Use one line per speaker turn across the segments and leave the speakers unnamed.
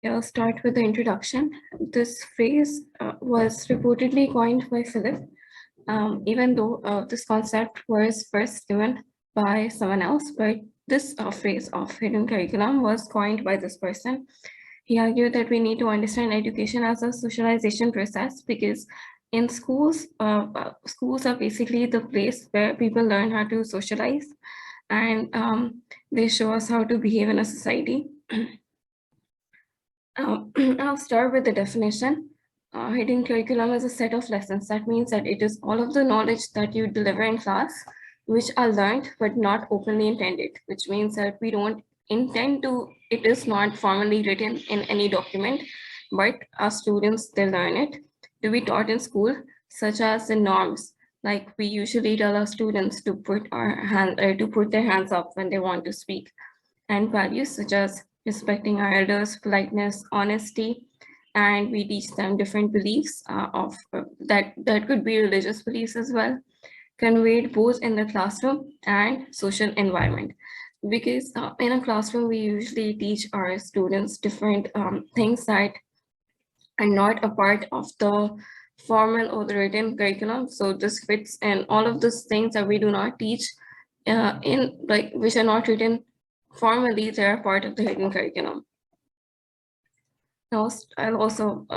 I'll start with the introduction. This phrase was reportedly coined by Philip, even though this concept was first given by someone else. But this phrase of hidden curriculum was coined by this person. He argued that we need to understand education as a socialization process because in schools are basically the place where people learn how to socialize and they show us how to behave in a society. I'll start with the definition. Hidden curriculum is a set of lessons. That means that it is all of the knowledge that you deliver in class, which are learned but not openly intended, which means that we don't intend to, it is not formally written in any document, but our students, they learn it to be taught in school, such as the norms. Like we usually tell our students to to put their hands up when they want to speak, and values such as respecting our elders, politeness, honesty, and we teach them different beliefs of that could be religious beliefs as well, conveyed both in the classroom and social environment. Because in a classroom, we usually teach our students different things that are not a part of the formal or the written curriculum. So this fits in all of those things that we do not teach in like which are not written formally, they are part of the hidden curriculum. Now, I'll also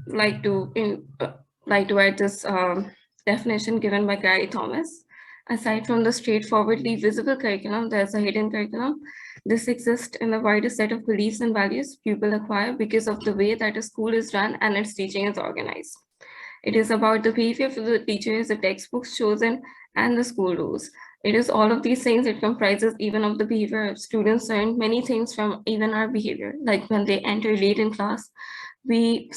like to add this definition given by Gary Thomas. Aside from the straightforwardly visible curriculum, there's a hidden curriculum. This exists in a wider set of beliefs and values people acquire because of the way that a school is run and its teaching is organized. It is about the behavior of the teachers, the textbooks chosen, and the school rules. It is all of these things. It comprises even of the behavior of students learn many things from even our behavior. Like when they enter late in class, we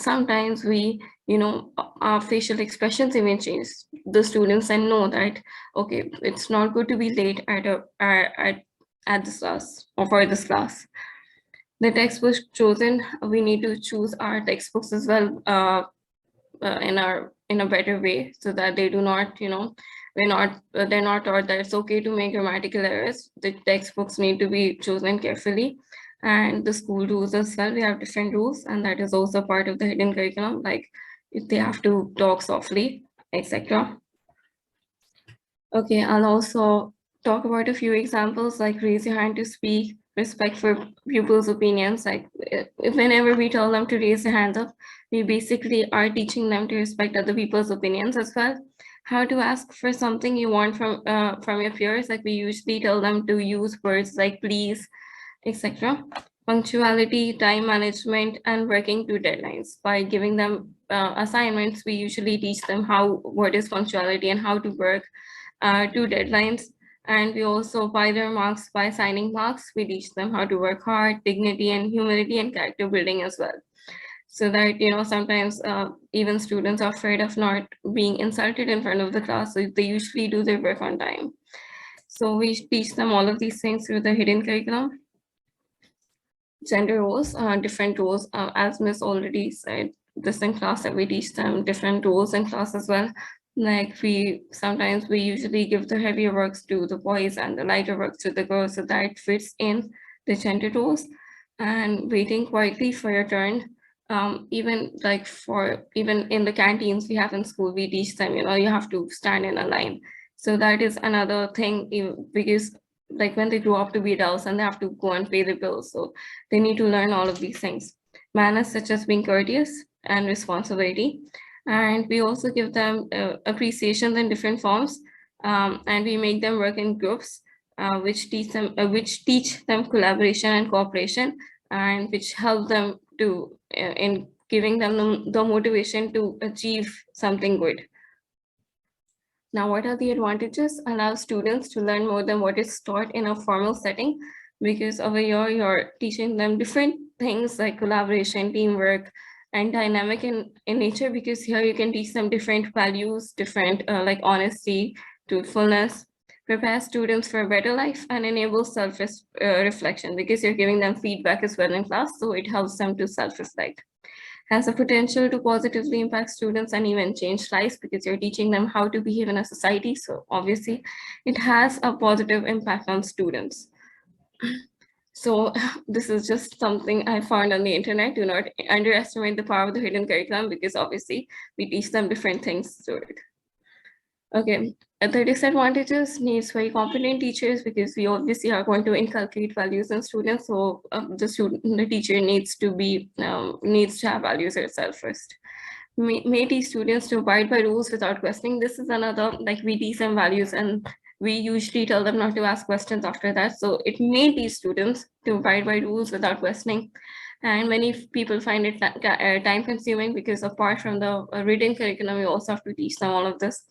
our facial expressions even change. The students then know that okay, it's not good to be late at this class or for this class. The textbooks chosen, we need to choose our textbooks as well in a better way so that they do not they're not taught that it's okay to make grammatical errors. The textbooks need to be chosen carefully, and the school rules as well, we have different rules, and that is also part of the hidden curriculum, like if they have to talk softly, etc. Okay, I'll also talk about a few examples like raise your hand to speak, respect for pupils' opinions. Like whenever we tell them to raise their hands up, we basically are teaching them to respect other people's opinions as well. How to ask for something you want from your peers. Like we usually tell them to use words like please, etc. Punctuality, time management, and working to deadlines. By giving them assignments, we usually teach them what is punctuality and how to work to deadlines. And we also, by their marks, by signing marks, we teach them how to work hard, dignity and humility and character building as well. So that, sometimes even students are afraid of not being insulted in front of the class. So they usually do their work on time. So we teach them all of these things through the hidden curriculum. Gender roles, different roles, as Miss already said, this in class that we teach them different roles in class as well. Like we usually give the heavier works to the boys and the lighter works to the girls, so that fits in the gender roles. And waiting quietly for your turn. Even in the canteens we have in school, we teach them, you have to stand in a line. So that is another thing, because like when they grow up to be adults and they have to go and pay the bills, so they need to learn all of these things. Manners such as being courteous and responsibility. And we also give them appreciations in different forms, and we make them work in groups, which teach them collaboration and cooperation, and which help them to in giving them the motivation to achieve something good. Now, what are the advantages? Allow students to learn more than what is taught in a formal setting, because over here you're teaching them different things like collaboration, teamwork, and dynamic in nature, because here you can teach them different values, different like honesty, truthfulness, prepare students for a better life, and enable self-reflection, because you're giving them feedback as well in class, so it helps them to self-reflect. Has the potential to positively impact students and even change lives, because you're teaching them how to behave in a society. So obviously it has a positive impact on students. So this is just something I found on the internet. Do not underestimate the power of the hidden curriculum, because obviously we teach them different things through it. Okay, the disadvantages needs very competent teachers, because we obviously are going to inculcate values in students. So the teacher needs to have values herself first. May teach students to abide by rules without questioning. This is another, like, we teach them values and we usually tell them not to ask questions after that. So it may teach students to abide by rules without questioning. And many people find it time consuming, because apart from the written curriculum, you also have to teach them all of this.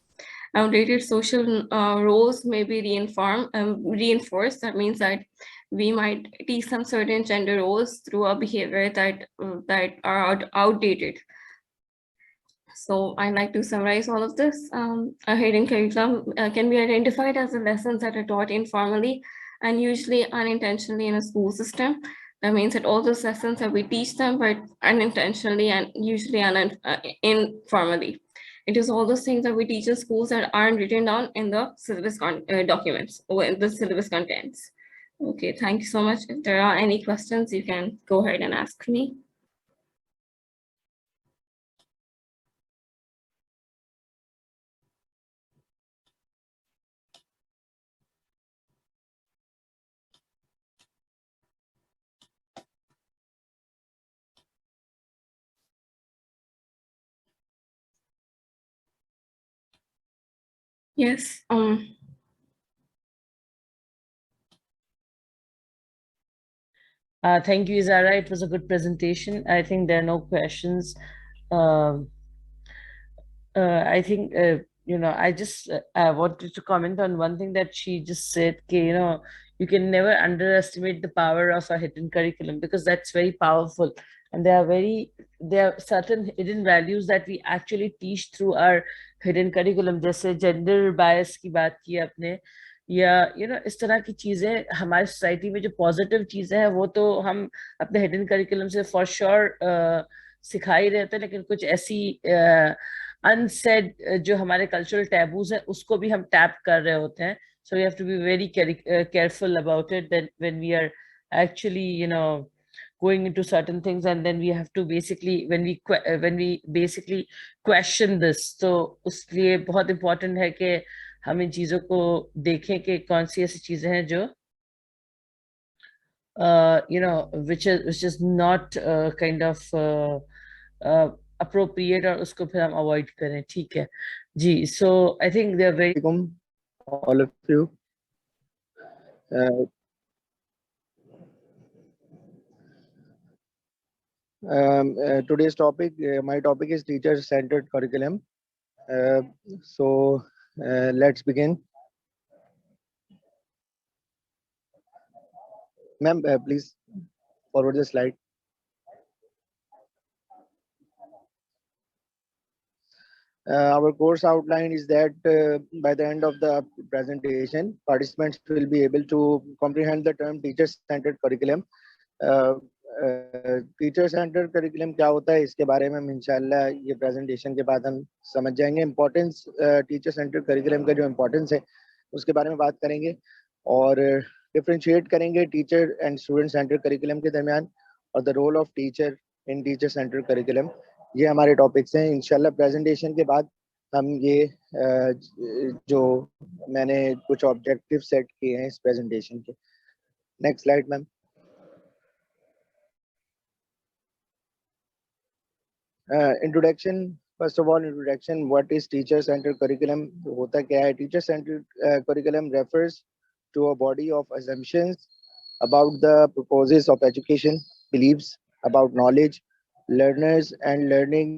Outdated social roles may be reinforced. That means that we might teach some certain gender roles through a behavior that are outdated. So I'd like to summarize all of this. A hidden curriculum can be identified as the lessons that are taught informally and usually unintentionally in a school system. That means that all those lessons that we teach them, but unintentionally and usually informally. It is all those things that we teach in schools that aren't written down in the syllabus documents or in the syllabus contents. Okay, thank you so much. If there are any questions, you can go ahead and ask me. Yes.
Thank you, Izara. It was a good presentation. I think there are no questions. Um, I think, I just wanted to comment on one thing that she just said, you can never underestimate the power of a hidden curriculum, because that's very powerful. And there are certain hidden values that we actually teach through our hidden curriculum, जैसे gender bias की बात की आपने, या इस तरह की चीजें हमारी सोसाइटी में जो पॉजिटिव चीजें हैं वो तो हम अपने हिडन करिकुलम से फॉर श्योर सिखा ही रहते हैं, लेकिन कुछ ऐसी अनसेड जो हमारे कल्चरल टैबूज हैं उसको भी हम टैप कर रहे होते हैं. So we have to be very careful about it, that when we are actually going into certain things, and then we have to basically when we basically question this, तो उसलिए बहुत important है कि हम इन चीजों को देखें कि कौन सी ऐसी चीजें हैं जो which is not kind of appropriate, और उसको फिर हम अवॉइड करें. ठीक है जी. So I think they are very
all of you. Today's topic, my topic is teacher-centered curriculum. So let's begin. Ma'am, please forward the slide. Our course outline is that by the end of the presentation, participants will be able to comprehend the term teacher-centered curriculum. Teacher center curriculum क्या होता है इसके बारे में हम इंशाल्लाह ये presentation के बाद हम समझ जाएंगे. इम्पोर्टेंस टीचर सेंटर करिकुलम का जो इम्पोर्टेंस है उसके बारे में बात करेंगे और डिफरेंशिएट करेंगे teacher and student center curriculum के दरमियान और the role of teacher in teacher center curriculum. ये हमारे टॉपिक्स हैं. इंशाल्लाह प्रेजेंटेशन के बाद हम ये जो मैंने कुछ ऑब्जेक्टिव सेट किए हैं इस प्रेजेंटेशन के. Next slide ma'am. Introduction. First of all introduction, what is teacher center curriculum, होता क्या है. Teacher center curriculum refers to a body of assumptions about the purposes of education, beliefs about knowledge, learners and learning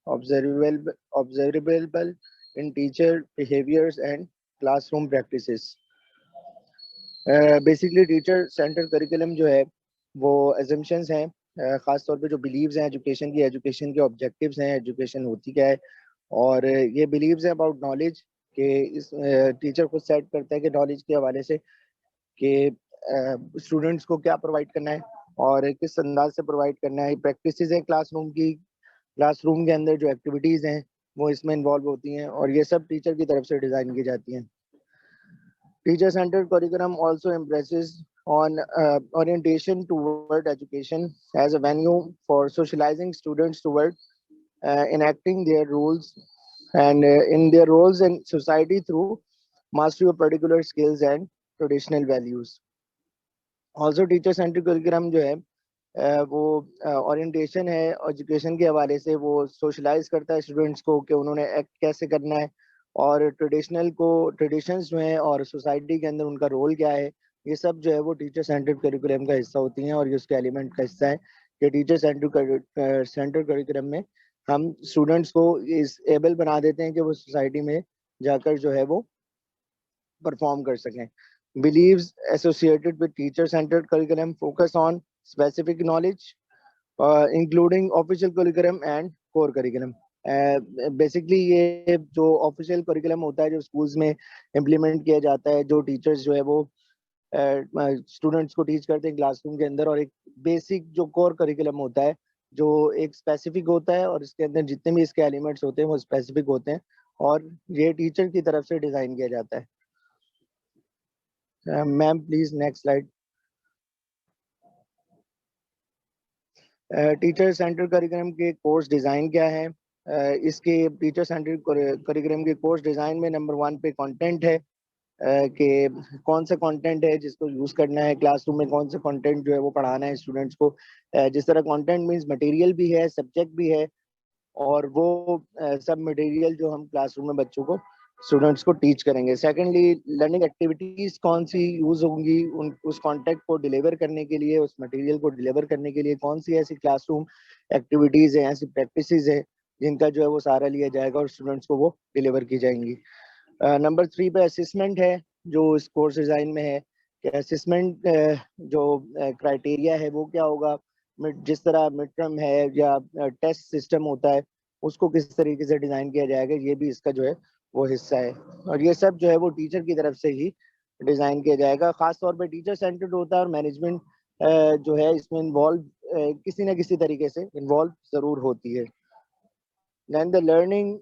observable in teacher behaviors and classroom practices. Basically teacher center curriculum जो है वो assumptions हैं, खास तौर पे जो beliefs हैं education के objectives हैं, एजुकेशन होती क्या है, और ये beliefs हैं about knowledge कि इस टीचर को सेट करता है कि नॉलेज के हवाले से कि स्टूडेंट्स को क्या प्रोवाइड करना है और किस अंदाज से प्रोवाइड करना है. प्रैक्टिसेस है क्लासरूम की, क्लासरूम के अंदर जो एक्टिविटीज़ हैं वो इसमें इन्वॉल्व होती हैं और ये सब टीचर की तरफ से डिज़ाइन की जाती हैं. Teacher centred curriculum also embraces on orientation toward education as a venue for socializing students toward enacting their rules and in their roles in society through mastery of particular skills and traditional values. Also teacher centric curriculum जो है वो orientation है education के हवाले से वो socialise करता है स्टूडेंट्स को कि उन्होंने एक्ट कैसे करना है और ट्रेडिशंस जो हैं और सोसाइटी के अंदर उनका रोल क्या है, ये सब जो है वो टीचर सेंट्रिक करिकुलम का हिस्सा होती हैं और ये उसके एलिमेंट का हिस्सा है कि टीचर सेंट्रिक करिकुलम में हम स्टूडेंट्स को इस एबल बना देते हैं कि वो सोसाइटी में जाकर जो है वो परफॉर्म कर सकें. Beliefs associated with teacher-centered curriculum focus on specific knowledge, including official curriculum and core curriculum. Basically ये जो ऑफिशियल करिकुलम होता है जो स्कूल्स में इम्प्लीमेंट किया जाता है, जो टीचर्स जो है वो स्टूडेंट्स को टीच करते हैं क्लासरूम के अंदर, और एक बेसिक जो कोर करिकुलम होता है जो एक स्पेसिफिक होता है और इसके अंदर जितने भी इसके एलिमेंट्स होते हैं वो स्पेसिफिक होते हैं और ये टीचर की तरफ से डिज़ाइन किया जाता है. Ma'am please next slide. Teacher central curriculum के कोर्स डिज़ाइन क्या है? इसके टीचर सेंट्रल करिकुलम के कोर्स डिज़ाइन में नंबर 1 पे कंटेंट है कि कौन सा कंटेंट है जिसको यूज़ करना है क्लासरूम में, कौन सा कंटेंट जो है वो पढ़ाना है स्टूडेंट्स को. जिस तरह कंटेंट मींस मटेरियल भी है, सब्जेक्ट भी है, और वो सब मटेरियल जो हम क्लासरूम में बच्चों को स्टूडेंट्स को टीच करेंगे. सेकेंडली लर्निंग एक्टिविटीज कौन सी यूज होंगी उस कॉन्टेक्ट को डिलीवर करने के लिए, उस मटेरियल को डिलीवर करने के लिए कौन सी ऐसी क्लासरूम एक्टिविटीज है, ऐसी प्रैक्टिसेस है जिनका जो है वो सहारा लिया जाएगा और स्टूडेंट्स को वो डिलीवर की जाएंगी. नंबर 3 पे असेसमेंट है जो इस कोर्स डिज़ाइन में है कि असेसमेंट जो क्राइटेरिया है वो क्या होगा. जिस तरह मिड टर्म है या टेस्ट सिस्टम होता है उसको किस तरीके से डिज़ाइन किया जाएगा, ये भी इसका जो है वो हिस्सा है और ये सब जो है वो टीचर की तरफ से ही डिज़ाइन किया जाएगा. ख़ास तौर पे टीचर सेंटर्ड होता है और मैनेजमेंट जो है इसमें इन्वॉल्व किसी न किसी तरीके से इन्वॉल्व ज़रूर होती है. दैन द लर्निंग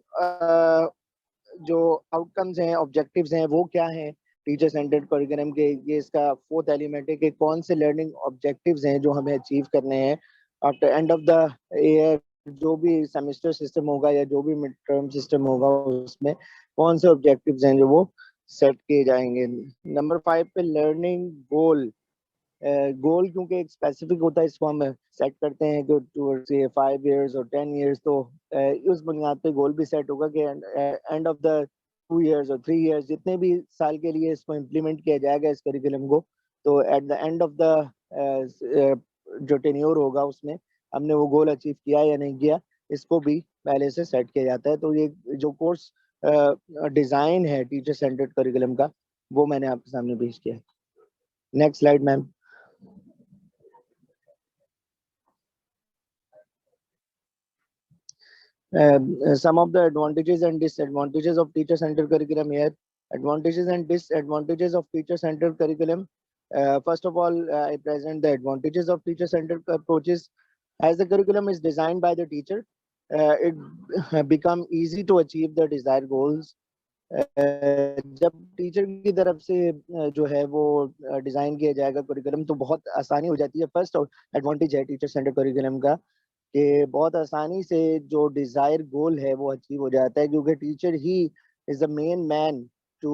जो आउटकम्स हैं, ऑब्जेक्टिव्स हैं, वो क्या हैं टीचर सेंटर्ड करिकुलम के, ये इसका 4th एलिमेंट है कि कौन से लर्निंग ऑब्जेक्टिव्स हैं जो हमें अचीव करने हैं after end of the year. जो भी सेमेस्टर सिस्टम होगा या जो भी मिड टर्म सिस्टम होगा उसमें कौन से ऑब्जेक्टिव्स हैं जो वो सेट किए जाएंगे. नंबर 5 पे लर्निंग गोल. गोल क्योंकि एक स्पेसिफिक होता है, इसको हम सेट करते हैं कि टूवर्ड्स 5 इयर्स और 10 इयर्स, तो उस बुनियाद पे गोल भी सेट होगा कि एंड ऑफ द 2 इयर्स और 3 इयर्स जितने भी साल के लिए इसको इम्प्लीमेंट किया जाएगा इस करिकुलम को, तो at the end of the जो टेन्योर होगा उसमें हमने वो गोल अचीव किया या नहीं किया, इसको भी पहले से सेट किया जाता है. तो ये जो कोर्स डिज़ाइन है टीचर सेंटर्ड करिकुलम का वो मैंने आपके सामने पेश किया है. Next slide ma'am. Some of the advantages and disadvantages of teacher-centered curriculum here. Advantages and disadvantages of teacher-centered curriculum. First of all, I present the advantages of teacher-centered approaches. As the curriculum is designed by the teacher, it become easy to achieve the desired goals. जब teacher की तरफ से जो है वो design किया जाएगा curriculum तो बहुत आसानी हो जाती है. फर्स्ट एडवांटेज है टीचर सेंटर्ड करिकुलम का कि बहुत आसानी से जो डिज़ायर गोल है वो अचीव हो जाता है क्योंकि teacher he is the main man to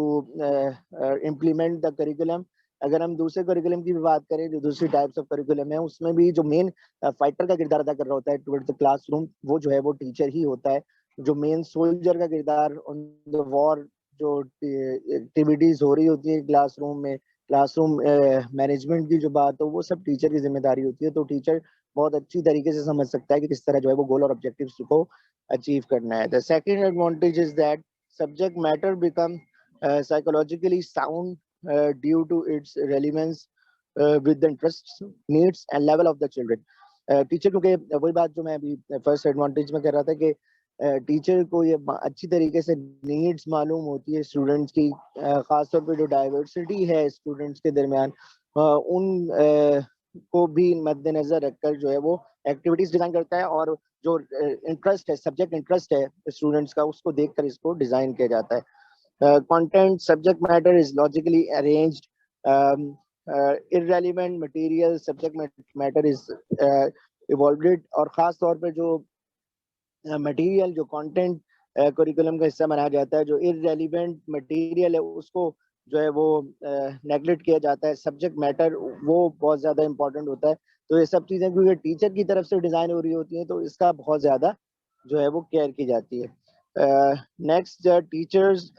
implement the curriculum. अगर हम दूसरे करिकुलम की भी बात करें, जो दूसरी टाइप्स ऑफ करिकुलम है, उसमें भी जो मेन फाइटर का किरदार अदा कर रहा होता है टुवर्ड्स द क्लासरूम, वो जो है वो टीचर ही होता है. जो मेन सोल्जर का किरदार ऑन द वॉर, जो एक्टिविटीज हो रही होती है क्लासरूम में, क्लासरूम मैनेजमेंट की जो बात हो, वो सब टीचर की जिम्मेदारी होती है. तो टीचर बहुत अच्छी तरीके से समझ सकता है कि किस तरह जो है वो गोल और ऑब्जेक्टिव्स को अचीव करना है. The second advantage is that subject matter become psychologically sound due to its relevance with the interest, needs and level of the children. Teacher क्योंकि वही बात जो मैं अभी फर्स्ट एडवांटेज में कह रहा था कि टीचर को ये अच्छी तरीके से नीड्स मालूम होती है स्टूडेंट्स की, खासतौर पे जो डाइवर्सिटी है स्टूडेंट्स के दरमियान, उन को भी मद्देनजर रखकर जो है वो एक्टिविटीज डिजाइन करता है और जो इंटरेस्ट है, सब्जेक्ट इंटरेस्ट है स्टूडेंट्स का, उसको देखकर इसको डिजाइन किया जाता है. Content subject matter is logically arranged irrelevant material subject matter is evolved, और ख़ास तौर पे जो मटेरियल जो कंटेंट करिकुलम का हिस्सा बनाया जाता है, जो इररेलेवेंट मटेरियल है उसको जो है वो नेगलेक्ट किया जाता है। सब्जेक्ट मैटर वो बहुत ज़्यादा इंपॉर्टेंट होता है। तो ये सब चीज़ें क्योंकि टीचर की तरफ से डिज़ाइन हो रही होती हैं, तो इसका बहुत ज़्यादा जो है वो केयर की जाती है। Next, teachers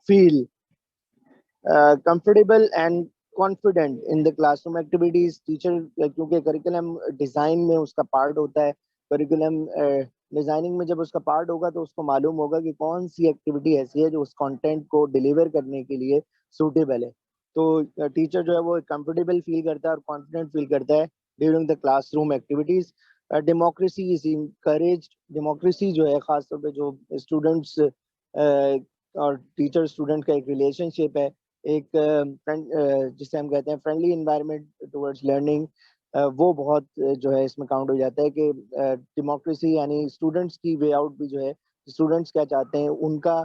feel comfortable and confident in the classroom activities. Teacher क्योंकि करिकुलम डिज़ाइन में उसका पार्ट होता है, करिकुलम डिज़ाइनिंग में जब उसका पार्ट होगा तो उसको मालूम होगा कि कौन सी एक्टिविटी ऐसी है जो उस कंटेंट को डिलीवर करने के लिए सूटेबल है। तो टीचर जो है वो कंफर्टेबल फील करता है और कॉन्फिडेंट फील करता है during the classroom activities. Democracy is encouraged. Democracy जो है ख़ासतौर पे जो स्टूडेंट्स और टीचर स्टूडेंट का एक रिलेशनशिप है, एक जिसे हम कहते हैं फ्रेंडली इन्वायरमेंट टुवर्ड्स लर्निंग, वो बहुत जो है इसमें काउंट हो जाता है कि डेमोक्रेसी यानी स्टूडेंट्स की वे आउट भी जो है, स्टूडेंट्स क्या चाहते हैं, उनका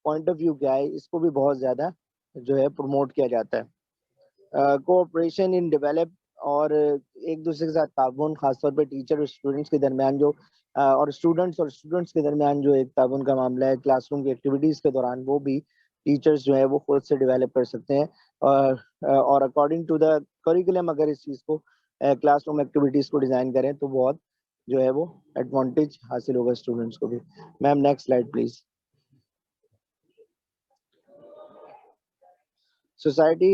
पॉइंट ऑफ व्यू क्या है, इसको भी बहुत ज़्यादा जो है प्रमोट किया जाता है। कोऑपरेशन इन डेवलप, और एक दूसरे के साथ ताउन, खासतौर पे टीचर और स्टूडेंट्स के दरमियान जो और स्टूडेंट्स के दरमियान जो एक ताउन का मामला है क्लासरूम की एक्टिविटीज़ के दौरान, वो भी टीचर्स जो है वो खुद से डेवलप कर सकते हैं। और अकॉर्डिंग टू द करिकुलम अगर इस चीज़ को क्लासरूम एक्टिविटीज़ को डिज़ाइन करें तो बहुत जो है वो एडवांटेज हासिल होगा स्टूडेंट्स को भी। Ma'am next slide please. Society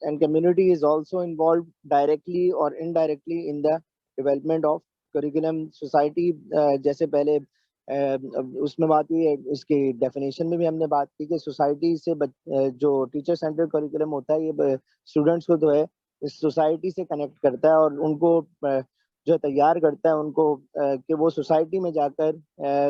and community is also involved directly or indirectly in the development of curriculum. Society जैसे पहले उसमें बात हुई है, इसकी डेफिनेशन में भी हमने बात की कि सोसाइटी से जो टीचर सेंटर करिकुलम होता है ये स्टूडेंट्स को जो है इस सोसाइटी से कनेक्ट करता है और उनको जो तैयार करता है उनको कि वो सोसाइटी में जाकर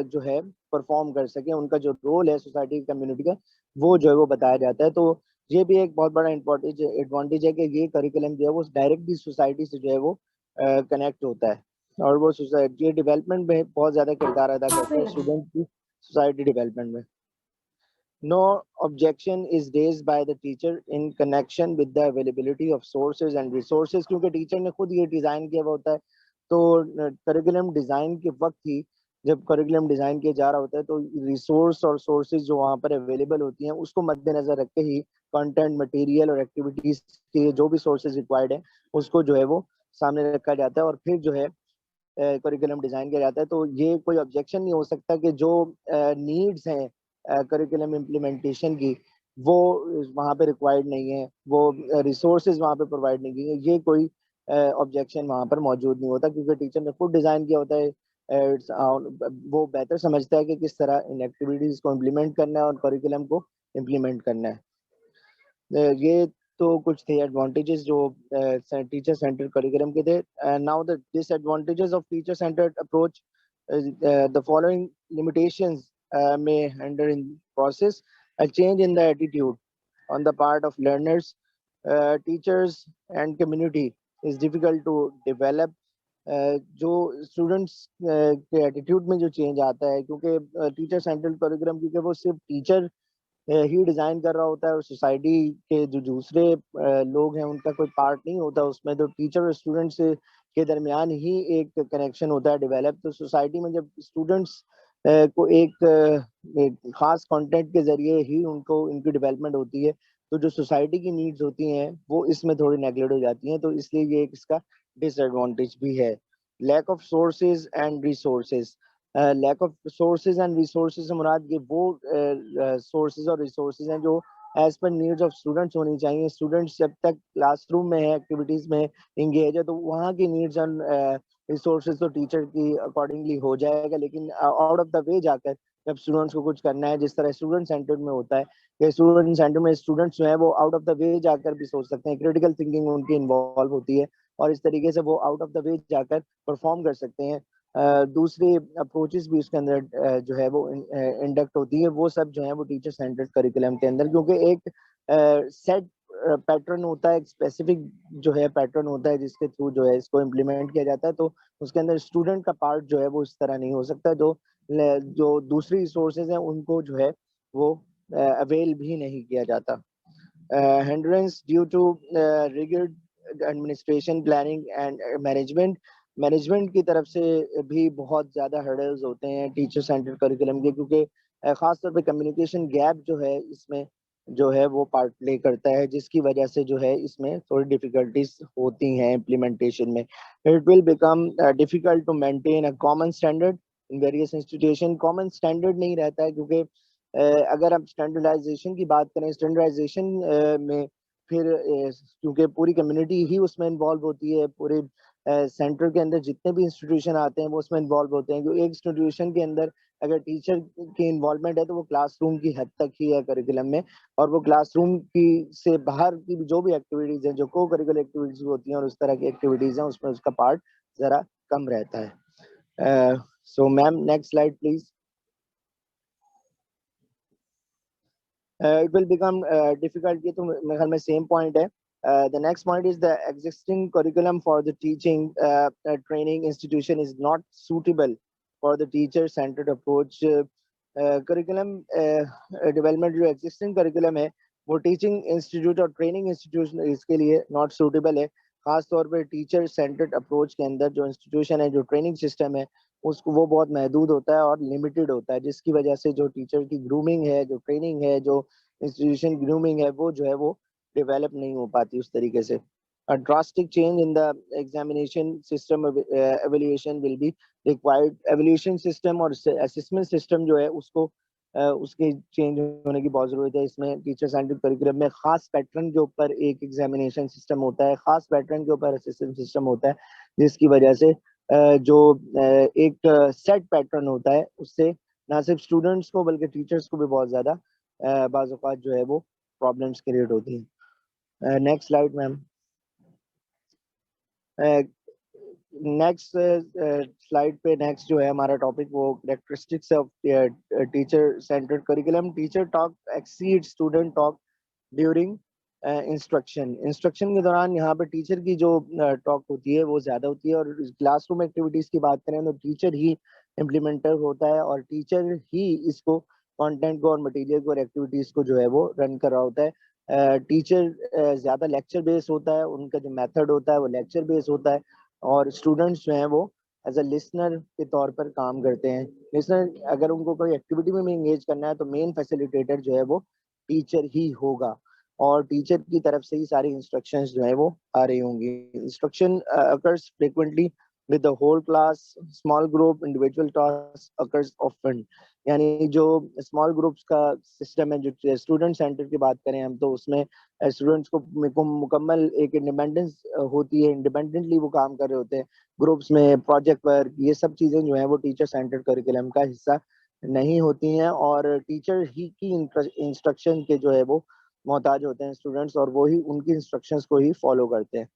जो है परफॉर्म कर सके। उनका जो रोल है सोसाइटी कम्युनिटी का वो जो है वो बताया जाता है। तो ये भी एक बहुत बड़ा एडवांटेज है कि ये करिकुलम जो है वो डायरेक्टली सोसाइटी से जो है वो कनेक्ट होता है और वो सोसाइटी डेवलपमेंट में बहुत ज़्यादा किरदार अदा करते हैं स्टूडेंट की सोसाइटी डेवलपमेंट में। No objection is raised by the teacher in connection with the availability of sources and resources, क्योंकि टीचर ने खुद ये डिज़ाइन किया हुआ होता है। तो करिकुलम डिज़ाइन के वक्त ही जब करिकुलम डिज़ाइन किया जा रहा होता है तो रिसोर्स और सोर्सेज जो वहाँ पर अवेलेबल होती हैं उसको मद्देनज़र रख के ही कंटेंट मटेरियल और एक्टिविटीज़ के जो भी सोर्सेज रिक्वायर्ड है उसको जो है वो सामने रखा जाता है और फिर जो है करिकुलम डिज़ाइन किया जाता है। तो ये कोई ऑब्जेक्शन नहीं हो सकता कि जो नीड्स हैं करिकुलम इम्प्लीमेंटेशन की वो वहाँ पे रिक्वायर्ड नहीं है, वो रिसोर्सेज वहाँ पे प्रोवाइड नहीं किए, ये कोई ऑब्जेक्शन वहाँ पर मौजूद नहीं होता क्योंकि टीचर ने खुद डिज़ाइन किया होता है। वो बेहतर समझता है कि किस तरह इन एक्टिविटीज़ को इम्प्लीमेंट करना है और करिकुलम को इम्प्लीमेंट करना है। ये तो कुछ थे एडवांटेजेस जो टीचर सेंटर करिकुलम के थे। Now the disadvantages of teacher centred approach, the following limitations may hinder in process: a change in the attitude on the part of learners, teachers and community is difficult to develop. जो students के attitude में जो change आता है क्योंकि teacher central curriculum क्योंकि वो सिर्फ टीचर ही डिज़ाइन कर रहा होता है और सोसाइटी के जो दूसरे लोग हैं उनका कोई पार्ट नहीं होता उसमें। तो टीचर और स्टूडेंट्स के दरमियान ही एक कनेक्शन होता है डेवलप। तो सोसाइटी में जब स्टूडेंट्स को एक ख़ास कंटेंट के ज़रिए ही उनको इनकी डेवलपमेंट होती है तो जो सोसाइटी की नीड्स होती हैं वो इसमें थोड़ी नेगलेक्ट हो जाती हैं। तो इसलिए ये एक इसका डिसएडवांटेज भी है। Lack of sources and resources, lack of sources and resources से मुराद ये वो सोर्सेज और रिसोर्सेज हैं जो as per needs of students होनी चाहिए। स्टूडेंट्स जब तक क्लासरूम में है एक्टिविटीज़ में इंगेज है तो वहाँ की नीड्स एंड रिसोर्सेज तो टीचर की अकॉर्डिंगली हो जाएगा, लेकिन आउट ऑफ द वे जाकर जब स्टूडेंट्स को कुछ करना है जिस तरह स्टूडेंट सेंटर में होता है कि स्टूडेंट सेंटर में स्टूडेंट्स जो है वो आउट ऑफ द वे जाकर भी सोच सकते हैं, क्रिटिकल थिंकिंग उनकी इन्वॉल्व होती है और इस तरीके से वो आउट ऑफ द वे जाकर परफॉर्म कर सकते हैं। दूसरी अप्रोचेस भी उसके अंदर जो है वो इंडक्ट होती है, वो सब जो है वो टीचर सेंटर्ड करिकुलम के अंदर क्योंकि एक सेट पैटर्न होता है, एक स्पेसिफिक जो है पैटर्न होता है जिसके थ्रू जो है इसको इम्प्लीमेंट किया जाता है। तो उसके अंदर स्टूडेंट का पार्ट जो है वो इस तरह नहीं हो सकता। जो दूसरी रिसोर्सेज हैं उनको जो है वो अवेल भी नहीं किया जाता। hindrance due to rigid administration planning and management की तरफ से भी बहुत ज़्यादा हर्डल्स होते हैं टीचर सेंटर्ड करिकुलम के, क्योंकि ख़ास तौर पे कम्युनिकेशन गैप जो है इसमें जो है वो पार्ट प्ले करता है, जिसकी वजह से जो है इसमें थोड़ी डिफिकल्टीज होती हैं इम्प्लीमेंटेशन में. It will become difficult to maintain a common standard in various institution. Common standard नहीं रहता है, क्योंकि अगर आप स्टैंडर्डाइजेशन की बात करें, स्टैंडर्डाइजेशन में फिर क्योंकि पूरी कम्युनिटी ही उसमें इन्वॉल्व होती है, पूरे सेंटर के अंदर जितने भी इंस्टीट्यूशन आते हैं वो उसमें इन्वॉल्व होते हैं. क्योंकि एक इंस्टीट्यूशन के अंदर अगर टीचर की इन्वॉल्वमेंट है तो वो क्लासरूम की हद तक ही है करिकुलम में, और वो क्लासरूम की से बाहर की जो भी एक्टिविटीज हैं, जो को करिकुलर एक्टिविटीज होती हैं और उस तरह की एक्टिविटीज हैं, उसमें उसका पार्ट जरा कम रहता है. So ma'am, next slide please. It will become difficult. ये तो मेरे ख्याल में सेम पॉइंट है. The next point is the existing curriculum for the teaching training institution is not suitable for the teacher-centered approach. Curriculum development जो existing curriculum है वो teaching institute और training institution इसके लिए not suitable है. खास तौर पे टीचर सेंटर्ड अप्रोच के अंदर जो इंस्टीट्यूशन है, जो ट्रेनिंग सिस्टम है, उसको वो बहुत महदूद होता है और लिमिटेड होता है, जिसकी वजह से जो टीचर की ग्रूमिंग है, जो ट्रेनिंग है, जो इंस्टीट्यूशन ग्रूमिंग है, वो जो है वो डेवलप नहीं हो पाती उस तरीके से. A drastic change in the examination system evaluation will be required. Evaluation system और assessment system जो है उसको उसके चेंज होने की बहुत ज़रूरत है. इसमें टीचर सेंटर्ड करिकुलम में खास पैटर्न के ऊपर एक एग्जामिनेशन सिस्टम होता है, खास पैटर्न के ऊपर असेसमेंट सिस्टम होता है, जिसकी वजह से जो एक सेट पैटर्न होता है उससे ना सिर्फ स्टूडेंट्स को बल्कि टीचर्स को भी बहुत ज़्यादा बाज़ औक़ात जो है वो प्रॉब्लम्स क्रिएट होती हैं. Next slide ma'am. Next slide पे नेक्स्ट जो है हमारा टॉपिक वो characteristics of teacher centred curriculum. Teacher talk exceed student talk during instruction के दौरान यहाँ पे टीचर की जो टॉक होती है वो ज़्यादा होती है. और क्लासरूम एक्टिविटीज़ की बात करें तो टीचर ही इम्प्लीमेंटर होता है और टीचर ही इसको कंटेंट को और मटेरियल को और एक्टिविटीज़ को जो है वो रन कर रहा होता है. टीचर ज़्यादा लेक्चर बेस होता है, उनका जो मेथड होता है वो लेक्चर बेस होता है, और स्टूडेंट्स जो हैं वो एज अ लिसनर के तौर पर काम करते हैं. लिसनर अगर उनको कोई एक्टिविटी में एंगेज करना है तो मेन फैसिलिटेटर जो है वो टीचर ही होगा, और टीचर की तरफ से ही सारी इंस्ट्रक्शंस जो है वो आ रही होंगी. Instruction occurs frequently with the whole class. Small group individual task occurs often. यानी जो स्मॉल ग्रुप्स का सिस्टम है, जो स्टूडेंट सेंटर की बात करें हम, तो उसमें स्टूडेंट्स को मुकम्मल एक इंडिपेंडेंस होती है, इंडिपेंडेंटली वो काम कर रहे होते हैं. ग्रुप्स में प्रोजेक्ट वर्क, ये सब चीज़ें जो है वो टीचर सेंटर्ड करिकुलम का हिस्सा नहीं होती हैं, और टीचर ही की इंस्ट्रक्शन के जो है वो मोहताज होते हैं स्टूडेंट्स, और वो ही उनकी इंस्ट्रक्शंस को ही फॉलो करते हैं.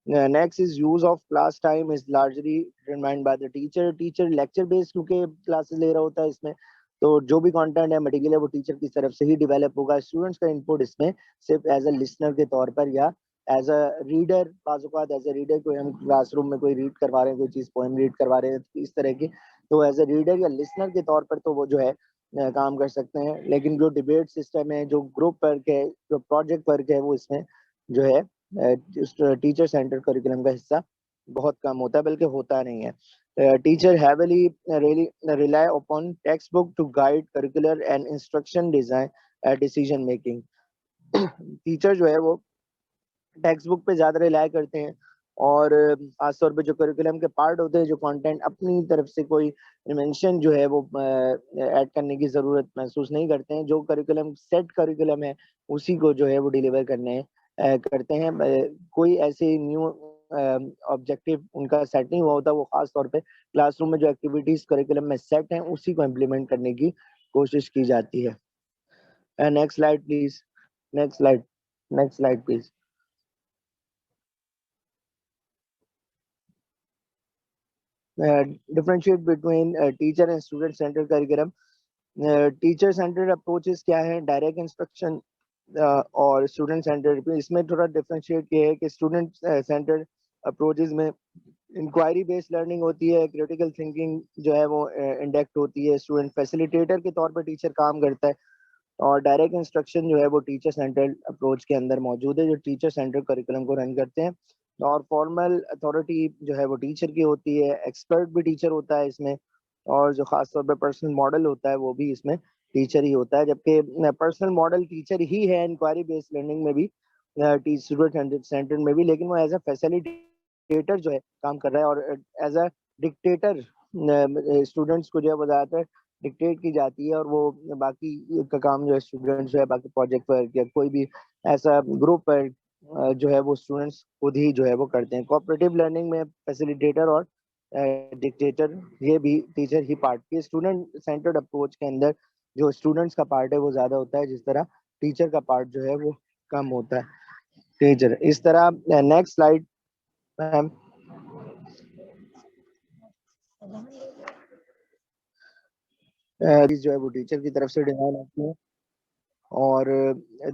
Next is use of class time is largely determined by the teacher. Teacher lecture based क्योंकि क्लासेस ले रहा होता है इसमें, तो जो भी कंटेंट है मटेरियल है वो टीचर की तरफ से ही डेवलप होगा. स्टूडेंट्स का इनपुट इसमें सिर्फ एज अ लिसनर के तौर पर या एज अ रीडर, बाज़ एज अ रीडर कोई हम क्लासरूम में कोई रीड करवा रहे हैं, कोई चीज़ पोएम रीड करवा रहे हैं इस तरह की, तो एज अ रीडर या लिसनर के तौर पर तो वो जो है काम कर सकते हैं. लेकिन जो डिबेट सिस्टम है, जो ग्रुप वर्क है, जो प्रोजेक्ट वर्क है, वो इसमें जो है टीचर सेंटर करिकुलम का हिस्सा बहुत कम होता है, बल्कि होता नहीं है. Teacher heavily rely upon text book to guide curricular and instruction design decision making. Teacher जो है वो टेक्स्ट बुक पे ज़्यादा रिलाई करते हैं, और खासतौर पे जो करिकुलम के पार्ट होते हैं, जो कंटेंट अपनी तरफ से कोई इन्वेंशन जो है वो ऐड करने की ज़रूरत महसूस नहीं करते हैं. जो करिकुलम सेट करिकुलम है उसी को जो है वो डिलीवर करते हैं. कोई ऐसे न्यू ऑब्जेक्टिव उनका सेट नहीं हुआ होता. वो खास तौर पे क्लासरूम में जो एक्टिविटीज़ करिकुलम में सेट हैं उसी को इम्प्लीमेंट करने की कोशिश की जाती है. Next slide please. Next slide. Next slide please. Differentiate between teacher and student centered curriculum. Teacher centred approaches क्या है, डायरेक्ट इंस्ट्रक्शन और स्टूडेंट सेंटर्ड. इसमें थोड़ा डिफरेंशिएट किया है कि स्टूडेंट सेंटर्ड अप्रोचेस में इंक्वायरी बेस्ड लर्निंग होती है, क्रिटिकल थिंकिंग जो है वो इंडेक्ट होती है, स्टूडेंट फैसिलिटेटर के तौर पर टीचर काम करता है, और डायरेक्ट इंस्ट्रक्शन जो है वो टीचर सेंटर्ड अप्रोच के अंदर मौजूद है, जो टीचर सेंटर्ड करिकुलम को रन करते हैं। और फॉर्मल अथॉरिटी जो है वो टीचर की होती है, एक्सपर्ट भी टीचर होता है इसमें, और जो खासतौर पर पर्सनल मॉडल होता है वो भी इसमें टीचर ही होता है, जबकि पर्सनल मॉडल टीचर ही है इंक्वायरी बेस्ड लर्निंग में भी, स्टूडेंट सेंटर में भी, लेकिन वो एज अ फैसिलिटेटर जो है काम कर रहा है, और एज अ डिक्टेटर स्टूडेंट्स को जो है वो ज़्यादातर डिक्टेट की जाती है, और वो बाकी का काम जो है स्टूडेंट्स जो है बाकी प्रोजेक्ट वर्क या कोई भी ऐसा ग्रुप वर्क जो है वो स्टूडेंट्स खुद ही जो है वो करते हैं। कोऑपरेटिव लर्निंग में फैसिलिटेटर और डिक्टेटर ये भी टीचर ही पार्ट की। स्टूडेंट सेंटर्ड अप्रोच के अंदर जो स्टूडेंट्स का पार्ट है वो ज़्यादा होता है, जिस तरह टीचर का पार्ट जो है वो कम होता है। टीचर इस तरह, नेक्स्ट स्लाइड मैम। जो है वो टीचर की तरफ से डिजाइन होती है, और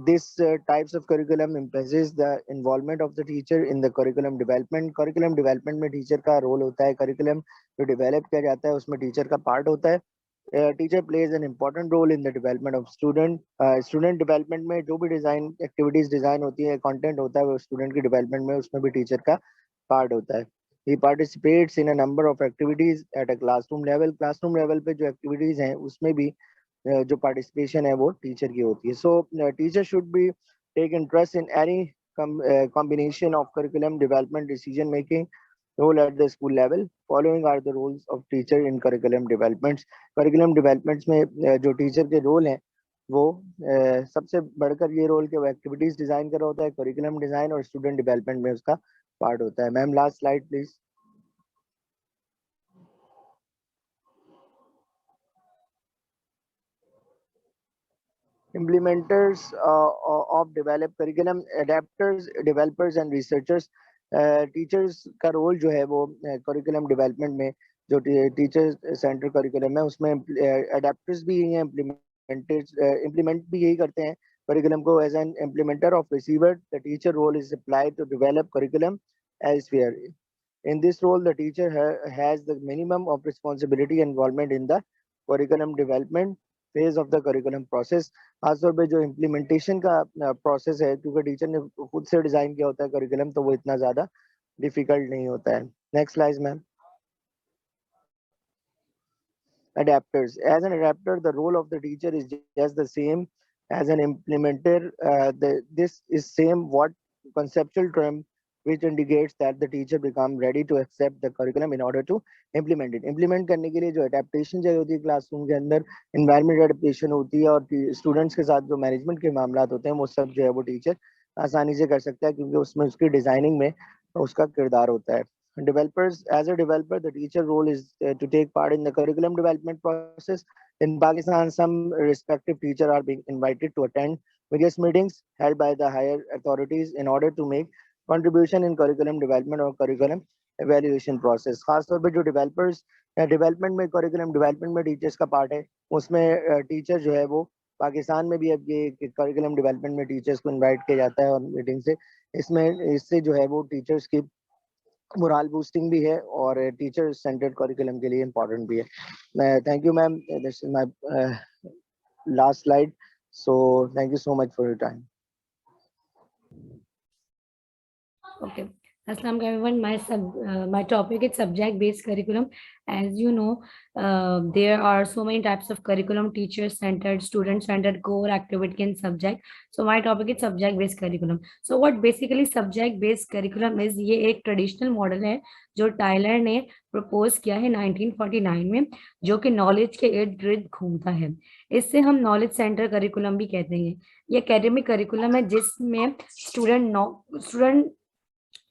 this types of curriculum emphasis the involvement of the teacher in the curriculum development. Curriculum development में टीचर का रोल होता है, करिकुलम जो डेवलप किया जाता है उसमें टीचर का पार्ट होता है। Teacher plays an important role in the development of student. Student development में जो भी डिजाइन एक्टिविटीज डिजाइन होती है, कंटेंट होता है, वो स्टूडेंट की डेवलपमेंट में उसमें भी टीचर का पार्ट होता है। He participates in a number of activities at a classroom level. Classroom level पे जो activities हैं उसमें भी जो पार्टिसिपेशन है वो टीचर की होती है। So teacher should be take interest in any combination of curriculum development, decision making role at the school level. Following are the roles of teacher in curriculum developments. Curriculum developments में जो teacher के role हैं वो सबसे बढ़कर ये role के वो एक्टिविटीज डिजाइन कर रहा होता है, करिकुलम डिजाइन और स्टूडेंट डेवलपमेंट में उसका पार्ट होता है। Ma'am last slide please. Implementers of develop curriculum, adapters, developers and researchers. Teachers का रोल जो है वो करिकुलम डेवलपमेंट में जो टीचर सेंटर करिकुलम है उसमें अडेप्टर्स भी यही हैं, इम्प्लीमेंट भी यही करते हैं करिकुलम को। As an implementer of receiver the teacher role is applied to develop curriculum elsewhere. In this role, the teacher has the minimum of responsibility and involvement in the curriculum development phase of the curriculum process. खासतौर पे जो implementation का process है, क्योंकि teacher ने खुद से design किया होता है करिकुलम, तो वो इतना ज्यादा डिफिकल्ट नहीं होता है। Next slide ma'am. Adapters. As an adapter, the role of the teacher is just the same as an implementer. This is same what conceptual term which indicates that the teacher become ready to accept the curriculum in order to implement it. Implement करने के लिए जो adaptation चाहिए होती है classroom के अंदर, environment adaptation होती है, और स्टूडेंट्स के साथ जो मैनेजमेंट के मामला होते हैं वो सब जो है वो टीचर आसानी से कर सकता है, क्योंकि उसमें उसकी डिजाइनिंग में उसका किरदार होता है। Developers, as a developer, the teacher role is to take part in the curriculum development process. In Pakistan, some respective teachers are being invited to attend various meetings held by the higher authorities in order to make contribution in curriculum development or curriculum evaluation process. खासतौर पे जो developers development में curriculum development में teachers का part है, उसमें teacher जो है वो पाकिस्तान में भी अब ये curriculum development में teachers को invite किया जाता है और मीटिंग से, इससे जो है वो teachers की मोरल बूस्टिंग भी है और टीचर सेंटर्ड करिकुलम के लिए इम्पोर्टेंट भी है। Thank you ma'am, this is my last slide, so thank you so much for your time.
Okay. Assalamu alaikum everyone. My topic is subject-based curriculum. As you know, there are so many types of curriculum: teacher-centered, student-centered, core, activity, and subject. So my topic is subject-based curriculum. So what basically subject-based curriculum is? ये एक traditional model है जो Tyler ने propose किया है 1949 में, जो कि knowledge के इर्द गिर्द घूमता है। इससे हम knowledge center curriculum भी कहते हैं। ये academic curriculum है जिसमें student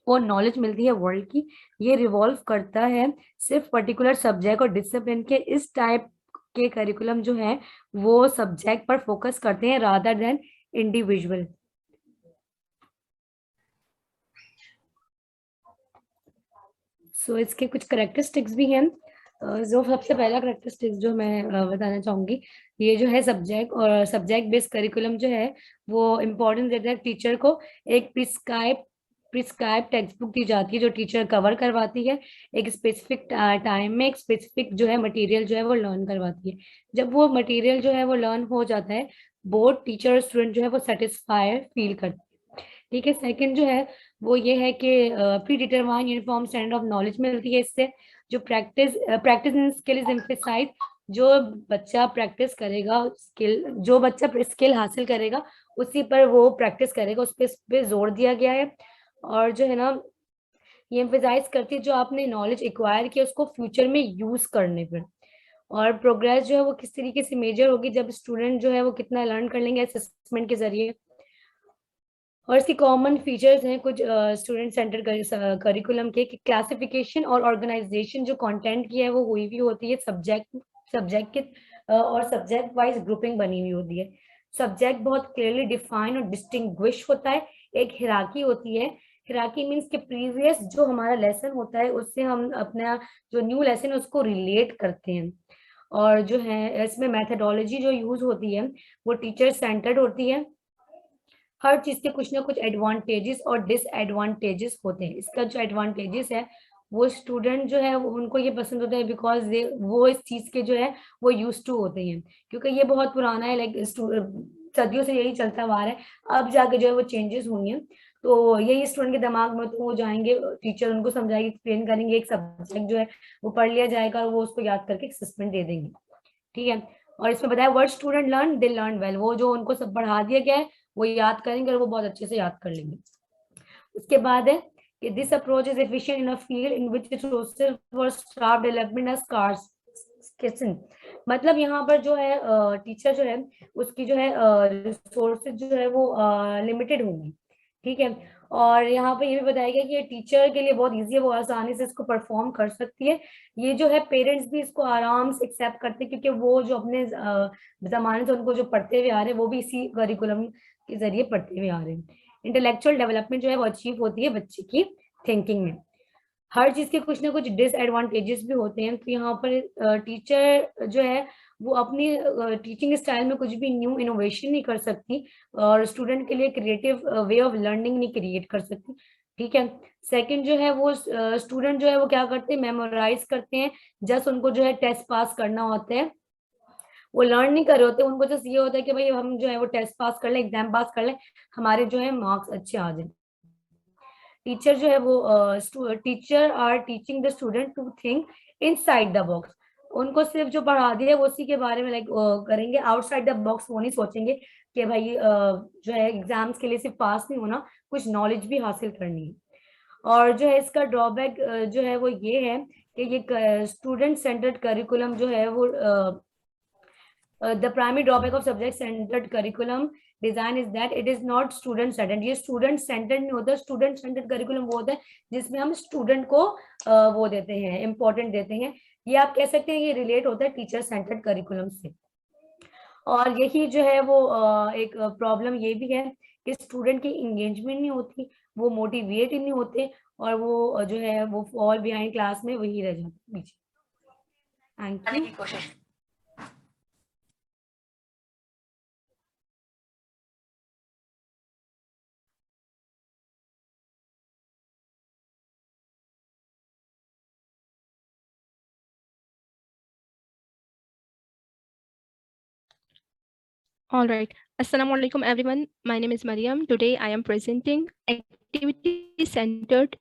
को नॉलेज मिलती है वर्ल्ड की। ये रिवॉल्व करता है सिर्फ पर्टिकुलर सब्जेक्ट और डिसिप्लिन के। इस टाइप के करिकुलम जो है वो सब्जेक्ट पर फोकस करते हैं रादर देन इंडिविजुअल। सो इसके कुछ करेक्टरिस्टिक्स भी हैं। जो सबसे पहला करेक्टरिस्टिक्स जो मैं बताना चाहूंगी, ये जो है सब्जेक्ट और सब्जेक्ट बेस्ड करिकुलम जो है वो इम्पोर्टेंस देता है टीचर को एक प्रिस्क्राइब प्रिस्क्राइब टेक्स्ट बुक दी जाती है जो टीचर कवर करवाती है, एक स्पेसिफिक टाइम में एक स्पेसिफिक जो है मटेरियल जो है वो लर्न करवाती है। जब वो मटेरियल जो है वो लर्न हो जाता है, बोथ टीचर और स्टूडेंट जो है वो सेटिस्फाइड फील करते हैं। ठीक है, सेकंड जो है वो ये है कि predetermine uniform standard of knowledge मिलती है इससे। जो practice in skill is emphasize, जो बच्चा प्रैक्टिस करेगा स्किल, जो बच्चा स्किल हासिल करेगा उसी पर वो प्रैक्टिस करेगा, उस पे जोर दिया गया है। और जो है ना, ये एम्फेसाइज करती है जो आपने नॉलेज एक्वायर किया उसको फ्यूचर में यूज करने पर। और प्रोग्रेस जो है वो किस तरीके से मेजर होगी, जब स्टूडेंट जो है वो कितना लर्न कर लेंगे असेसमेंट के जरिए। और इसके कॉमन फीचर्स हैं कुछ स्टूडेंट सेंटर करिकुलम के, क्लासिफिकेशन और ऑर्गेनाइजेशन जो कंटेंट की है वो हुई भी होती है सब्जेक्ट के, और सब्जेक्ट वाइज ग्रुपिंग बनी हुई होती है। सब्जेक्ट बहुत क्लियरली डिफाइन और डिस्टिंग्विश होता है। एक हिराकी होती है, हिराकी मीन्स कि प्रीवियस जो हमारा लेसन होता है उससे हम अपना जो न्यू लेसन है उसको रिलेट करते हैं। और जो है इसमें मैथडोलॉजी जो यूज होती है वो टीचर सेंटर्ड होती है। हर चीज के कुछ ना कुछ एडवांटेजेस और डिसएडवांटेजेस होते हैं। इसका जो एडवांटेजेस है वो स्टूडेंट जो है उनको ये पसंद होता है बिकॉज वो इस चीज के जो है वो यूज टू होते हैं, क्योंकि ये बहुत पुराना है, लाइक सदियों से यही चलता हुआ आ रहा है। अब जाके जो है वो चेंजेस हुई हैं, तो यही स्टूडेंट के दिमाग में तो वो जाएंगे, टीचर उनको समझाएगी, एक्सप्लेन करेंगे, एक सब्जेक्ट जो है वो पढ़ लिया जाएगा और वो उसको याद करके एक असेसमेंट दे देंगे। ठीक है, और इसमें बताया word student learn they learn well, वो जो उनको सब पढ़ा दिया गया है वो याद करेंगे और वो बहुत अच्छे से याद कर लेंगे। उसके बाद है कि this approach is efficient in a field in which resources for staff development are scarce. मतलब यहाँ पर जो है टीचर जो है उसकी जो है रिसोर्सेज जो है वो लिमिटेड होंगी। ठीक है, और यहाँ पे ये भी बताया गया कि ये टीचर के लिए बहुत इजी है, वो आसानी से इसको परफॉर्म कर सकती है। ये जो है पेरेंट्स भी इसको आराम से एक्सेप्ट करते हैं, क्योंकि वो जो अपने जमाने से उनको जो पढ़ते हुए आ रहे हैं वो भी इसी करिकुलम के जरिए पढ़ते हुए आ रहे हैं। इंटेलेक्चुअल डेवलपमेंट जो है वो अचीव होती है बच्चे की थिंकिंग में। हर चीज के कुछ ना कुछ डिसएडवांटेजेस भी होते हैं, तो यहाँ पर टीचर जो है वो अपनी टीचिंग स्टाइल में कुछ भी न्यू इनोवेशन नहीं कर सकती और स्टूडेंट के लिए क्रिएटिव वे ऑफ लर्निंग नहीं क्रिएट कर सकती। ठीक है, सेकंड जो है वो स्टूडेंट जो है वो क्या करते हैं, मेमोराइज करते हैं, जस्ट उनको जो है टेस्ट पास करना होता है, वो लर्न नहीं कर रहे होते, उनको जस्ट ये होता है कि भाई हम जो है वो टेस्ट पास कर लें, एग्जाम पास कर लें, हमारे जो है मार्क्स अच्छे आ जाए। टीचर जो है वो teacher are teaching the student to think inside the box. उनको सिर्फ जो पढ़ा दिया है वो उसी के बारे में लाइक करेंगे, आउटसाइड द बॉक्स वो नहीं सोचेंगे कि भाई जो है एग्जाम्स के लिए सिर्फ पास नहीं होना, कुछ नॉलेज भी हासिल करनी है। और जो है इसका ड्रॉबैक जो है वो ये है कि ये स्टूडेंट सेंटर्ड करिकुलम जो है वो the primary drawback of subject centered curriculum design is that it is not student centered। ये student centered नहीं होता, student centered curriculum वो होता है जिसमें हम student को वो देते हैं, important देते हैं। ये आप कह सकते हैं ये relate होता है teacher centered curriculum से। और यही जो है वो एक प्रॉब्लम ये भी है कि स्टूडेंट की इंगेजमेंट नहीं होती, वो मोटिवेट ही नहीं होते और वो जो है वो फॉल बिहाइंड क्लास में वही रह जाते पीछे। Thank you.
All right. Assalamu alaikum, everyone. My name is Mariam. Today I am presenting activity-centered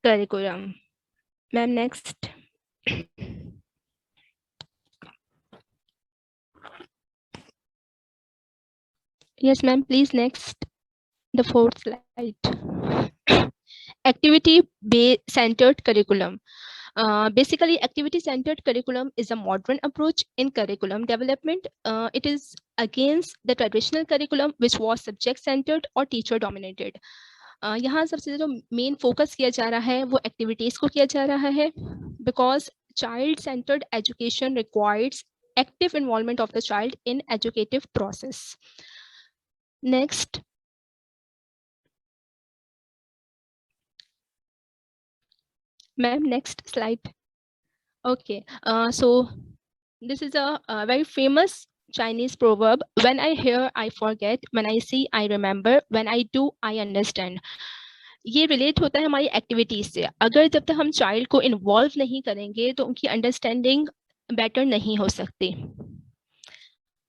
curriculum. Ma'am, next. Yes, ma'am, please next. The fourth slide. Activity-centered curriculum. Basically, activity-centered curriculum is a modern approach in curriculum development. It is against the traditional curriculum, which was subject-centered or teacher-dominated. यहाँ सबसे जो main focus किया जा रहा है वो activities को किया जा रहा है, because child-centered education requires active involvement of the child in educative process. Next. Ma'am, next slide. Okay, so this is a very famous Chinese proverb. When I hear, I forget. When I see, I remember. When I do, I understand. ये relate होता है हमारी activities से। अगर जब तक हम child को इन्वॉल्व नहीं करेंगे तो उनकी अंडरस्टैंडिंग बेटर नहीं हो सकती।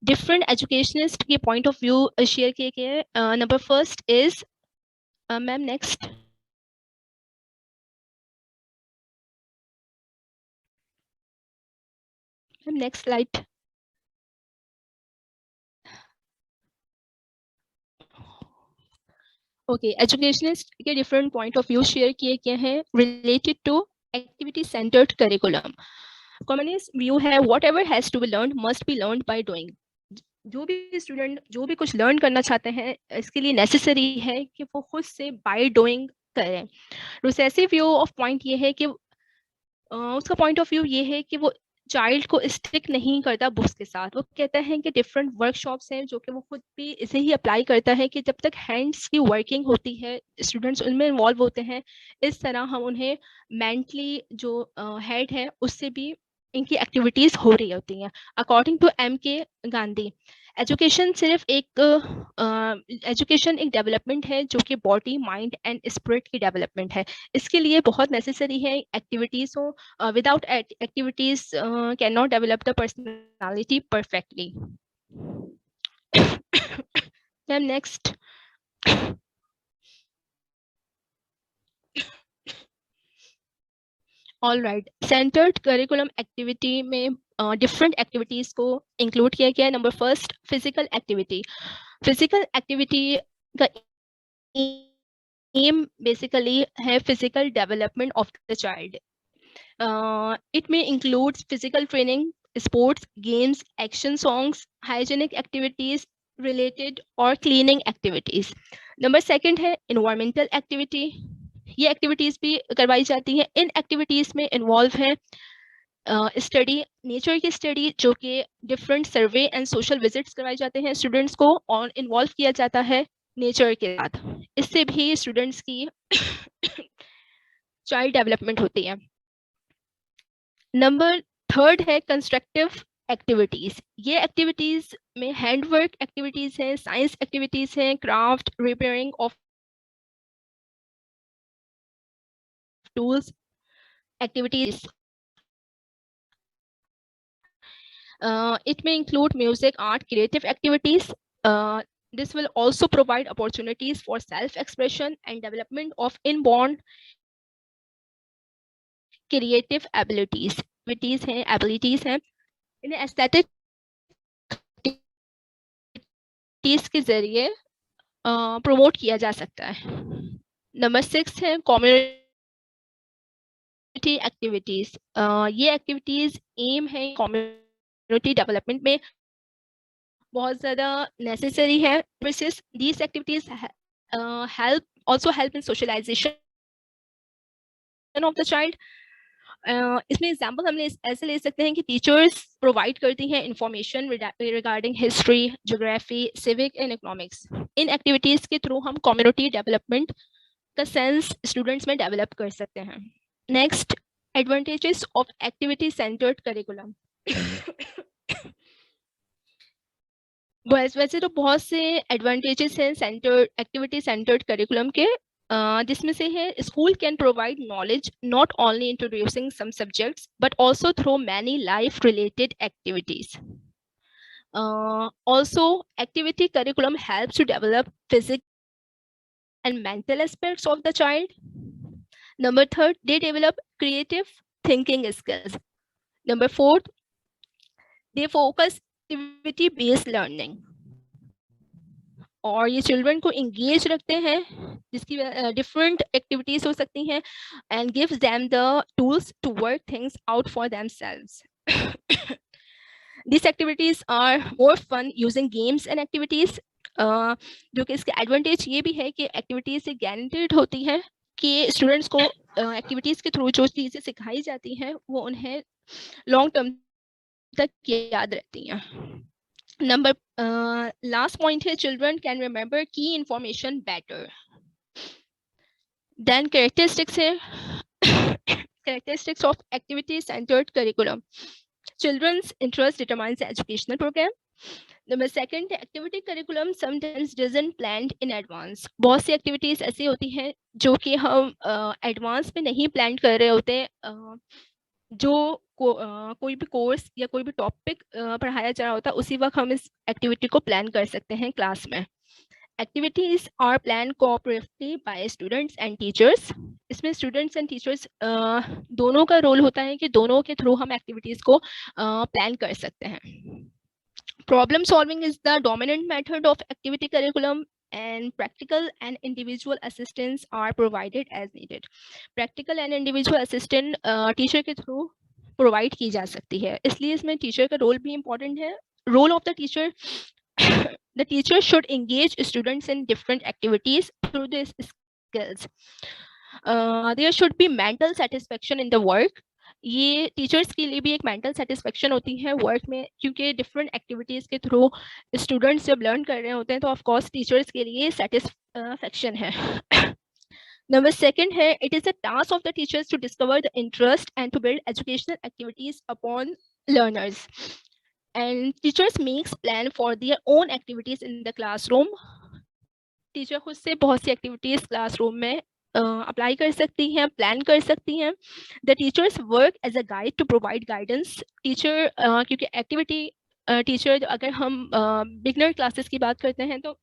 डिफरेंट एजुकेशनिस्ट के पॉइंट ऑफ व्यू शेयर किए गए। Number first is ma'am next. Next slide. Okay, educationist के different point of view share किए गए हैं related to activity centred curriculum. Commonest view है whatever has to be learned must be learned by doing। जो भी student जो भी कुछ लर्न करना चाहते हैं इसके लिए नेसेसरी है कि वो खुद से बाय डूइंग करें। रिसेसिव व्यू ऑफ पॉइंट ये है कि उसका पॉइंट ऑफ व्यू ये है कि वो चाइल्ड को स्टिक नहीं करता बुक्स के साथ। वो कहता है कि डिफरेंट वर्कशॉप्स हैं जो कि वो खुद भी इसे ही अप्लाई करता है कि जब तक हैंड्स की वर्किंग होती है स्टूडेंट्स उनमें इन्वॉल्व होते हैं, इस तरह हम उन्हें मेंटली जो हेड है उससे भी इनकी एक्टिविटीज हो रही होती हैं। According to M.K. Gandhi, education सिर्फ एक एजुकेशन एक डेवलपमेंट है जो कि बॉडी, माइंड एंड स्पिरिट की डेवलपमेंट है। इसके लिए बहुत नेसेसरी है एक्टिविटीज हो। Without activities can not develop the personality perfectly. Ma'am next. All right, centred curriculum activity में डिफरेंट एक्टिविटीज को इंक्लूड किया गया है। Number first, physical activity. Physical activity का एम बेसिकली है physical development of the child. It में includes physical training, sports, games, action songs, hygienic activities related और cleaning activities. Number second है environmental activity. ये activities भी करवाई जाती हैं। इन एक्टिविटीज में इन्वॉल्व है स्टडी, नेचर की स्टडी, जो कि different survey and social visits करवाए जाते हैं स्टूडेंट्स को और इन्वॉल्व किया जाता है नेचर के साथ। इससे भी स्टूडेंट्स की चाइल्ड डेवलपमेंट होती है। नंबर थर्ड है कंस्ट्रक्टिव एक्टिविटीज। ये एक्टिविटीज में हैंडवर्क एक्टिविटीज हैं, साइंस एक्टिविटीज हैं, craft, repairing of tools activities. It may include music, art, creative activities. This will also provide opportunities for self-expression and development of inborn creative abilities. Abilities हैं इन्हें aesthetic activities के जरिए promote किया जा सकता है। Number 6 है community एक्टिविटीज। ये एक्टिविटीज एम है कम्युनिटी डेवलपमेंट में बहुत ज़्यादा नेसेसरी है। These activities help also help in socialization of the child. इसमें एग्जाम्पल हम ऐसे ले सकते हैं कि टीचर्स प्रोवाइड करती हैं information regarding history, geography, civic and economics. In activities के थ्रू हम कम्युनिटी डेवलपमेंट का सेंस स्टूडेंट्स में डेवलप कर सकते हैं। Next, advantages of activity centred curriculum. वैसे तो बहुत से एडवांटेजेस हैं एक्टिविटी सेंटर्ड करिकुलम के, जिसमें से है school can provide knowledge not only introducing some subjects but also through many life related activities. Also activity curriculum helps to develop physical and mental aspects of the child. Number 3, they develop creative thinking skills. Number 4, they focus activity based learning. और ये children को engage रखते हैं, जिसकी different activities हो सकती हैं and gives them the tools to work things out for themselves. These activities are more fun using games and activities. जो कि इसके एडवांटेज ये भी है कि एक्टिविटीज से गारंटेड होती है कि स्टूडेंट्स को एक्टिविटीज के थ्रू जो चीज़ें सिखाई जाती हैं वो उन्हें लॉन्ग टर्म तक याद रहती हैं। नंबर लास्ट पॉइंट है चिल्ड्रन कैन रिमेंबर की information better. Then characteristics of activity centred curriculum. Children's interest determines the educational program. Number second, activity curriculum sometimes doesn't planned in advance. बहुत सी activities ऐसी होती हैं जो कि हम advance में नहीं plan कर रहे होते, जो कोई भी कोर्स या कोई भी टॉपिक पढ़ाया जा रहा होता है उसी वक्त हम इस एक्टिविटी को प्लान कर सकते हैं क्लास में. Activities are planned cooperatively by students and teachers. इसमें students and teachers दोनों का रोल होता है कि दोनों के थ्रू हम एक्टिविटीज को प्लान कर सकते हैं. Problem solving is the dominant method of activity curriculum, and practical and individual assistance are provided as needed. Practical and individual assistant teacher के through provide की जा सकती है, इसलिए इसमें teacher का role भी important है. Role of the teacher the teacher should engage students in different activities through these skills. There should be mental satisfaction in the work. ये टीचर्स के लिए भी एक मेंटल सेटिस्फेक्शन होती है वर्क में, क्योंकि डिफरेंट एक्टिविटीज के थ्रू स्टूडेंट्स जब लर्न कर रहे होते हैं तो ऑफ कोर्स टीचर्स के लिए सेटिस्फेक्शन है. Number second है, it is the task of the teachers to discover the interest and to build educational activities upon learners. And teachers makes plan for their own activities in the classroom. Teacher खुद से बहुत सी activities classroom में apply कर सकती हैं, plan कर सकती हैं. The teachers work as a guide to provide guidance. Teacher क्योंकि एक्टिविटी टीचर, अगर हम बिगनर क्लासेस की बात करते हैं तो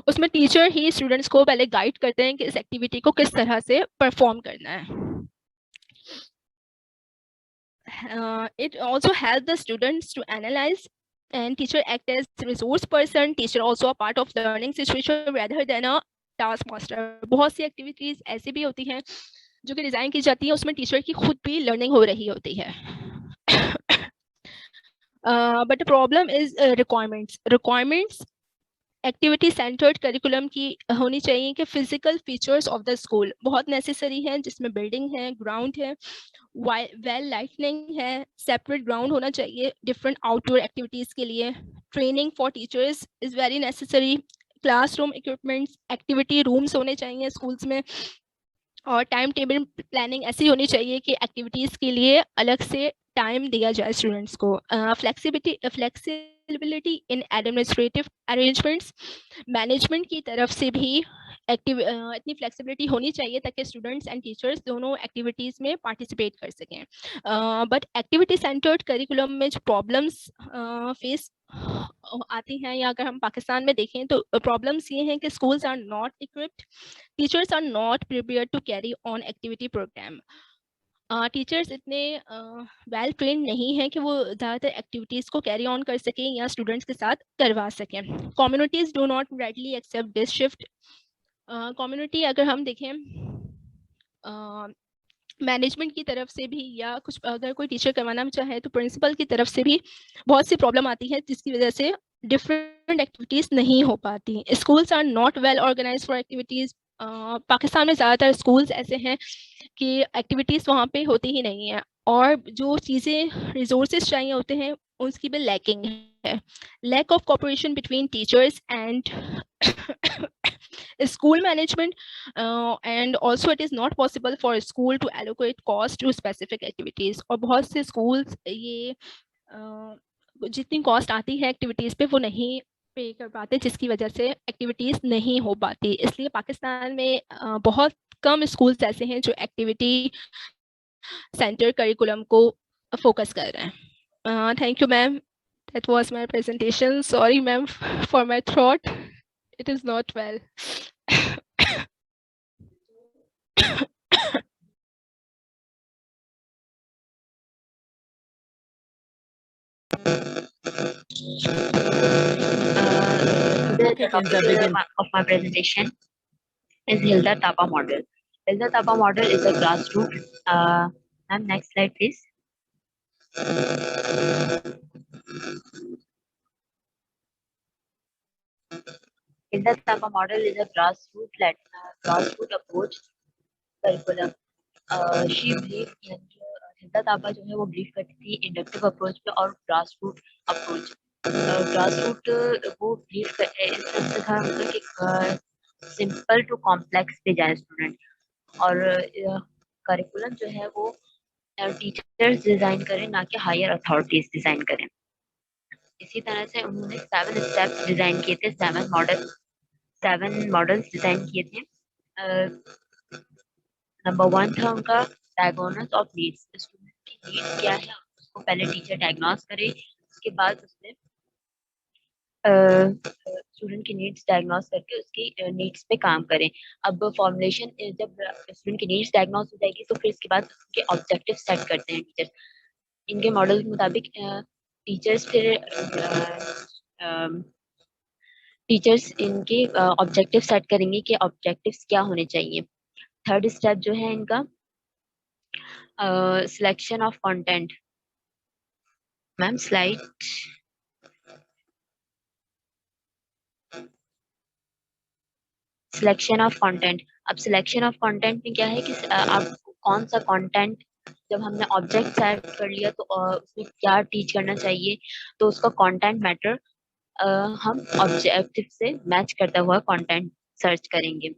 उसमें टीचर ही स्टूडेंट्स को पहले गाइड करते हैं कि इस एक्टिविटी को किस तरह से परफॉर्म करना है. It also helps the students to analyze, and teacher act as resource person. Teacher also a part of learning situation rather than a task master. बहुत सी एक्टिविटीज ऐसी भी होती हैं जो कि डिजाइन की जाती है, उसमें टीचर की खुद भी लर्निंग हो रही होती है. But the problem is requirements activity centred curriculum की होनी चाहिए कि physical features of the school बहुत नेसेसरी है, जिसमें बिल्डिंग है, ग्राउंड है, वेल लाइटनिंग है, सेपरेट ग्राउंड होना चाहिए डिफरेंट आउटडोर एक्टिविटीज के लिए. Training for teachers is very necessary. Classroom equipments, activity rooms होने चाहिए स्कूल्स में, और टाइम टेबल प्लानिंग ऐसी होनी चाहिए कि एक्टिविटीज के लिए अलग से टाइम दिया जाए स्टूडेंट्स को. फ्लेक्सिबिलिटी इन एडमिनिस्ट्रेटिव अरेंजमेंट्स, मैनेजमेंट की तरफ से भी इतनी फ्लेक्सिबिलिटी होनी चाहिए ताकि स्टूडेंट्स एंड टीचर्स दोनों एक्टिविटीज़ में पार्टिसिपेट कर सकें. बट एक्टिविटी सेंटर्ड करिकुलम में जो प्रॉब्लम्स फेस आती हैं, या अगर हम पाकिस्तान में देखें तो प्रॉब्लम्स ये हैं कि schools are not equipped, teachers are not prepared to carry on activity programme. Teachers इतने वेल ट्रेन नहीं हैं कि वो ज़्यादातर एक्टिविटीज़ को कैरी ऑन कर सकें या स्टूडेंट्स के साथ करवा सकें. Communities do not readily accept this shift. Community अगर हम देखें मैनेजमेंट की तरफ से भी, या कुछ अगर कोई टीचर करवाना चाहे तो प्रिंसिपल की तरफ से भी बहुत सी प्रॉब्लम आती है, जिसकी वजह से डिफरेंट एक्टिविटीज़ नहीं हो पाती. Schools are not well organise for activities. Pakistan में ज़्यादातर स्कूल्स ऐसे हैं कि एक्टिविटीज़ वहाँ पे होती ही नहीं है, और जो चीज़ें रिसोर्सेज चाहिए होते हैं उसकी भी लैकिंग है. Lack of cooperation between teachers and school management, and also it is not possible for a school to allocate cost to specific activities. और बहुत से schools ये जितनी cost आती है activities पे वो नहीं पे कर पाते, जिसकी वजह से एक्टिविटीज़ नहीं हो पाती. इसलिए पाकिस्तान में बहुत कम स्कूल्स ऐसे हैं जो एक्टिविटी सेंटर करिकुलम को फोकस कर रहे हैं. Thank you ma'am, that was my presentation. Sorry ma'am for my throat, it is not well.
The topic of my presentation is Hilda Tapa model. Hilda Tapa model is a grassroots. Ma'am, next slide, please. Hilda Tapa model is a grassroots approach curriculum. She believed in हिल्दा तापा जो है वो believe करती थी inductive approach पे और grassroot approach. Grassroot वो believe करते था कि सिंपल टू कॉम्प्लेक्स पे जाए स्टूडेंट, और करिकुलम जो है वो टीचर्स डिजाइन करें, ना कि हायर अथॉरिटीज डिजाइन करें. इसी तरह से उन्होंने 7 स्टेप्स डिजाइन किए थे, 7 मॉडल्स डिजाइन किए थे। नंबर 1 था उनका डायग्नोसिस ऑफ नीड्स। स्टूडेंट की नीड्स क्या है उसको पहले टीचर डायग्नोस करे, उसके बाद उसमें स्टूडेंट की नीड्स डायग्नोस करके उसकी नीड्स पे काम करें। अब फॉर्मुलेशन जब स्टूडेंट की नीड्स डायग्नोस हो जाएगी तो फिर इसके बाद उनके ऑब्जेक्टिव सेट करते हैं टीचर। इनके मॉडल के मुताबिक टीचर्स फिर टीचर्स इनके ऑब्जेक्टिव सेट करेंगे कि ऑब्जेक्टिव्स क्या होने चाहिए। थर्ड स्टेप जो है इनका selection of content. Ma'am slide selection of content. अब सिलेक्शन ऑफ कंटेंट में क्या है कि आप कौन सा कंटेंट, जब हमने ऑब्जेक्ट सेट कर लिया तो उसमें क्या टीच करना चाहिए, तो उसका कंटेंट मैटर हम ऑब्जेक्टिव से मैच करता हुआ कंटेंट सर्च करेंगे।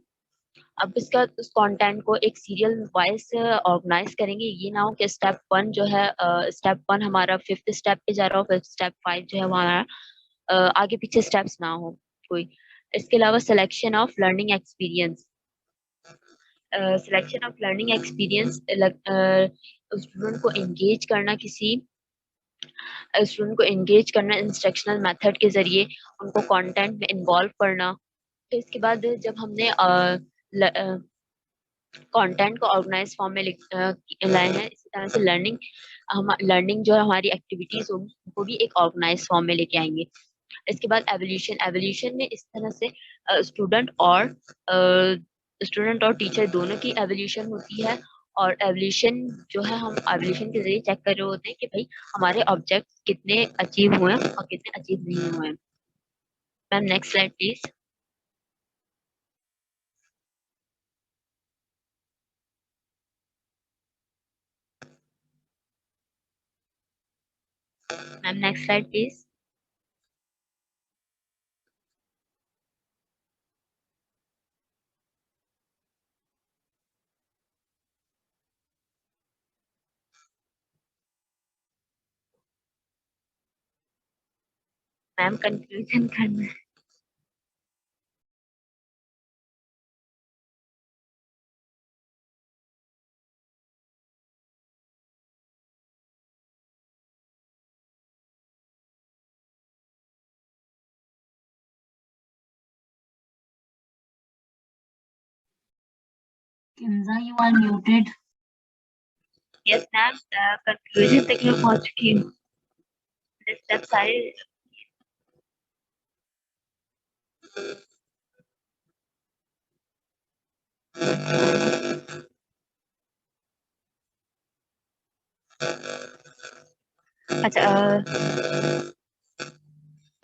अब इसका उस कंटेंट को एक सीरियल वाइज ऑर्गेनाइज करेंगे। ये ना हो कि स्टेप 1 जो है स्टेप 1 हमारा 5th स्टेप पे जा रहा हो, फिर स्टेप 5 जो है वो हमारा आगे पीछे स्टेप्स ना हो कोई। इसके अलावा selection of learning experience. Selection of learning experience student को एंगेज करना, किसी स्टूडेंट को एंगेज करना इंस्ट्रक्शनल मेथड के जरिए, उनको कंटेंट में इन्वॉल्व करना। तो इसके बाद जब हमने कंटेंट को ऑर्गेनाइज फॉर्म में लाए हैं, इसी तरह से लर्निंग जो हमारी एक्टिविटीज होगी उनको भी एक ऑर्गेनाइज फॉर्म में लेके आएंगे। इसके बाद एवोल्यूशन में इस तरह से स्टूडेंट और टीचर दोनों की एवोल्यूशन होती है। और एवोल्यूशन जो है हम एवोल्यूशन के जरिए चेक कर रहे होते हैं कि भाई हमारे ऑब्जेक्ट कितने अचीव हुए हैं और कितने अचीव नहीं हुए हैं। Ma'am next slide please. Ma'am next slide please. Ma'am conclusion करना है।
Kinza, you are muted.
Yes ma'am conclusion तक मैं पहुंच चुकी हूँ। स्टेप सारे अच्छा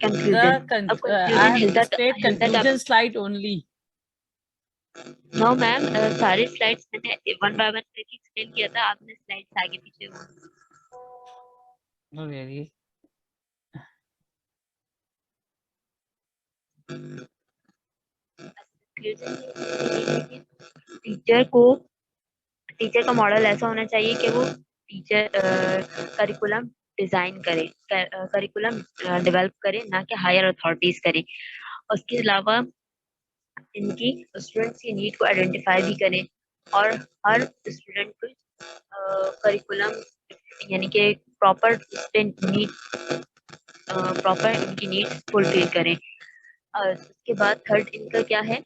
कंक्लूजन। अब
I have
conclusion
displayed conclusion slide only.
No ma'am सारे स्लाइड्स मैंने 1 बाय 1 करके एक्सप्लेन किया था, आपने स्लाइड्स आगे पीछे
No, really.
टीचर का मॉडल ऐसा होना चाहिए कि वो टीचर करिकुलम डिजाइन करे, करिकुलम डेवलप करे, ना कि हायर अथॉरिटीज करे। उसके अलावा इनकी स्टूडेंट्स की नीड को आइडेंटिफाई भी करें और हर स्टूडेंट को करिकुलम यानी कि प्रॉपर इनकी नीड फुलफिल करें। और उसके बाद थर्ड इनका क्या है,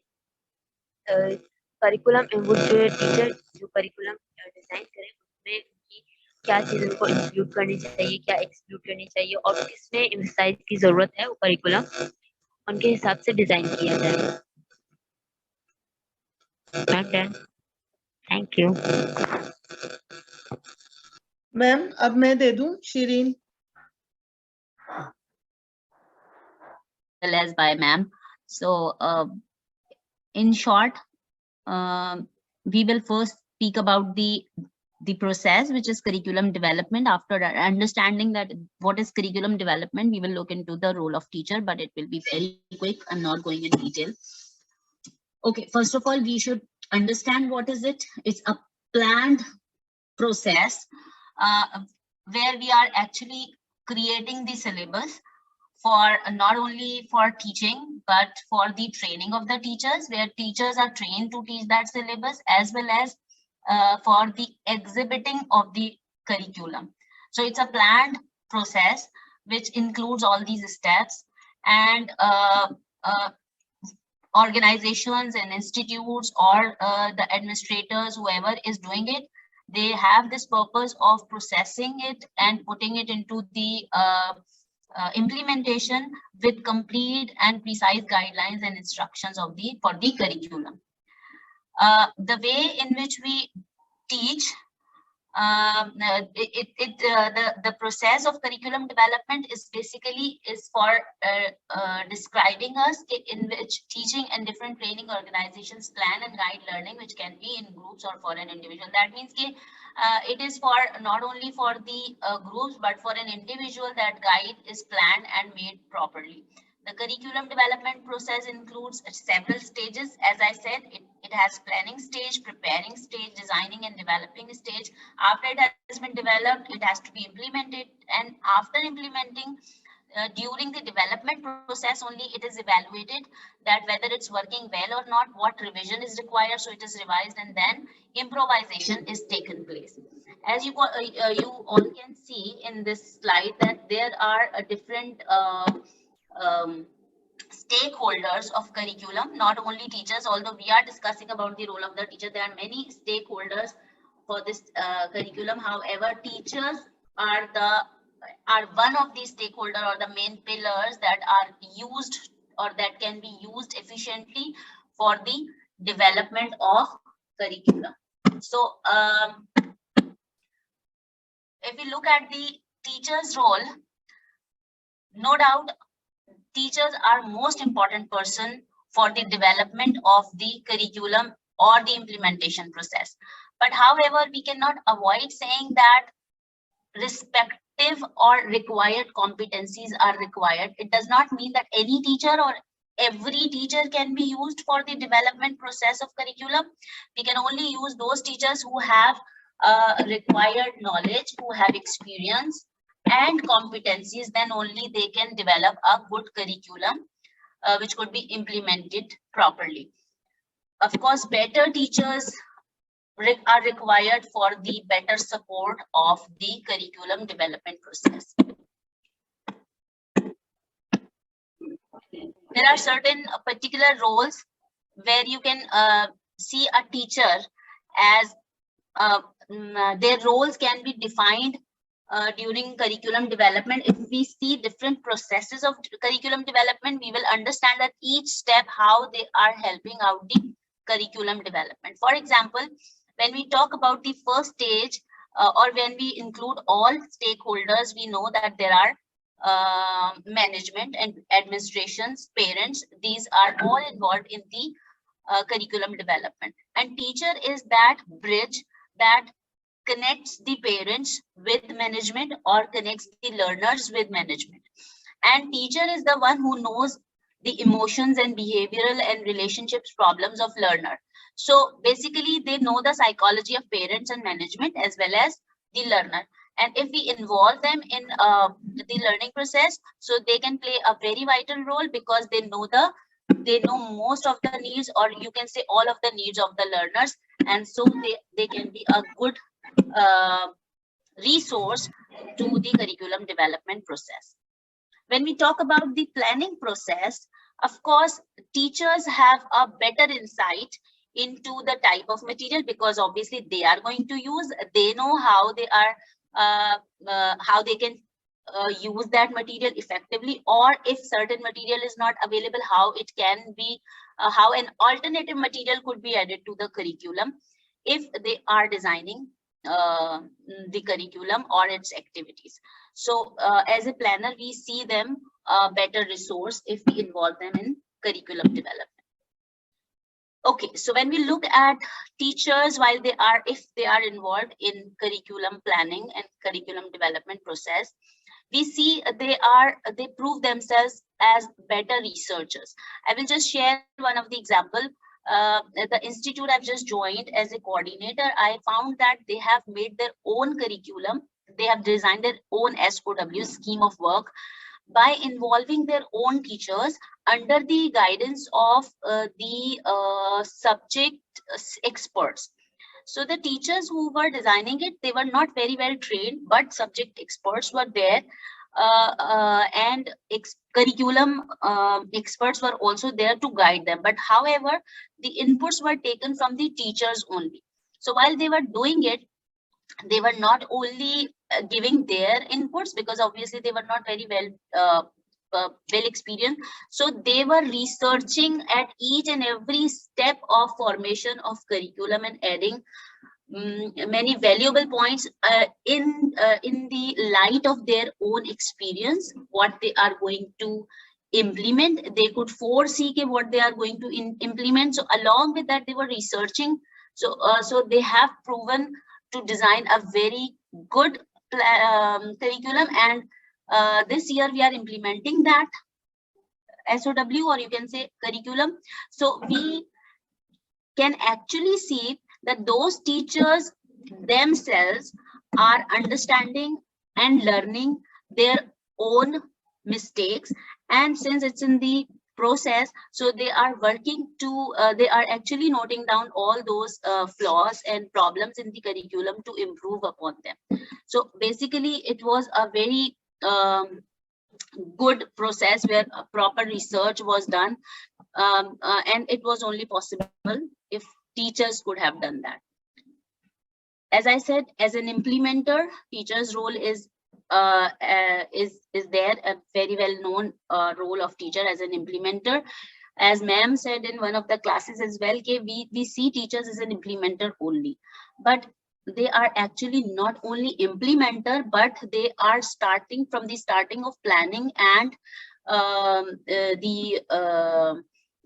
करिकुलम वो जो टीचर जो करिकुलम डिजाइन करें उसमें उनकी क्या चीज़ उनको इंक्लूड करनी चाहिए, क्या एक्सक्लूड करनी चाहिए और किसमें एम्फसाइज की जरूरत है, वो करिकुलम उनके हिसाब से डिजाइन किया जाए। Thank you
ma'am. अब मैं दे दूं Shirin.
As by ma'am. So, in short, we will first speak about the process, which is curriculum development. After understanding that what is curriculum development, we will look into the role of teacher, but it will be very quick. I'm not going in detail. Okay, first of all, we should understand what is it. It's a planned process where we are actually creating the syllabus for not only for teaching, but for the training of the teachers, where teachers are trained to teach that syllabus, as well as for the exhibiting of the curriculum. So it's a planned process which includes all these steps, and organizations and institutes, or the administrators, whoever is doing it, they have this purpose of processing it and putting it into the implementation with complete and precise guidelines and instructions of for the curriculum. The way in which we teach, the process of curriculum development is basically for describing us in which teaching and different training organizations plan and guide learning, which can be in groups or for an individual. That means it is for not only for the groups, but for an individual, that guide is planned and made properly. The curriculum development process includes several stages. As I said, it has planning stage, preparing stage, designing and developing stage. After it has been developed, it has to be implemented. And after implementing, during the development process only, it is evaluated that whether it's working well or not, what revision is required, so it is revised, and then improvisation is taken place. As you all can see in this slide, that there are different stakeholders of curriculum, not only teachers. Although we are discussing about the role of the teacher, there are many stakeholders for this curriculum. However, teachers are one of these stakeholders, or the main pillars that are used, or that can be used efficiently for the development of curriculum. So if we look at the teacher's role, no doubt teachers are most important person for the development of the curriculum or the implementation process. But however, we cannot avoid saying that respective or required competencies are required. It does not mean that any teacher or every teacher can be used for the development process of curriculum. We can only use those teachers who have required knowledge, who have experience and competencies. Then only they can develop a good curriculum which could be implemented properly. Of course, better teachers are required for the better support of the curriculum development process. There are certain particular roles where you can see a teacher as their roles can be defined during curriculum development. If we see different processes of curriculum development, we will understand that each step, how they are helping out the curriculum development. For example, when we talk about the first stage, or when we include all stakeholders, we know that there are management and administrations, parents. These are all involved in the curriculum development. And teacher is that bridge that connects the parents with management, or connects the learners with management. And teacher is the one who knows the emotions and behavioral and relationships problems of learner. So basically, they know the psychology of parents and management as well as the learner. And if we involve them in the learning process, so they can play a very vital role, because they know most of the needs, or you can say all of the needs of the learners, and so they can be a good resource to the curriculum development process. When we talk about the planning process, of course, teachers have a better insight into the type of material, because obviously they are going to use, they know how they are how they can use that material effectively, or if certain material is not available, how it can be how an alternative material could be added to the curriculum if they are designing the curriculum or its activities. So as a planner, we see them a better resource if we involve them in curriculum development. Okay, so when we look at teachers, while if they are involved in curriculum planning and curriculum development process, we see they prove themselves as better researchers. I will just share one of the example. The institute I've just joined as a coordinator, I found that they have made their own curriculum. They have designed their own SOW, scheme of work, by involving their own teachers under the guidance of the subject experts. So the teachers who were designing it, they were not very well trained, but subject experts were there, and curriculum experts were also there to guide them. But however, the inputs were taken from the teachers only. So while they were doing it, they were not only giving their inputs, because obviously they were not very well experienced. So they were researching at each and every step of formation of curriculum and adding many valuable points in the light of their own experience, what they are going to implement. They could foresee what they are going to implement. So along with that, they were researching. So they have proven to design a very good curriculum, and this year we are implementing that SOW, or you can say curriculum. So we can actually see that those teachers themselves are understanding and learning their own mistakes, and since it's in the process, so they are working to they are actually noting down all those flaws and problems in the curriculum to improve upon them. So basically it was a very good process where a proper research was done, and it was only possible if teachers could have done that. As I said, as an implementer, teacher's role is there, a very well known role of teacher as an implementer. As ma'am said in one of the classes as well, we see teachers as an implementer only, but they are actually not only implementer, but they are starting from the starting of planning and the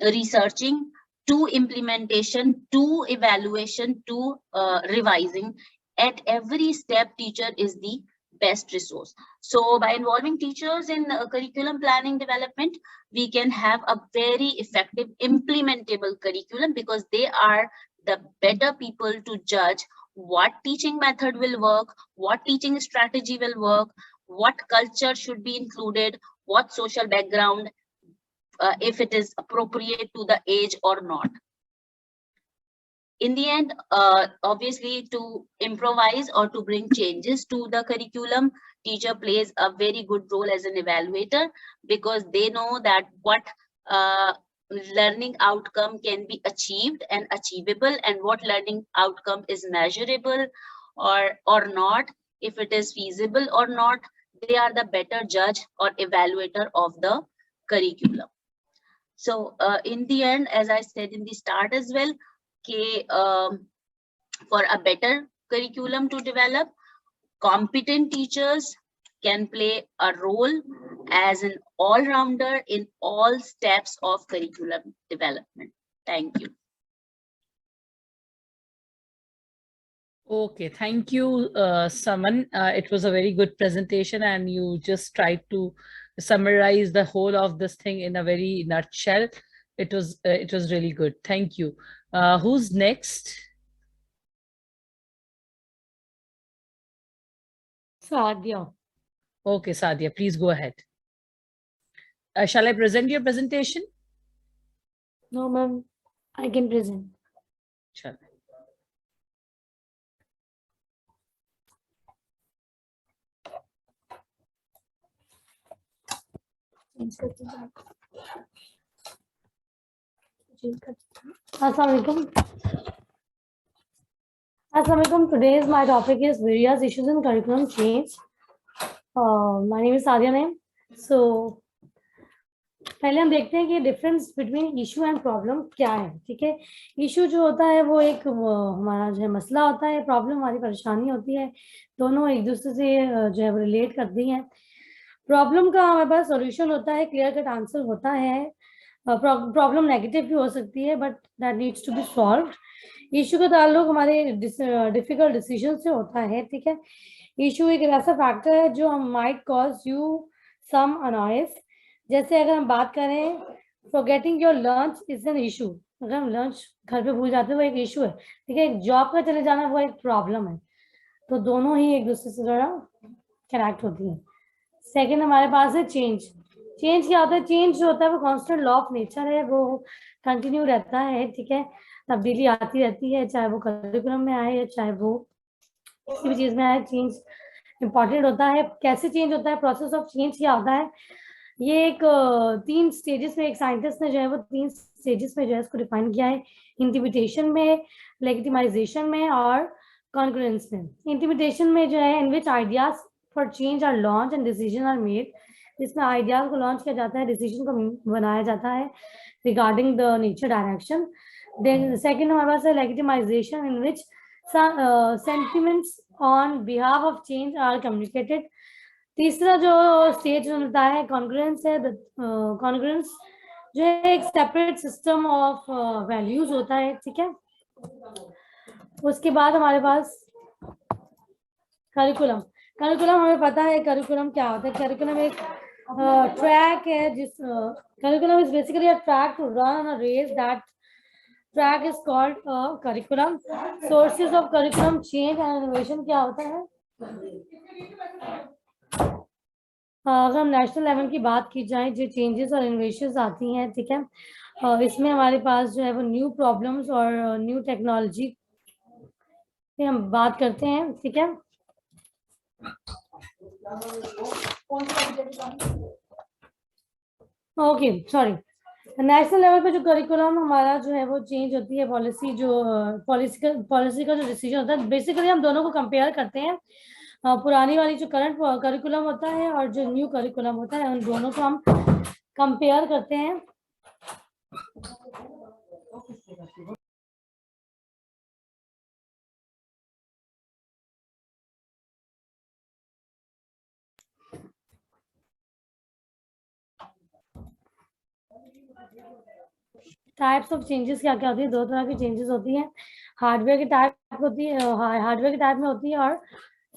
researching to implementation, to evaluation, to revising. At every step, teacher is the best resource. So by involving teachers in curriculum planning development, we can have a very effective implementable curriculum, because they are the better people to judge what teaching method will work, what teaching strategy will work, what culture should be included, what social background, if it is appropriate to the age or not. In the end, obviously, to improvise or to bring changes to the curriculum, teacher plays a very good role as an evaluator, because they know that what learning outcome can be achieved and achievable, and what learning outcome is measurable or not, if it is feasible or not. They are the better judge or evaluator of the curriculum. So in the end, as I said in the start as well, for a better curriculum to develop, competent teachers can play a role as an all-rounder in all steps of curriculum development. Thank you.
Okay, thank you, Saman. It was a very good presentation, and you just tried to summarize the whole of this thing in a very nutshell. It was really good. Thank you. Who's next?
Sadia.
Okay, Sadia, please go ahead. Shall I present your presentation?
No, ma'am, I can present.
Shall I?
Assalamualaikum. Today's my topic is various issues in curriculum change. My name is Sadia Naim. So पहले हम देखते हैं कि difference between issue and problem क्या है. ठीक है, issue जो होता है वो एक हमारा जो है मसला होता है, प्रॉब्लम हमारी परेशानी होती है, दोनों एक दूसरे से जो है रिलेट करती हैं. प्रॉब्लम का हमारे पास सॉल्यूशन होता है, क्लियर कट आंसर होता है. प्रॉब्लम नेगेटिव भी हो सकती है, but that needs to be solved. Issue का ताल्लुक हमारे डिफिकल्ट डिसीजन से होता है. ठीक है, इशू एक ऐसा फैक्टर है जो हम might cause you some annoyance. जैसे अगर हम बात करें, forgetting your lunch is an issue. अगर हम लंच घर पे भूल जाते हैं वो एक इशू है. ठीक है, एक जॉब का चले जाना वो एक प्रॉब्लम है. तो दोनों ही एक दूसरे से जरा कनेक्ट होती हैं. सेकंड हमारे पास है चेंज। चेंज क्या होता है? चेंज जो होता है वो कांस्टेंट लॉ ऑफ नेचर है, वो कंटिन्यू रहता है, ठीक है, तब्दीली आती रहती है, चाहे वो करिकुलम में आए या चाहे वो किसी भी चीज में आए। चेंज इंपॉर्टेंट होता है। कैसे चेंज होता है? प्रोसेस ऑफ चेंज क्या होता है? ये एक 3 स्टेजेस में, एक साइंटिस्ट ने जो है वो 3 स्टेजेस में जो है इसको डिफाइन किया है, इंटिमिटेशन में, लेगिटिमाइजेशन में और कॉन्ग्रुएंस में। इंटिमिटेशन में जो है in which ideas for change are launch and decision are made, जिसमें आइडियाज को लॉन्च किया जाता है, डिसीजन को बनाया जाता है regarding the nature direction. Then second हमारे पास है लेगिटिमाइजेशन, इन विच sentiments on behalf of change are communicated। तीसरा जो स्टेज होता है कॉन्ग्रुएंस है। कॉन्ग्रुएंस जो है एक सेपरेट सिस्टम ऑफ वैल्यूज होता है, ठीक है। उसके बाद हमारे पास करिकुलम। करिकुलम हमें पता है करिकुलम क्या होता है। करिकुलम एक ट्रैक है, जिस curriculum is basically a track to run on a race. That track is called curriculum। sources of curriculum change and innovation क्या होता है? अगर हम नेशनल लेवल की बात की जाए, जो चेंजेस और इनोवेशंस आती हैं, ठीक है, इसमें हमारे पास जो है वो न्यू प्रॉब्लम्स और न्यू टेक्नोलॉजी की हम बात करते हैं, ठीक है। Okay, sorry. नेशनल लेवल पे जो करिकुलम हमारा जो है वो चेंज होती है, पॉलिसी जो पॉलिसी का जो डिसीजन होता है, बेसिकली हम दोनों को कंपेयर करते हैं। पुरानी वाली जो करंट करिकुलम होता है और जो न्यू करिकुलम होता है, उन दोनों को हम कंपेयर करते हैं। टाइप्स ऑफ चेंजेस क्या क्या होती है? 2 तरह की चेंजेस होती हैं। हार्डवेयर की टाइप होती है, हार्डवेयर की टाइप में होती है और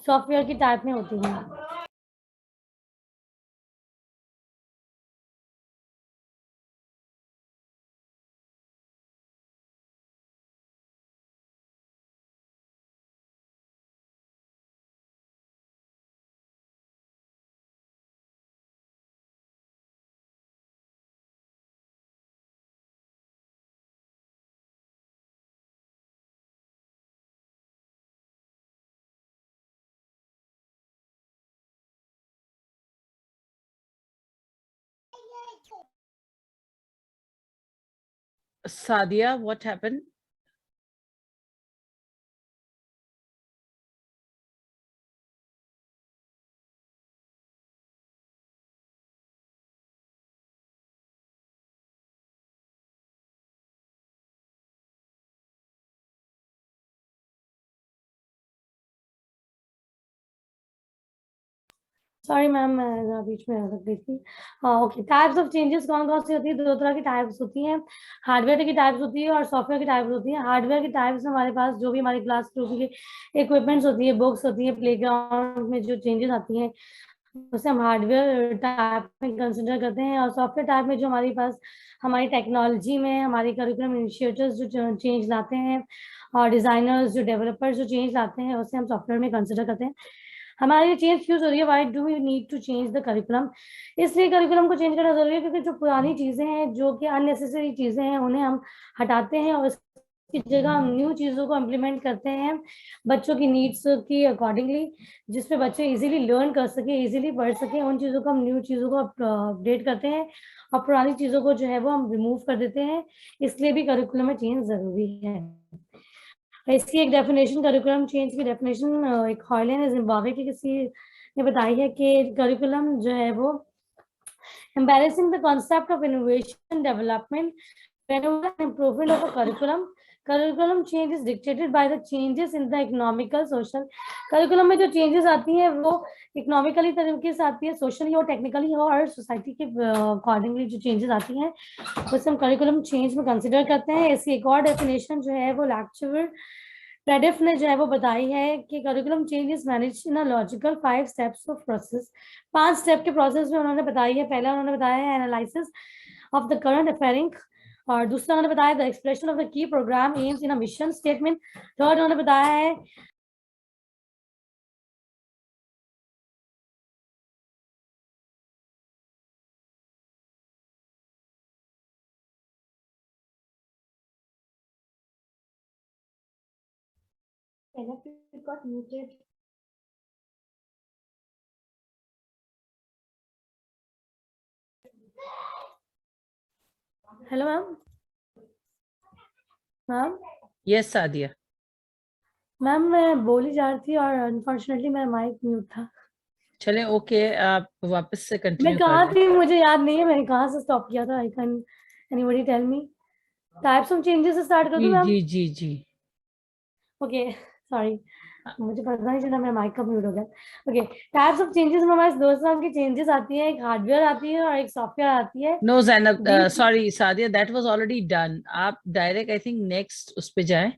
सॉफ्टवेयर की टाइप में होती है।
Sadia, what happened?
Sorry ma'am, मैं जरा बीच में रख गई थी। ओके, टाइप्स ऑफ चेंजेस कौन कौन सी होती है? 2 तरह की टाइप्स होती हैं। हार्डवेयर की टाइप्स होती है और सॉफ्टवेयर की टाइप्स होती है। हार्डवेयर की टाइप्स हमारे पास जो भी हमारी क्लास रूम की इक्विपमेंट्स होती है, बुक्स होती है, प्लेग्राउंड में जो चेंजेस आती हैं, उसे हम हार्डवेयर टाइप में कंसिडर करते हैं। और सॉफ्टवेयर टाइप में जो हमारे पास हमारी टेक्नोलॉजी में हमारी करिकुलम इनिशिएटर्स जो चेंज लाते हैं और डिजाइनर्स जो डेवलपर्स जो चेंज लाते हैं, उसे हम सॉफ्टवेयर में कंसिडर करते हैं। हमारी चेंज क्यों जरूरी है? Why do we need to change the curriculum? इसलिए करिकुलम को चेंज करना जरूरी है क्योंकि जो पुरानी चीजें हैं, जो कि अननेसेसरी चीजें हैं, उन्हें हम हटाते हैं और इसकी जगह हम न्यू चीजों को इम्प्लीमेंट करते हैं बच्चों की नीड्स की अकॉर्डिंगली, जिसपे बच्चे इजीली लर्न कर सके, इजीली पढ़ सके। उन चीजों को हम न्यू चीजों को अपडेट करते हैं और पुरानी चीजों को जो है वो हम रिमूव कर देते हैं। इसलिए भी करिकुलम में चेंज जरूरी है। इसकी एक डेफिनेशन, करिकुलम चेंज की डेफिनेशन एक हॉयलैंड ने जिम्बाब्वे की किसी ने बताई है कि करिकुलम जो है वो embarrassing the concept of innovation development whenever an improvement of a curriculum change is dictated by the changes in the economical social। Curriculum में जो चेंजेस आती हैं वो इकोनॉमिकली तरीके से आती है, सोशली और टेक्निकली हो, और सोसाइटी के अकॉर्डिंगली जो चेंजेस आती हैं उसे हम करिकुलम चेंज में कंसिडर करते हैं। इसकी एक और डेफिनेशन जो है वो लेक्चरर रेडिफ ने जो है वो बताई है कि curriculum change is manage in a logical 5 steps of process. 5 step के प्रोसेस में उन्होंने बताई है। पहला उन्होंने बताया है analysis of the current offering, और दूसरा उन्होंने बताया the expression of the key programme aims in a mission statement. Third उन्होंने बताया है It got muted. Hello ma'am. Ma'am
Yes, Sadia.
Ma'am मैं बोली जा रही थी और अनफॉर्चुनेटली मेरा माइक म्यूट था.
चले, ओके, आप वापस से
मैं
कंटिन्यू
कहाँ
कर
थी मुझे याद नहीं है, मैंने कहाँ से स्टॉप किया था. I can anybody tell me? Types of changes से स्टार्ट कर दूं
जी
मैम?
जी जी जी.
ओके सॉरी, मुझे पता नहीं चला मेरा माइक का म्यूट हो गया. ओके, टाइप्स ऑफ चेंजेस में हमारे दो तरह की चेंजेस आती है. एक हार्डवेयर आती है और एक सॉफ्टवेयर आती है.
No Zainab,
These-
sorry Sadia, that was already done. आप डायरेक्ट आई थिंक नेक्स्ट उस पे जाएं.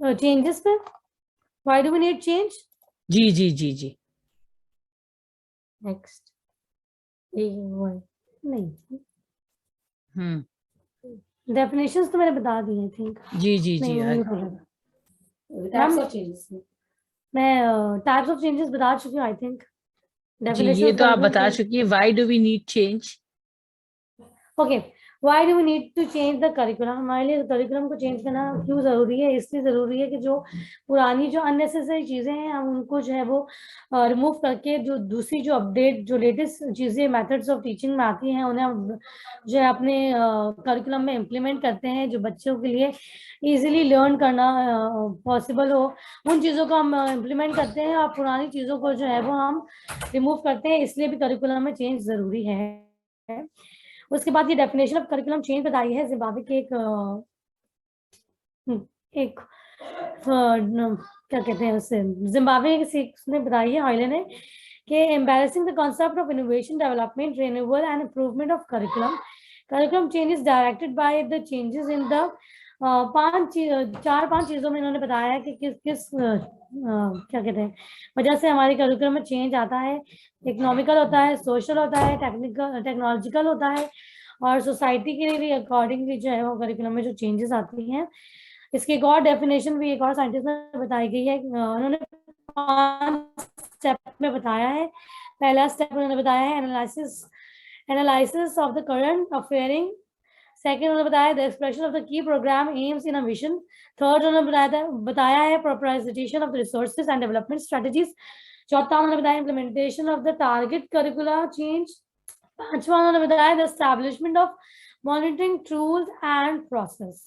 चेंजेस पे why do we need change?
जी जी जी जी.
नेक्स्ट नहीं, डेफिनेशंस तो मैंने बता दी आई थिंक.
जी जी
नहीं
जी.
नहीं टाइप्स ऑफ चेंजेस मैं टाइप्स ऑफ चेंजेस बता चुकी हूँ आई थिंक.
जी, ये तो आप बता चुकी है. Why do we need change?
Okay, why do we need to change the curriculum? हमारे लिए करिकुलम को चेंज करना क्यों जरूरी है? इसलिए जरूरी है कि जो पुरानी जो अननेसेसरी चीजें हैं हम उनको जो है वो रिमूव करके जो दूसरी जो अपडेट जो लेटेस्ट चीजें मेथड्स ऑफ टीचिंग में आती हैं उन्हें हम जो है अपने करिकुलम में इम्प्लीमेंट करते हैं, जो बच्चों के लिए इजीली लर्न करना पॉसिबल हो. उन चीज़ों को हम इम्प्लीमेंट करते हैं और पुरानी चीज़ों को जो है वो हम रिमूव करते हैं. इसलिए भी करिकुलम में चेंज जरूरी है. उसके बाद ये डेफिनेशन ऑफ करिकुलम चेंज बताई है जिम्बाब्वे के एक क्या कहते हैं उसे, जिम्बाब्वे ने बताई है हॉयले ने कि embarrassing the concept of innovation development renewal and improvement of curriculum change is directed by the changes in the 4-5 चीजों में इन्होंने बताया है कि किस क्या कहते हैं वजह से हमारे करिकुलम में चेंज आता है. इकोनॉमिकल होता है, सोशल होता है, टेक्नोलॉजिकल होता है और सोसाइटी के लिए अकॉर्डिंगली जो है वो करिकुलम में जो चेंजेस आती हैं. इसकी एक और डेफिनेशन भी एक और साइंटिस्ट ने बताई गई है. उन्होंने 5 स्टेप में बताया है. पहला स्टेप उन्होंने बताया है analysis of the current offering. Second उन्होंने बताया the expression of the key programme aims in a mission. Third उन्होंने बताया है prioritisation of the resources and development strategies. चौथा उन्होंने बताया implementation of the target curricular change. पांचवा उन्होंने बताया the establishment of monitoring tools and process.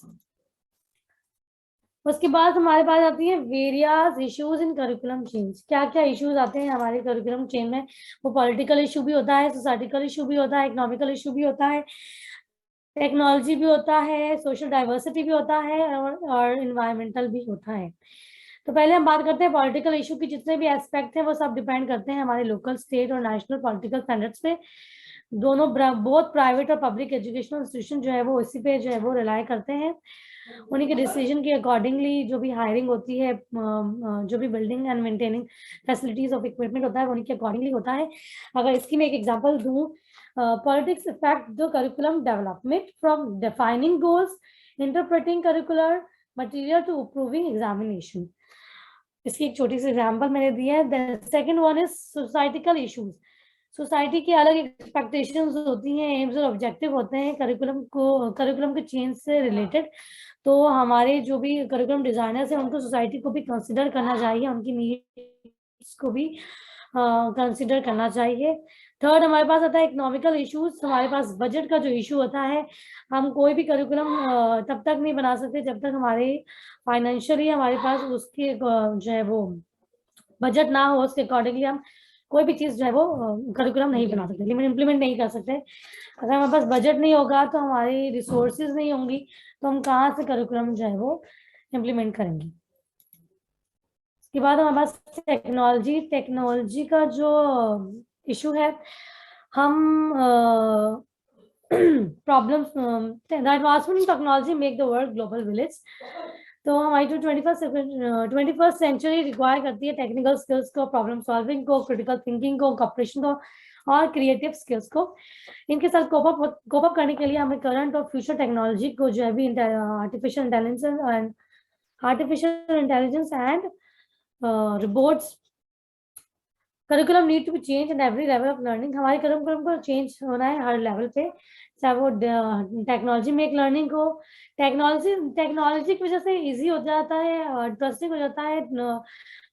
उसके बाद हमारे पास आती है various issues in curriculum change. क्या क्या इश्यूज आते हैं हमारे करिकुलम चेंज में? वो पॉलिटिकल इशू भी होता है, सोसाइटिकल इशू भी होता है, इकोनॉमिकल इशू भी होता है, टेक्नोलॉजी भी होता है, सोशल डाइवर्सिटी भी होता है और इन्वायरमेंटल भी होता है. तो पहले हम बात करते हैं पॉलिटिकल इशू की. जितने भी एस्पेक्ट हैं वो सब डिपेंड करते हैं हमारे लोकल, स्टेट और नेशनल पॉलिटिकल स्टैंडर्ड्स पे. दोनों बोथ प्राइवेट और पब्लिक एजुकेशनल इंस्टीट्यूशन जो है वो इसी पे जो है वो रिलाई करते हैं. उन्हीं के डिसीजन के अकॉर्डिंगली जो भी हायरिंग होती है, जो भी building and maintaining facilities of equipment होता है उन्हीं के अकॉर्डिंगली होता है. अगर इसकी मैं एक एग्जांपल दूं, politics effect the curriculum development from defining goals, interpreting curricular material to approving examination. इसकी एक छोटी सी एग्जांपल मैंने दी है. The second one is societal issues. Society की अलग एक्सपेक्टेशंस होती हैं, एम्स और ऑब्जेक्टिव होते हैं करिकुलम के चेंज से रिलेटेड. तो हमारे जो भी करिकुलम डिजाइनर्स हैं उनको सोसाइटी को भी कंसिडर करना चाहिए, उनकी नीड्स को भी कंसिडर करना चाहिए. थर्ड हमारे पास आता है इकोनॉमिकल इश्यूज. हमारे पास बजट का जो इशू होता है, हम कोई भी करिकुलम तब तक नहीं बना सकते जब तक हमारे फाइनेंशियली हमारे पास उसके जो है वो बजट ना हो. उसके अकॉर्डिंगली हम कोई भी चीज जो है वो करिकुलम नहीं बना सकते, इम्प्लीमेंट नहीं कर सकते. अगर हमारे पास बजट नहीं होगा तो हमारी रिसोर्सेज नहीं होंगी तो हम कहाँ से करिकुलम जो है वो इम्प्लीमेंट करेंगे. इसके बाद हमारे पास टेक्नोलॉजी का जो इशू है, हम problems the advancement in technology make the world global village. तो हमारी जो 21st सेंचुरी रिक्वायर करती है टेक्निकल स्किल्स को, प्रॉब्लम सॉल्विंग को, क्रिटिकल थिंकिंग को, कॉपरेशन को और क्रिएटिव स्किल्स को. इनके साथ कोप अप करने के लिए हमें करंट और फ्यूचर टेक्नोलॉजी को जो है भी artificial intelligence and robots curriculum need to be change at every level of learning. हमारे करिकुलम को चेंज होना है हर लेवल पे, चाहे वो टेक्नोलॉजी में एक लर्निंग हो, टेक्नोलॉजी की वजह से इजी हो जाता है, इंटरेस्टिंग हो जाता है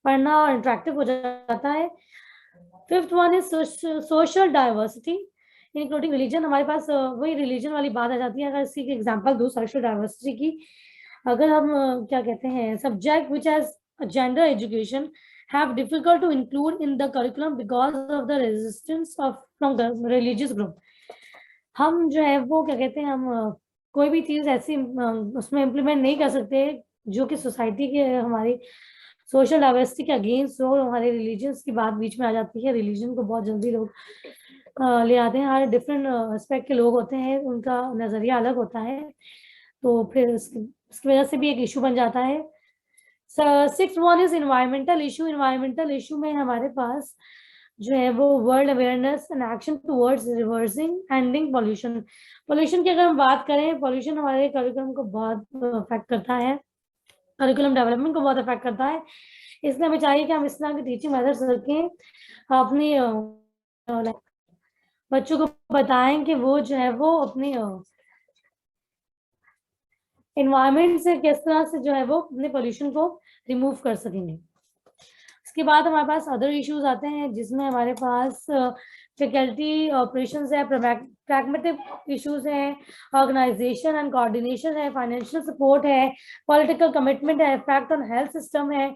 पढ़ना और इंटरेक्टिव हो जाता है। Fifth one is social diversity including religion. हमारे पास वही रिलीजन वाली बात आ जाती है। अगर इसी की एग्जांपल दूं सोशल डाइवर्सिटी की, अगर हम क्या कहते हैं, subject which has gender education have difficult to include in the curriculum because of the resistance of from the religious group. हम जो है वो क्या कहते हैं, हम कोई भी चीज ऐसी उसमें इम्प्लीमेंट नहीं कर सकते जो कि सोसाइटी के हमारी सोशल डाइवर्सिटी के अगेंस्ट हो। हमारे रिलीजन्स की बात बीच में आ जाती है, रिलीजन को बहुत जल्दी लोग ले आते हैं। हर डिफरेंट एस्पेक्ट के लोग होते हैं, उनका नजरिया अलग होता है, तो फिर इसकी वजह से भी एक इशू बन जाता है। Six one is environmental issue. Environmental issue में हमारे पास जो है वो world awareness and action towards reversing ending pollution. Pollution की अगर हम बात करें, पॉल्यूशन हमारे करिकुलम को बहुत अफेक्ट करता है, करिकुलम डेवलपमेंट को बहुत अफेक्ट करता है। इसलिए हमें चाहिए कि हम इस तरह की टीचिंग मेथड्स रखें, अपनी बच्चों को बताएं कि वो जो है वो अपनी एनवायरनमेंट से किस तरह से जो है वो अपने पोल्यूशन को रिमूव कर सकेंगे। इसके बाद हमारे पास अदर इश्यूज आते हैं, जिसमें हमारे पास फैकल्टी ऑपरेशंस है, प्रैग्मेटिक इश्यूज हैं, ऑर्गेनाइजेशन एंड कोऑर्डिनेशन है, फाइनेंशियल सपोर्ट है, पॉलिटिकल कमिटमेंट है, इफेक्ट ऑन हेल्थ सिस्टम है,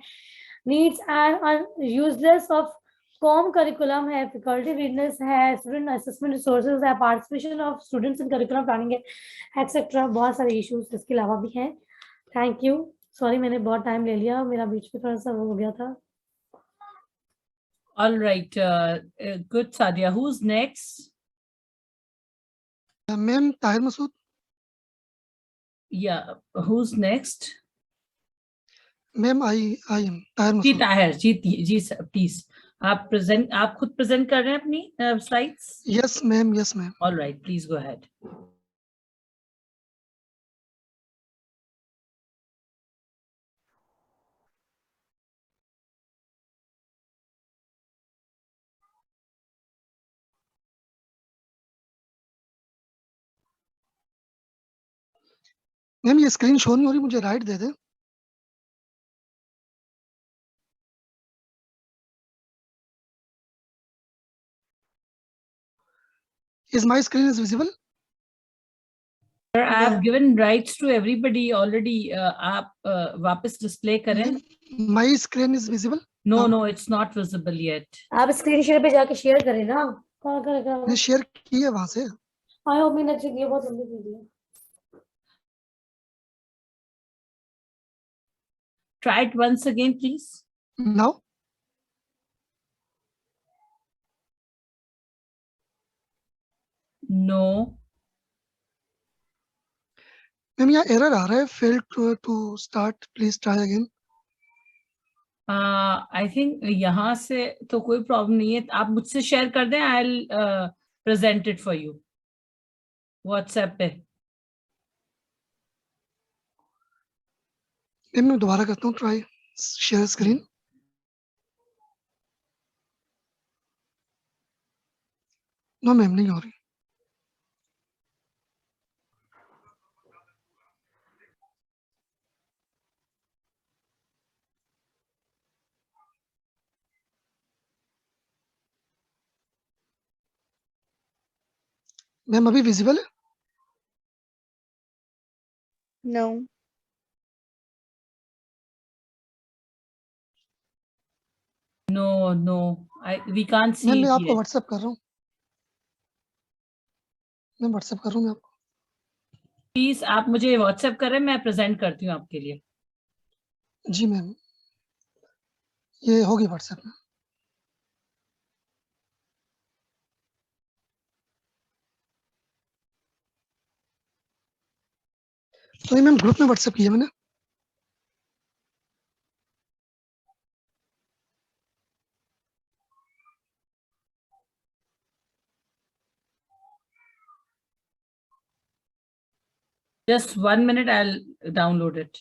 needs and useless of com curriculum है, फैकल्टी रीडनेस है, स्टूडेंट असेसमेंट रिसोर्सेज है, participation of students in curriculum planning है, एक्सेट्रा। बहुत सारे इश्यूज इसके अलावा भी हैं। थैंक यू, सॉरी मैंने बहुत टाइम ले लिया, मेरा बीच में थोड़ा सा वो हो गया था।
All right, good, Sadia. Who's next?
Ma'am, Tahir Masood.
Yeah, who's next?
Ma'am, I am Tahir
ji
Masood.
Tahir ji please. आप खुद present कर रहे हैं अपनी slides?
Yes, ma'am. Yes, ma'am.
All right, please go ahead.
Ma'am ये screen show नहीं हो रही, मुझे right they they. Is my screen is visible?
Sir, I have given rights to everybody already. आप वापस display करें?
My screen is visible?
No, it's not visible yet.
आप screen share पे जाके शेयर करें ना। कहाँ करेगा?
मैंने शेयर की है वहां से।
आई होप मैंने अच्छी की, बहुत जल्दी की है।
Try it once again, please.
Now?
No.
Ma'am यहाँ एरर आ रहा है, failed to start, please try again.
I think यहाँ से तो कोई प्रॉब्लम नहीं है, आप मुझसे शेयर कर दें, I'll present it for you WhatsApp पे।
मैं दोबारा करता हूँ, try share screen. No ma'am, नहीं हो रही। मैम अभी विजिबल है?
No.
No, we can't see
ma'am
it
मैं आपको
yet.
व्हाट्सएप कर रहा हूँ, मैं व्हाट्सएप कर रहा हूँ मैं आपको।
प्लीज आप मुझे व्हाट्सएप करें, मैं प्रेजेंट करती हूँ आपके लिए।
जी मैम, ये होगी व्हाट्सएप में। तो ये मैम ग्रुप में व्हाट्सएप किया मैंने।
Just 1 minute, I'll download it.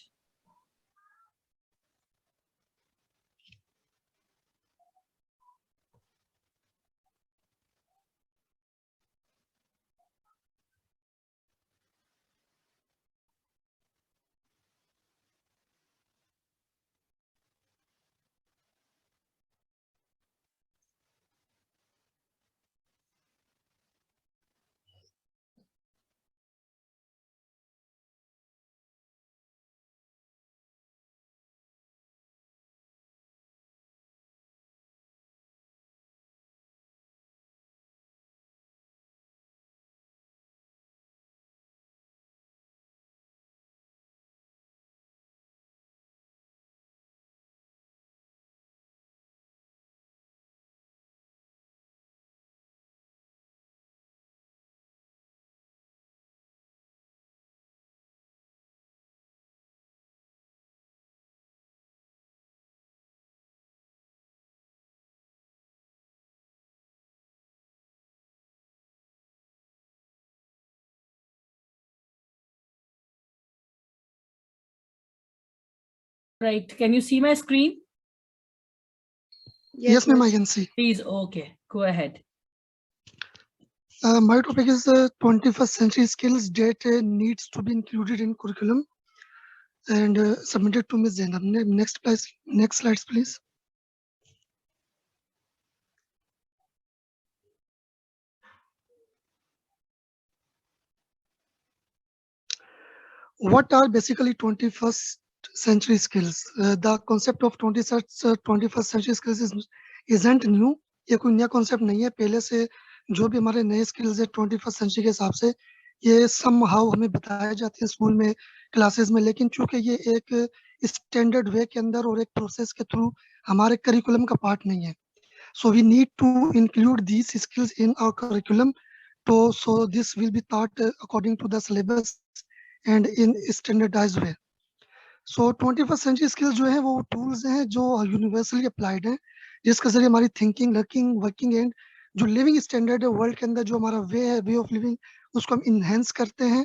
Right. Can you see my screen?
Yes, ma'am, I can see.
Please. Okay. Go ahead.
My topic is 21st century skills that needs to be included in curriculum and submitted to Ms. Zainab. Next slides, please. What are basically 21st century skills? The concept of 21st century skills isn't new. ये कोई नया concept नहीं है. पहले से जो भी हमारे नए skills है 21st century के हिसाब से ये somehow हमें बताए जाते हैं स्कूल में, क्लासेस में, लेकिन चूंकि ये एक स्टैंडर्ड वे के अंदर और एक प्रोसेस के थ्रू हमारे करिकुलम का पार्ट नहीं है. So we need to include these skills in our curriculum. So this will be taught according to the syllabus and in standardized way. So 21st century skills जो है वो tools हैं जो universally applied हैं, जिसके जरिए हमारी thinking, working and जो living standard है world के अंदर जो हमारा way of living उसको हम enhance करते हैं.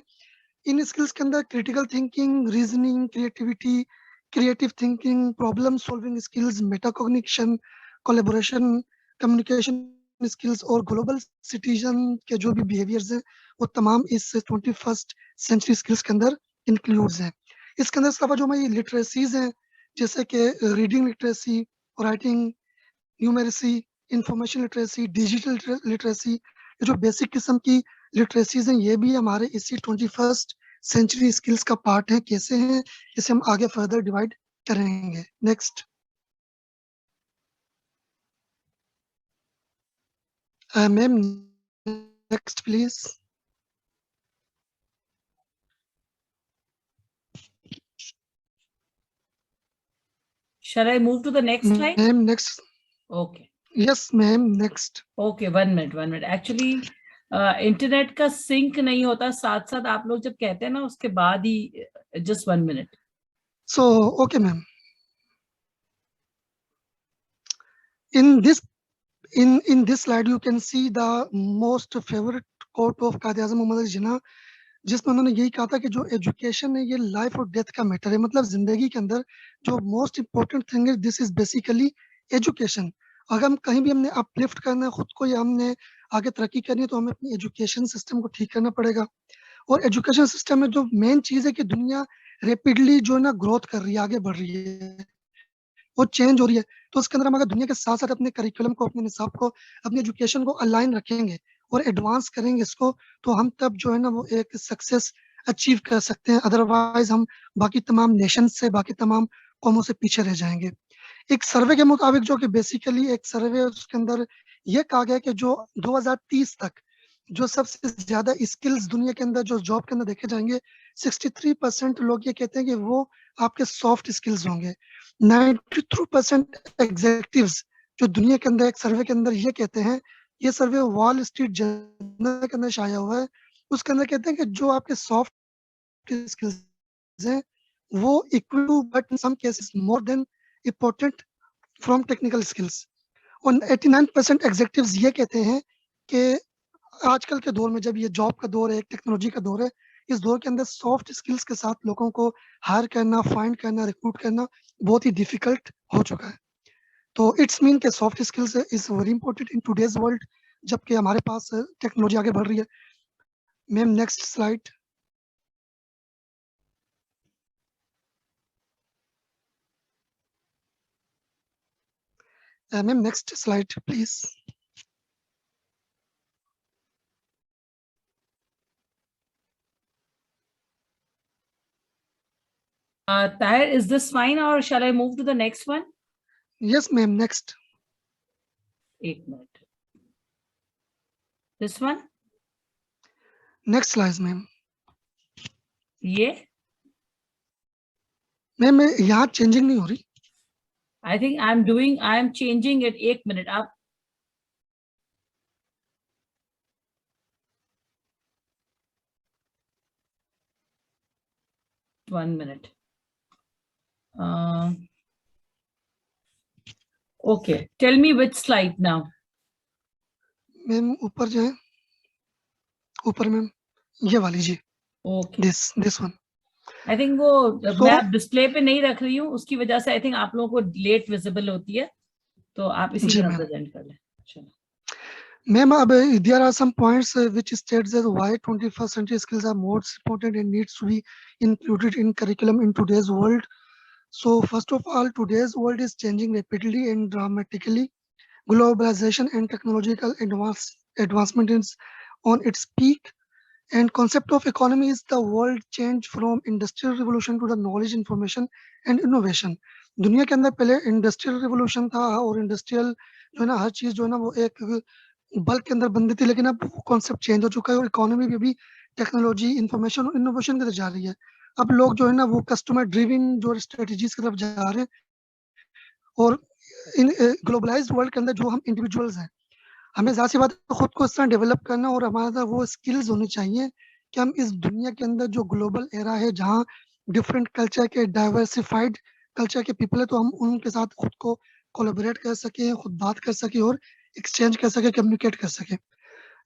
इन skills के अंदर critical thinking, reasoning, creativity, creative thinking, problem solving skills, metacognition, collaboration, communication skills और global citizen के जो भी behaviors हैं वो तमाम इस 21st century skills के अंदर includes हैं. इसके अंदर इसके अलावा जो हमारी literacies हैं जैसे कि reading literacy, writing, numeracy, information literacy, digital literacy, ये जो basic किस्म की literacies हैं ये भी हमारे इसी 21st century skills का part है. कैसे हैं इसे हम आगे further divide करेंगे. Next. Ma'am, next please.
Shall I move to the next slide?
Ma'am, next.
Okay.
Yes, ma'am, next.
Okay, 1 minute. Actually, internet का सिंक नहीं होता, साथ साथ आप लोग जब कहते हैं ना उसके बाद ही just 1 minute.
So, okay, ma'am. In this slide, you can see the most favorite quote of Quaid-e-Azam Muhammad Ali Jinnah, जिसमें उन्होंने यही कहा था कि जो एजुकेशन है ये लाइफ और डेथ का मैटर है. मतलब जिंदगी के अंदर जो मोस्ट इम्पोर्टेंट थिंग है दिस इज बेसिकली एजुकेशन. अगर हम कहीं भी हमने अपलिफ्ट करना है खुद को या हमने आगे तरक्की करनी है तो हमें अपनी एजुकेशन सिस्टम को ठीक करना पड़ेगा. और एजुकेशन सिस्टम में जो मेन चीज है कि दुनिया रेपिडली जो है ना ग्रोथ कर रही है, आगे बढ़ रही है, वो चेंज हो रही है. तो उसके अंदर हम अगर दुनिया के साथ साथ अपने करिकुलम को, अपने निसाब को, अपनी एजुकेशन को अलाइन रखेंगे और एडवांस करेंगे इसको तो हम तब जो है ना वो एक सक्सेस अचीव कर सकते हैं. अदरवाइज हम बाकी तमाम नेशन से, बाकी तमाम कौमों से पीछे रह जाएंगे. एक सर्वे के मुताबिक जो कि बेसिकली एक सर्वे उसके अंदर ये कहा गया कि जो 2030 तक जो सबसे ज्यादा स्किल्स दुनिया के अंदर जो जॉब के अंदर देखे जाएंगे 63% लोग ये कहते हैं कि वो आपके सॉफ्ट स्किल्स होंगे. 93% एग्जीक्यूटिव्स जो दुनिया के अंदर एक सर्वे के अंदर ये कहते हैं, ये सर्वे वॉल स्ट्रीट जर्नल के अंदर शाया हुआ है, उसके अंदर कहते हैं कि जो आपके सॉफ्ट स्किल्स हैं वो equal to but in some cases more than important from technical skills. और 89% एग्जीक्यूटिव्स ये कहते हैं कि आजकल के दौर में जब ये जॉब का दौर है, टेक्नोलॉजी का दौर है, इस दौर के अंदर सॉफ्ट स्किल्स के साथ लोगों को हायर करना, फाइंड करना, रिक्रूट करना बहुत ही डिफिकल्ट हो चुका है. तो इट्स मीन के soft skills is very important in today's world जबकि हमारे पास टेक्नोलॉजी आगे बढ़ रही है. Ma'am next slide. Ma'am next slide please.
Tahir, is this fine or shall I move to the next one?
Yes, ma'am. Next.
1 minute. This one?
Next slide, ma'am.
ये?
Ma'am यहाँ changing नहीं हो रही.
I think I am changing it. 1 minute. आप 1 minute. Okay, tell me which slide now.
Ma'am ऊपर जो है ऊपर मैम ये वाली जी.
Okay.
This one.
I think वो
So-
मैं डिस्प्ले पे नहीं रख रही हूँ, उसकी वजह से आई थिंक आप लोगों को लेट विजिबल होती है, तो आप इसी
जी,
तरह
ma'am.
प्रेजेंट कर लें. चलो.
Ma'am, there are some points which states that why 21st century skills are most important and needs to be included in curriculum in today's world. So first of all, today's world is changing rapidly and dramatically. Globalization and technological advancement is on its peak. And concept of economy is the world change from industrial revolution to the knowledge, information and innovation. दुनिया के अंदर पहले industrial revolution था और industrial जो है ना हर चीज जो है ना वो एक बल्क के अंदर बनती थी, लेकिन अब वो कॉन्सेप्ट चेंज हो चुका है और इकोनॉमी भी टेक्नोलॉजी, इंफॉर्मेशन और इनोवेशन की तरफ जा रही है. अब लोग जो है ना वो कस्टमर ड्रिवन जो स्ट्रेटजीज की तरफ जा रहे हैं. और इन ग्लोबलाइज्ड वर्ल्ड के अंदर जो हम इंडिविजुअल्स हैं, हमें ज़ाहिर सी बात है खुद को इस तरह डेवलप करना और हमारे अंदर वो स्किल्स होनी चाहिए कि हम इस दुनिया के अंदर जो ग्लोबल एरा है जहाँ डिफरेंट कल्चर के डाइवर्सिफाइड कल्चर के पीपल है, तो हम उनके साथ खुद को कोलैबोरेट कर सके, खुद बात कर सके और एक्सचेंज कर सके, कम्युनिकेट कर सके.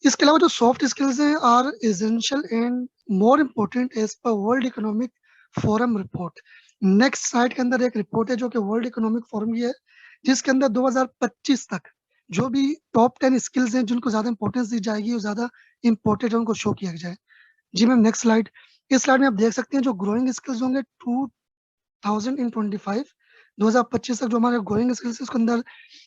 इसके अलावा जो सॉफ्ट स्किल्स हैं are essential and more important as per world economic forum report. Next slide के अंदर एक रिपोर्ट है जो कि वर्ल्ड इकोनॉमिक फोरम की है, जिसके अंदर 2025 तक जो भी टॉप 10 स्किल्स हैं जिनको ज्यादा इंपॉर्टेंस दी जाएगी और ज्यादा इंपॉर्टेंट है उनको शो किया जाए. जी मैम, नेक्स्ट स्लाइड. इस स्लाइड में आप देख सकते हैं जो ग्रोइंग स्किल्स होंगे 2025 तक जो हमारे ग्रोइंग स्किल्स उसके अंदर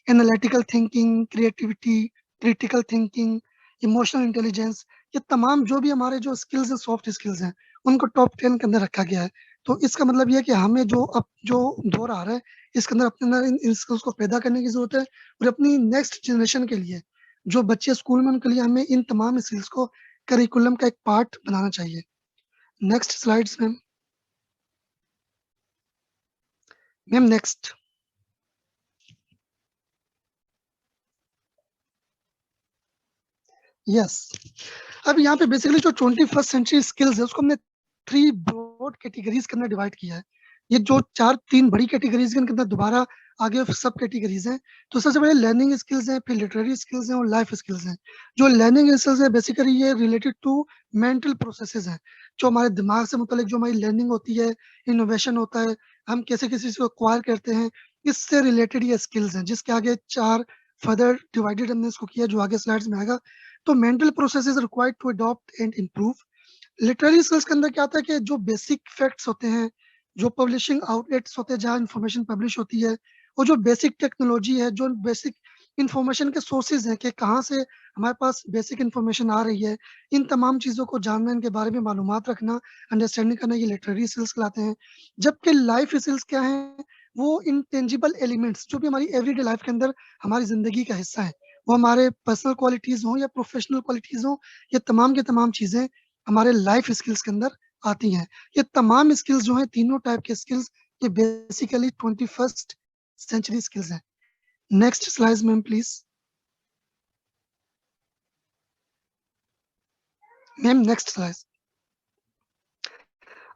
analytical thinking, creativity, critical thinking, emotional intelligence, ये तमाम जो भी हमारे जो स्किल्स हैं, सॉफ्ट स्किल्स हैं, उनको टॉप 10 के अंदर रखा गया है. तो इसका मतलब ये है कि हमें जो अब जो दौर आ रहा है इसके अंदर अपने अंदर इन स्किल्स को पैदा करने की जरूरत है और अपनी नेक्स्ट जनरेशन के लिए जो बच्चे स्कूल में उनके लिए हमें इन तमाम स्किल्स को करिकुलम का एक पार्ट बनाना चाहिए. Next slides ma'am. Ma'am next. Yes, अब यहाँ पे बेसिकली जो 21st सेंचुरी स्किल्स है उसको हमने 3 ब्रॉड कैटेगरीज के अंदर डिवाइड किया है. ये जो 3 बड़ी कैटेगरीज के अंदर दोबारा आगे सब कैटेगरीज हैं. तो सबसे पहले लर्निंग स्किल्स हैं, फिर लिटरेरी स्किल्स हैं और लाइफ स्किल्स हैं. जो लर्निंग स्किल्स है बेसिकली ये रिलेटेड टू मेंटल प्रोसेसेस हैं, जो हमारे दिमाग से मुतालिक जो हमारी लर्निंग होती है, इनोवेशन होता है, हम कैसे किसी चीज को एक्वायर करते हैं, इससे रिलेटेड ये स्किल्स हैं, जिसके आगे 4 फर्दर डिवाइडेड हमने इसको किया जो आगे स्लाइड्स में आएगा. तो mental processes required to adopt and improve. Literary skills के अंदर क्या आता है कि जो बेसिक फैक्ट्स होते हैं, जो पब्लिशिंग आउटलेट्स होते हैं जहाँ इंफॉर्मेशन पब्लिश होती है, और जो बेसिक टेक्नोलॉजी है, जो बेसिक इंफॉर्मेशन के सोर्सेज हैं कि कहाँ से हमारे पास बेसिक इंफॉर्मेशन आ रही है, इन तमाम चीज़ों को जानना, इनके बारे में मालूमात रखना, अंडरस्टैंडिंग करना, ये लिटरेरी स्किल्स कहलाते हैं. जबकि लाइफ स्किल्स क्या हैं, वो इंटेंजिबल एलिमेंट्स जो भी हमारी एवरीडे लाइफ के अंदर हमारी जिंदगी का हिस्सा है, वो हमारे पर्सनल क्वालिटीज हों या प्रोफेशनल क्वालिटीज हों, ये तमाम के तमाम चीज़ें हमारे लाइफ स्किल्स के अंदर आती हैं. ये तमाम स्किल्स जो हैं, तीनों टाइप के स्किल्स, ये बेसिकली 21st सेंचुरी स्किल्स हैं. Next slide ma'am please. Ma'am next slide.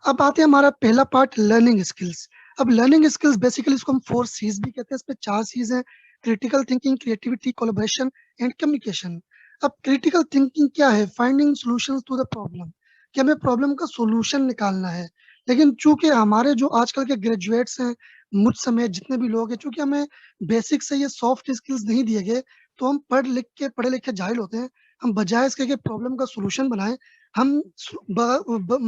अब आते हैं हमारा पहला पार्ट लर्निंग स्किल्स. अब लर्निंग स्किल्स बेसिकली इसको हम 4 C's भी कहते हैं. इसमें 4 C's हैं: critical thinking, creativity, collaboration and communication. अब क्रिटिकल थिंकिंग क्या है? Finding solutions to the problem, कि हमें प्रॉब्लम का सॉल्यूशन निकालना है. लेकिन चूंकि हमारे जो आजकल के ग्रेजुएट्स हैं, मुझ समेत जितने भी लोग हैं, चूंकि हमें बेसिक से ये सॉफ्ट स्किल्स नहीं दिए गए, तो हम पढ़े लिख के जाहिल होते हैं. हम बजाय इसके कि प्रॉब्लम का सॉल्यूशन बनाएं, हम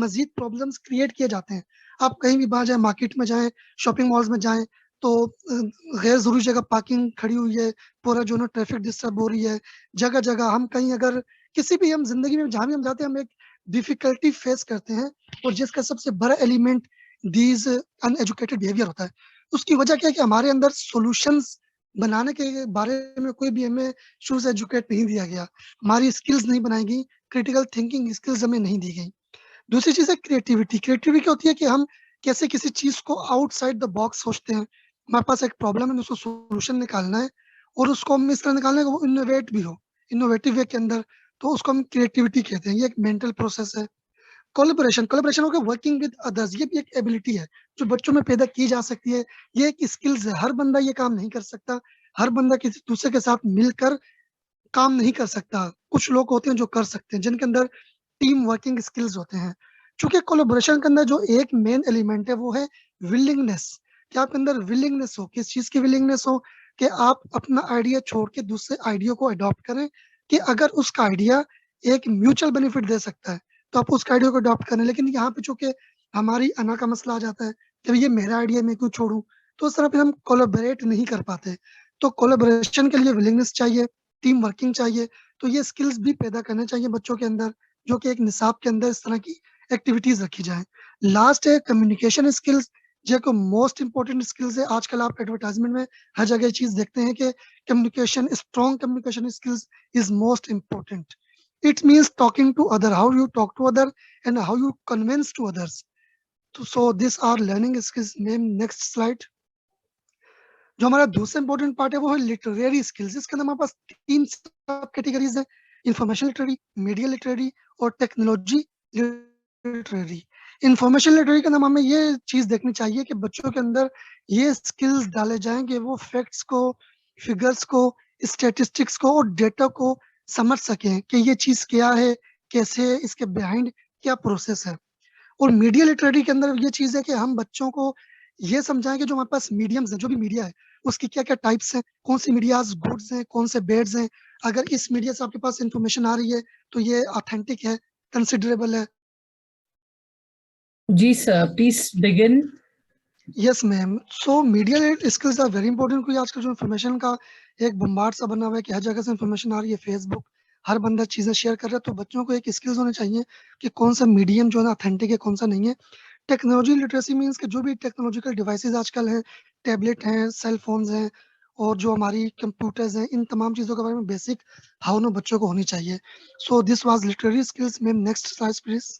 मजीद प्रॉब्लम्स क्रिएट किए जाते हैं. आप कहीं भी बाहर जाएं, मार्केट में जाएं, शॉपिंग मॉल्स में जाएं, तो गैर जरूरी जगह पार्किंग खड़ी हुई है, पूरा जो है ट्रैफिक डिस्टर्ब हो रही है, जगह जगह हम कहीं अगर किसी भी हम जिंदगी में जहाँ भी हम जाते हैं हम एक डिफिकल्टी फेस करते हैं, और जिसका सबसे बड़ा एलिमेंट दीज अनएजुकेटेड बिहेवियर होता है. उसकी वजह क्या है कि हमारे अंदर सॉल्यूशंस बनाने के बारे में कोई भी हमें शुरू से एजुकेट नहीं दिया गया, हमारी स्किल्स नहीं बनाई गई, क्रिटिकल थिंकिंग स्किल्स हमें नहीं दी गई. दूसरी चीज है क्रिएटिविटी. क्रिएटिविटी क्या होती है कि हम कैसे किसी चीज को आउटसाइड द बॉक्स सोचते हैं. हमारे पास एक प्रॉब्लम है, उसको सोल्यूशन निकालना है, और उसको हम इस तरह निकालना है कि वो इनोवेट भी हो, इनोवेटिव वे के अंदर, तो उसको हम क्रिएटिविटी कहते हैं. ये एक मेंटल प्रोसेस है. कोलैबोरेशन हो गया वर्किंग विद अदर्स. ये भी एक एबिलिटी है जो बच्चों में पैदा की जा सकती है. ये एक स्किल्स है. हर बंदा ये काम नहीं कर सकता, हर बंदा किसी दूसरे के साथ मिलकर काम नहीं कर सकता. कुछ लोग होते हैं जो कर सकते हैं, जिनके अंदर टीम वर्किंग स्किल्स होते हैं. चूंकि कोलैबोरेशन के अंदर जो एक मेन एलिमेंट है वो है विलिंगनेस, कि आपके अंदर विलिंगनेस हो, किस चीज की विलिंगनेस हो, कि आप अपना आइडिया छोड़ के दूसरे आइडिया को अडॉप्ट करें, कि अगर उसका आइडिया एक म्यूचुअल बेनिफिट दे सकता है तो आप उसका आइडिया को अडॉप्ट करें। लेकिन यहाँ पे चूंकि हमारी अना का मसला आ जाता है कि ये मेरा आइडिया मैं क्यों छोड़ूं, तो उस तरह फिर हम कोलैबोरेट नहीं कर पाते। तो कोलैबोरेशन के लिए विलिंगनेस चाहिए, टीम वर्किंग चाहिए, तो ये स्किल्स भी पैदा करने चाहिए बच्चों के अंदर, जो कि एक निसाब के अंदर इस तरह की एक्टिविटीज रखी जाए। लास्ट है कम्युनिकेशन स्किल्स, जो को मोस्ट इंपॉर्टेंट स्किल्स है। आजकल आप एडवर्टाइजमेंट में हर जगह ये चीज देखते हैं कि communication, strong communication skills is most important. It means talking to other, how you talk to other and how you convince to others. So this are learning skills. Next slide. जो हमारा दूसरा इंपॉर्टेंट पार्ट है वो है literary skills. इसके अंदर हमारे पास 3 सब कैटेगरीज है, इंफॉर्मेशन लिटरेरी, मीडिया लिटरेरी और टेक्नोलॉजी लिटरेरी। इंफॉर्मेशन लिटरेरी के अंदर हमें ये चीज देखनी चाहिए कि बच्चों के अंदर ये स्किल्स डाले जाएं कि वो फैक्ट्स को, फिगर्स को, स्टैटिस्टिक्स को और डेटा को समझ सकें कि ये चीज क्या है, कैसे है, इसके बिहाइंड क्या प्रोसेस है। और मीडिया लिटरेरी के अंदर ये चीज है कि हम बच्चों को ये समझाएं कि जो हमारे पास मीडियम्स है, जो भी मीडिया है उसकी क्या क्या टाइप्स हैं, कौन सी मीडियाज गुड्स हैं, कौन से बेड्स हैं। अगर इस मीडिया से आपके पास इंफॉर्मेशन आ रही है तो ये ऑथेंटिक है, कंसिडरेबल है।
जी sir, please begin.
Yes ma'am. So media skills are very important, क्योंकि आजकल जो इन्फॉर्मेशन का एक बम्बार्ड सा बना हुआ है कि हर जगह से इन्फॉर्मेशन आ रही है, फेसबुक, हर बंदा चीजें शेयर कर रहा है। तो बच्चों को एक स्किल्स होने चाहिए कि कौन सा मीडियम जो है ऑथेंटिक है, कौन सा नहीं है। टेक्नोलॉजी लिटरेसी मीन्स कि जो भी टेक्नोलॉजिकल डिवाइसेस आजकल हैं, टैबलेट हैं, सेल फोन्स हैं और जो हमारी कंप्यूटर्स हैं, इन तमाम चीज़ों के बारे में बेसिक हाउ बच्चों को होनी चाहिए। So this was literary skills. Ma'am next slide please.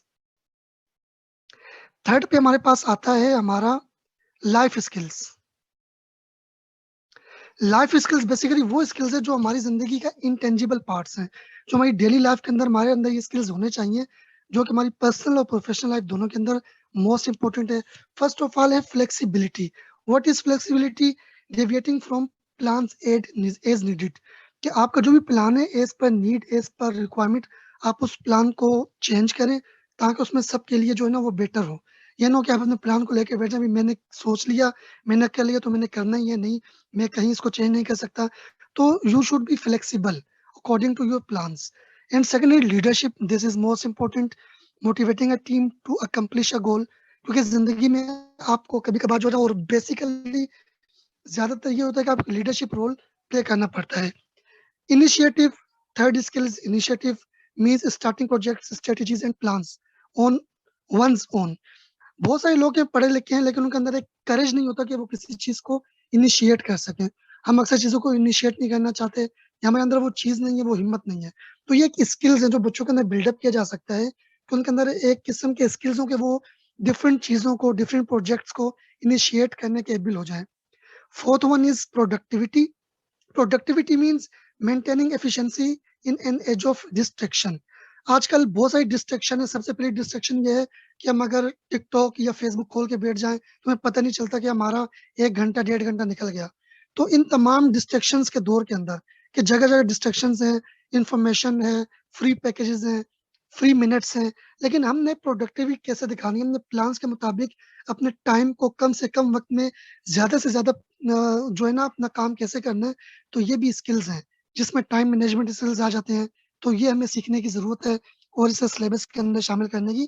Third पे हमारे पास आता है हमारा life skills. Life skills basically वो स्किल्स है जो हमारी जिंदगी का इंटेंजिबल पार्ट्स हैं, जो हमारी डेली लाइफ के अंदर हमारे अंदर ये स्किल्स होने चाहिए, जो कि हमारी पर्सनल और प्रोफेशनल लाइफ दोनों के अंदर मोस्ट इंपॉर्टेंट है। फर्स्ट ऑफ ऑल है flexibility. What is flexibility? Deviating from plans as needed, कि आपका जो भी प्लान है as per need, as per requirement, आप उस प्लान को चेंज करें ताकि उसमें सबके लिए जो है ना वो बेटर हो। ये ना हो कि आप अपने प्लान को लेकर बैठ जाए, मैंने सोच लिया, मैंने कर लिया तो मैंने करना ही है, नहीं मैं कहीं इसको चेंज नहीं कर सकता। तो you should be flexible according to your plans. And secondly leadership, this is most important, motivating a team to accomplish a goal, क्योंकि जिंदगी में आपको कभी कभार जो है और बेसिकली ज्यादातर ये होता है कि आपको लीडरशिप रोल प्ले करना पड़ता है। Initiative, third skills initiative means starting projects, strategies and plans on one's own. बहुत सारे लोग हैं पढ़े लिखे हैं लेकिन उनके अंदर एक करेज नहीं होता कि वो किसी चीज को इनिशिएट कर सकें। हम अक्सर चीजों को इनिशिएट नहीं करना चाहते, या हमारे अंदर वो चीज नहीं है, वो हिम्मत नहीं है। तो ये एक स्किल्स है जो बच्चों के अंदर बिल्डअप किया जा सकता है कि उनके अंदर एक किस्म के स्किल्स हो कि वो डिफरेंट चीजों को, डिफरेंट प्रोजेक्ट्स को इनिशिएट करने के एबल हो जाए। Fourth one is productivity. Productivity means maintaining efficiency in an age of distraction. आजकल बहुत सारी डिस्ट्रैक्शन है। सबसे पहली डिस्ट्रैक्शन ये है कि हम अगर टिकटॉक या फेसबुक खोल के बैठ जाएं तो हमें पता नहीं चलता कि हमारा 1 घंटा 1.5 घंटा निकल गया। तो इन तमाम डिस्ट्रैक्शंस के दौर के अंदर कि जगह जगह डिस्ट्रैक्शंस हैं, इंफॉर्मेशन है, फ्री पैकेजेस हैं, फ्री मिनट्स हैं, लेकिन हमने प्रोडक्टिविटी कैसे दिखानी है, हमने प्लान्स के मुताबिक अपने टाइम को कम से कम वक्त में ज्यादा से ज्यादा जो है ना अपना काम कैसे करना है। तो ये भी स्किल्स हैं जिसमें टाइम मैनेजमेंट स्किल्स आ जाते हैं। तो ये हमें सीखने की जरूरत है और इसे सिलेबस के अंदर शामिल करने की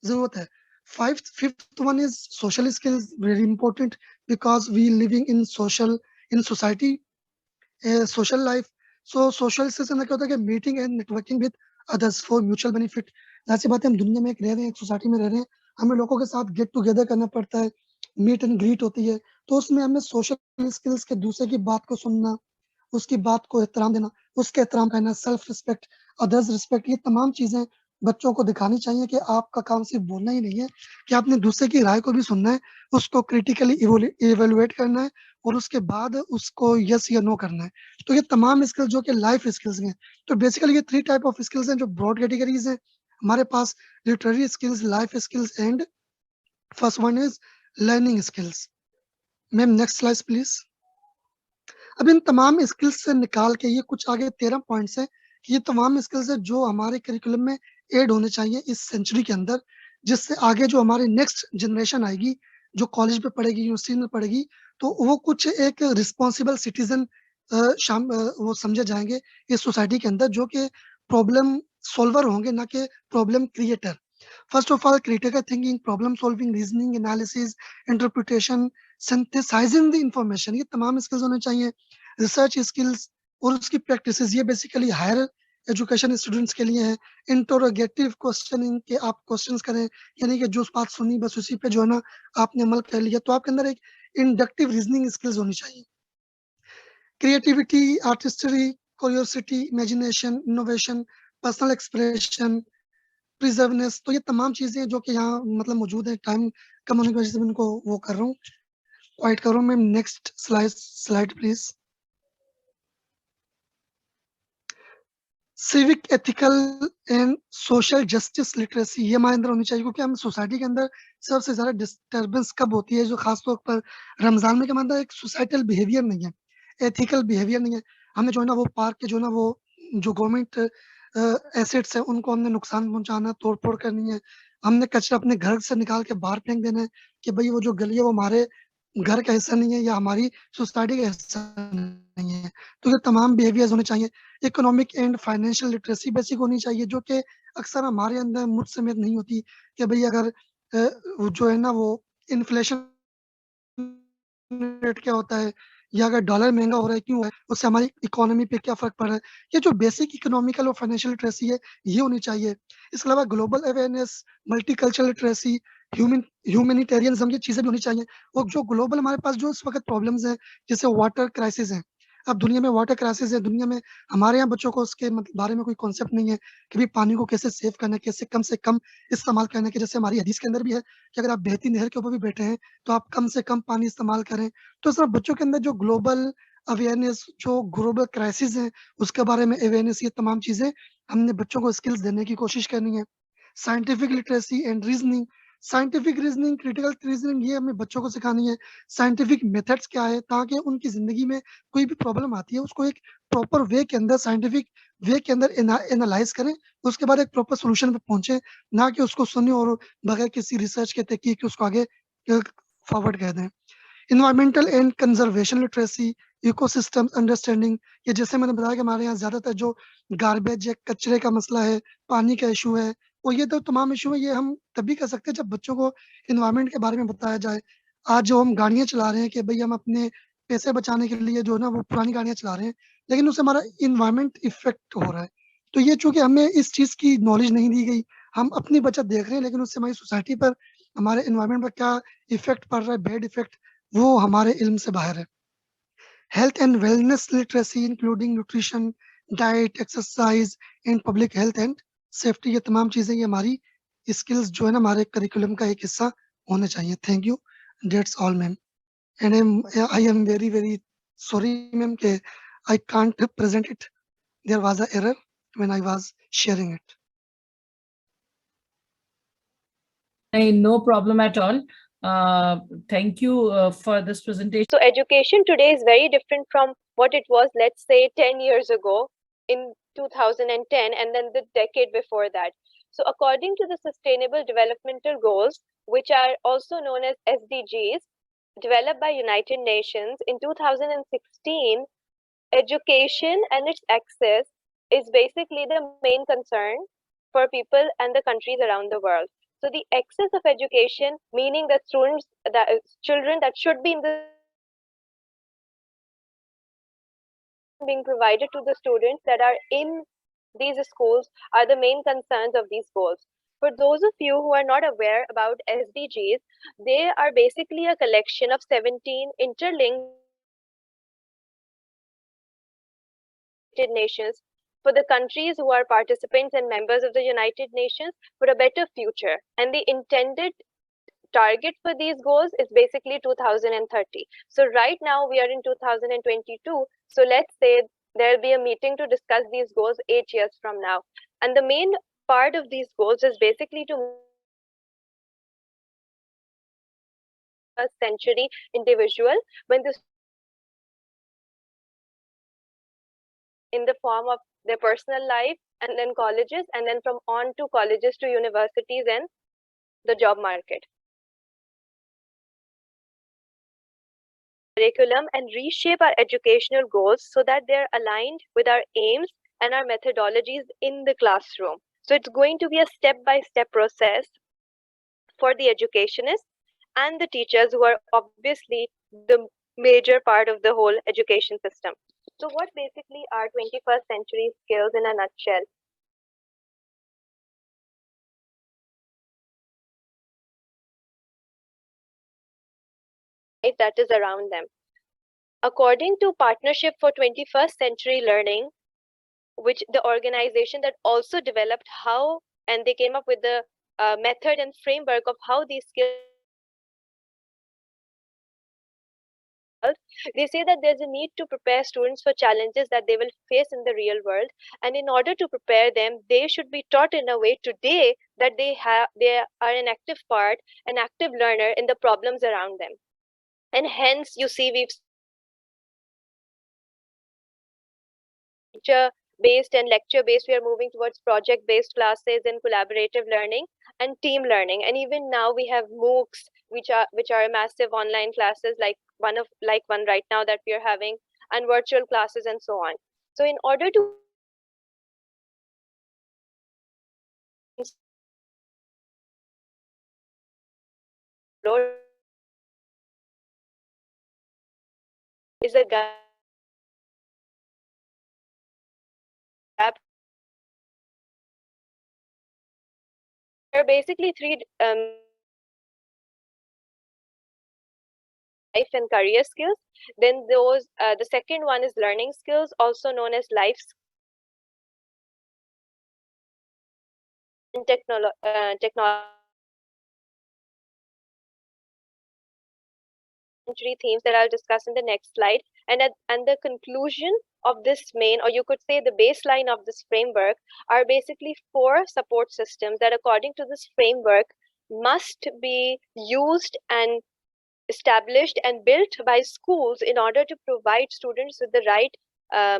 जरूरत है। Fifth one is social skills, very important because we living in society, social life. So social skills क्या होता है कि meeting and networking with others for mutual benefit. ऐसी बात है, हम दुनिया में एक रह रहे हैं, एक सोसाइटी में रह रहे हैं, हमें लोगों के साथ गेट टुगेदर करना पड़ता है, मीट एंड ग्रीट होती है। तो उसमें हमें सोशल स्किल्स के दूसरे की बात को सुनना, उसकी बात को एहतराम देना, उसके एहतराम करना, सेल्फ रिस्पेक्ट, अदर्स रिस्पेक्ट, ये तमाम चीजें बच्चों को दिखानी चाहिए कि आपका काम सिर्फ बोलना ही नहीं है, कि आपने दूसरे की राय को भी सुनना है, उसको क्रिटिकली इवेलुएट करना है और उसके बाद उसको यस या नो करना है। तो ये तमाम स्किल्स जो कि लाइफ स्किल्स हैं। तो बेसिकली ये 3 टाइप ऑफ स्किल्स हैं जो ब्रॉड कैटेगरीज हैं हमारे पास, literary skills, life skills and first one is learning skills. Ma'am next slide please. अब इन तमाम स्किल्स से निकाल के ये कुछ आगे 13 पॉइंट्स हैं कि ये तमाम स्किल्स है जो हमारे करिकुलम में ऐड होने चाहिए इस सेंचुरी के अंदर, जिससे आगे जो हमारी नेक्स्ट जनरेशन आएगी, जो कॉलेज में पढ़ेगी, यूनिवर्सिटी में पढ़ेगी, तो वो कुछ एक रिस्पॉन्सिबल सिटीजन वो समझे जाएंगे इस सोसाइटी के अंदर, जो कि प्रॉब्लम सॉल्वर होंगे, ना कि problem creator. First of all critical thinking, problem solving, reasoning, analysis, interpretation, synthesising the information, ये तमाम स्किल्स होने चाहिए। रिसर्च स्किल्स और उसकी प्रैक्टिसेस, ये बेसिकली हायर एजुकेशन स्टूडेंट्स के लिए है। इंटरोगेटिव क्वेश्चनिंग के आप क्वेश्चंस करें, यानी कि जो बात सुनी बस उसी पे जो है ना आपने अमल कर लिया, तो आपके अंदर एक इंडक्टिव रीजनिंग स्किल्स होनी चाहिए। Creativity, artistry, curiosity, imagination, innovation, personal expression, perseverance, तो ये तमाम चीजें जो कि यहाँ मतलब मौजूद है। टाइम कम होने की वजह से मैं इनको वो कर रहा हूँ, क्वाइट कर रहा हूँ। Ma'am next slide please. Civic, ethical and social justice literacy, ये हमारे अंदर होनी चाहिए, क्योंकि हम सोसाइटी के अंदर सबसे ज्यादा डिस्टर्बेंस कब होती है, जो खासतौर पर रमजान में, के अंदर एक सोसाइटल बिहेवियर नहीं है, एथिकल बिहेवियर नहीं है। हमने जो है ना वो पार्क के जो है ना वो जो गवर्नमेंट एसेट्स है उनको हमने नुकसान पहुंचाना, तोड़ फोड़ करनी है। हमने कचरा अपने घर से निकाल के बाहर फेंक देना है कि भाई वो जो गली है वो हमारे घर का हिस्सा नहीं है या हमारी सोसाइटी का हिस्सा नहीं है। तो ये तमाम बिहेवियर्स होने चाहिए। Economic and financial literacy basic होनी चाहिए, जो कि अक्सर हमारे अंदर मुझ समेत नहीं होती, कि भाई अगर वो जो है ना वो इन्फ्लेशन रेट क्या होता है, या अगर डॉलर महंगा हो रहा है क्यों है, उससे हमारी इकोनॉमी पे क्या फर्क पड़ रहा है। ये जो बेसिक इकोनॉमिकल और फाइनेंशियल लिटरेसी है ये होनी चाहिए। इसके अलावा global awareness, multicultural literacy, humanitarianism, ये चीजें भी होनी चाहिए। और जो ग्लोबल हमारे पास जो इस वक्त प्रॉब्लम्स हैं, जैसे वाटर क्राइसिस है, अब दुनिया में वाटर क्राइसिस है, दुनिया में हमारे यहाँ बच्चों को उसके बारे में कोई कॉन्सेप्ट नहीं है कि भाई पानी को कैसे सेव करना है, कैसे कम से कम इस्तेमाल करना है। कि जैसे हमारी हदीस के अंदर भी है कि अगर आप बहती नहर के ऊपर भी बैठे हैं तो आप कम से कम पानी इस्तेमाल करें। तो इस तरह बच्चों के अंदर जो ग्लोबल अवेयरनेस, जो ग्लोबल क्राइसिस है उसके बारे में अवेयरनेस, ये तमाम चीजें हमने बच्चों को स्किल्स देने की कोशिश करनी है। Scientific literacy and reasoning, scientific reasoning, critical reasoning, ये हमें बच्चों को सिखानी है। साइंटिफिक मेथड्स क्या है, ताकि उनकी जिंदगी में कोई भी प्रॉब्लम आती है उसको एक प्रॉपर वे के अंदर, साइंटिफिक वे के अंदर एनालाइज करें, उसके बाद एक प्रॉपर सोल्यूशन पे पहुंचे, ना कि उसको सुने और बगैर किसी रिसर्च के तहकीक के उसको आगे फॉरवर्ड कर दें। Environmental and conservation literacy, ecosystem understanding, ये जैसे मैंने बताया कि हमारे यहाँ ज्यादातर जो गार्बेज या कचरे का मसला है, पानी का इशू है, और ये तो तमाम इशू है, ये हम तभी कर सकते हैं जब बच्चों को इन्वायरमेंट के बारे में बताया जाए। आज जो हम गाड़ियां चला रहे हैं कि भाई हम अपने पैसे बचाने के लिए जो है ना वो पुरानी गाड़ियां चला रहे हैं, लेकिन उससे हमारा इन्वायरमेंट इफेक्ट हो रहा है। तो ये चूंकि हमें इस चीज की नॉलेज नहीं दी गई, हम अपनी बचत देख रहे हैं, लेकिन उससे हमारी सोसाइटी पर, हमारे इन्वायरमेंट पर क्या इफेक्ट पड़ रहा है, बैड इफेक्ट, वो हमारे इल्म से बाहर है। Health and wellness literacy including nutrition, diet, exercise and public health and safety, ये तमाम चीजें ये हमारी स्किल्स जो है ना हमारे करिकुलम का एक हिस्सा होने चाहिए। Thank you, that's all ma'am. And I am very very sorry ma'am कि I can't present it, there was a error when I was sharing it.
No problem at all. Thank you for this presentation.
So education today is very different from what it was, let's say, 10 years ago in 2010, and then the decade before that. So according to the Sustainable Developmental Goals, which are also known as SDGs, developed by United Nations in 2016, education and its access is basically the main concern for people and the countries around the world. So the access of education, meaning that students, that children that should be in the being provided to the students that are in these schools, are the main concerns of these goals. For those of you who are not aware about SDGs, they are basically a collection of 17 interlinked Nations for the countries who are participants and members of the United Nations for a better future. And the intended target for these goals is basically 2030. So right now we are in 2022. So let's say there'll be a meeting to discuss these goals 8 years from now. And the main part of these goals is basically to a century individual when this in the form of their personal life and then colleges, and then from on to colleges to universities and the job market. Curriculum and reshape our educational goals so that they're aligned with our aims and our methodologies in the classroom. So it's going to be a step-by-step process for the educationists and the teachers, who are obviously the major part of the whole education system. So what basically are 21st century skills in a nutshell? That is around them. According to Partnership for 21st Century Learning, which the organization that also developed how, and they came up with the method and framework of how these skills, they say that there's a need to prepare students for challenges that they will face in the real world. And in order to prepare them, they should be taught in a way today that they are an active part, an active learner in the problems around them. And hence, you see, we've teacher-based and lecture-based, we are moving towards project-based classes and collaborative learning and team learning. And even now we have MOOCs, which are massive online classes, like one right now that we are having, and virtual classes and so on. So in order to is a gap there are basically three life and career skills. Then those the second one is learning skills, also known as life and technology themes that I'll discuss in the next slide. And the conclusion of this main, or you could say the baseline of this framework, are basically 4 support systems that, according to this framework, must be used and established and built by schools in order to provide students with the right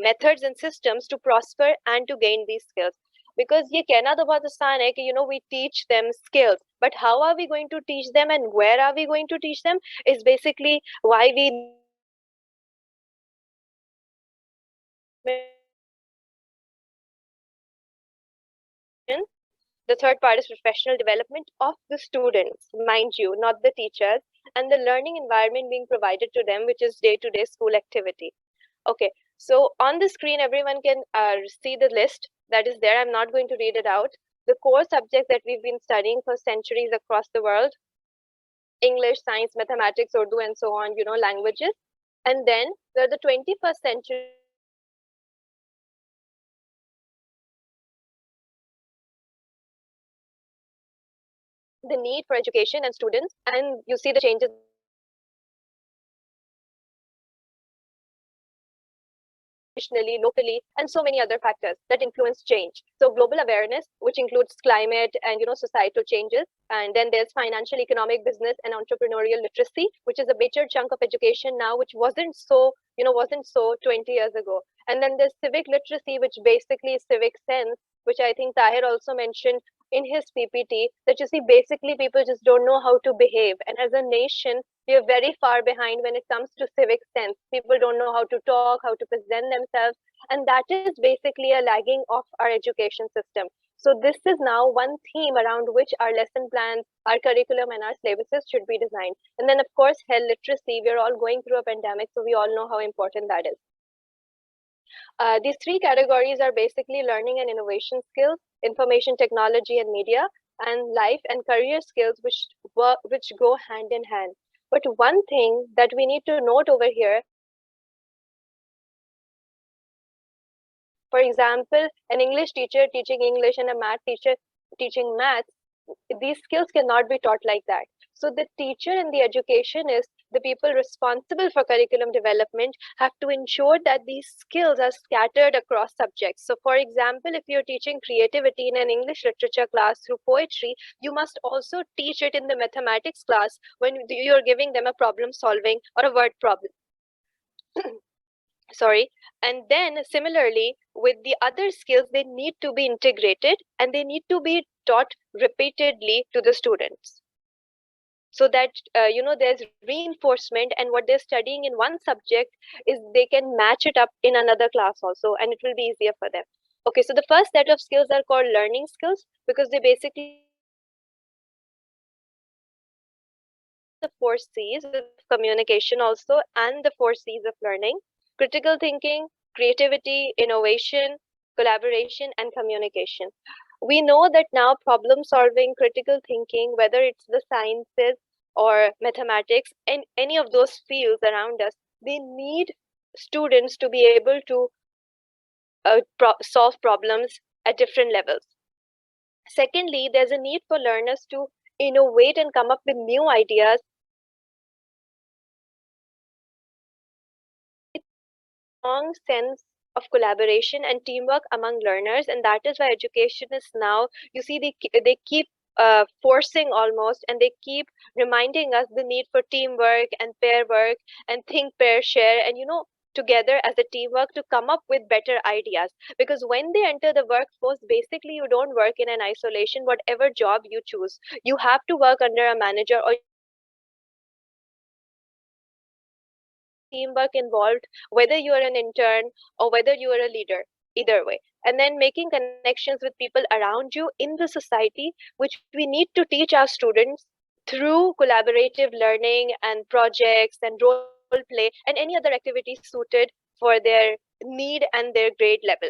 methods and systems to prosper and to gain these skills. Because ye कहना तो बहुत आसान है कि we teach them skills, but how are we going to teach them and where are we going to teach them is basically why we the third part is professional development of the students, mind you, not the teachers, and the learning environment being provided to them, which is day-to-day school activity. Okay, so on the screen, everyone can see the list that is there. I'm not going to read it out. The core subjects that we've been studying for centuries across the world: English, science, mathematics, Urdu, and so on, languages. And then there are the 21st century the need for education and students, and you see the changes nationally, locally, and so many other factors that influence change. So global awareness, which includes climate and societal changes, and then there's financial, economic, business, and entrepreneurial literacy, which is a major chunk of education now, which wasn't so 20 years ago. And then there's civic literacy, which basically is civic sense, which I think Tahir also mentioned in his PPT, that you see basically people just don't know how to behave. And as a nation, we are very far behind when it comes to civic sense. People don't know how to talk, how to present themselves. And that is basically a lagging of our education system. So this is now one theme around which our lesson plans, our curriculum, and our syllabuses should be designed. And then, of course, health literacy. We're all going through a pandemic, so we all know how important that is. These 3 categories are basically learning and innovation skills, information technology and media, and life and career skills, which go hand in hand. But one thing that we need to note over here, for example, an English teacher teaching English and a math teacher teaching math, these skills cannot be taught like that. So the teacher and the educationist, the people responsible for curriculum development, have to ensure that these skills are scattered across subjects. So for example, if you're teaching creativity in an English literature class through poetry, you must also teach it in the mathematics class when you're giving them a problem solving or a word problem. Sorry. And then similarly with the other skills, they need to be integrated and they need to be taught repeatedly to the students, so that there's reinforcement, and what they're studying in one subject is they can match it up in another class also, and it will be easier for them. Okay, so the first set of skills are called learning skills, because they basically the 4 C's of communication also, and the 4 C's of learning: critical thinking, creativity, innovation, collaboration, and communication. We know that now problem solving, critical thinking, whether it's the sciences or mathematics and any of those fields around us, they need students to be able to solve problems at different levels. Secondly, there's a need for learners to innovate and come up with new ideas. Strong sense of collaboration and teamwork among learners, and that is why education is now, you see, they keep forcing almost, and they keep reminding us the need for teamwork and pair work and think, pair, share, and together as a teamwork to come up with better ideas. Because when they enter the workforce, basically you don't work in an isolation. Whatever job you choose, you have to work under a manager, or teamwork involved, whether you are an intern or whether you are a leader, either way. And then making connections with people around you in the society, which we need to teach our students through collaborative learning and projects and role play and any other activities suited for their need and their grade level.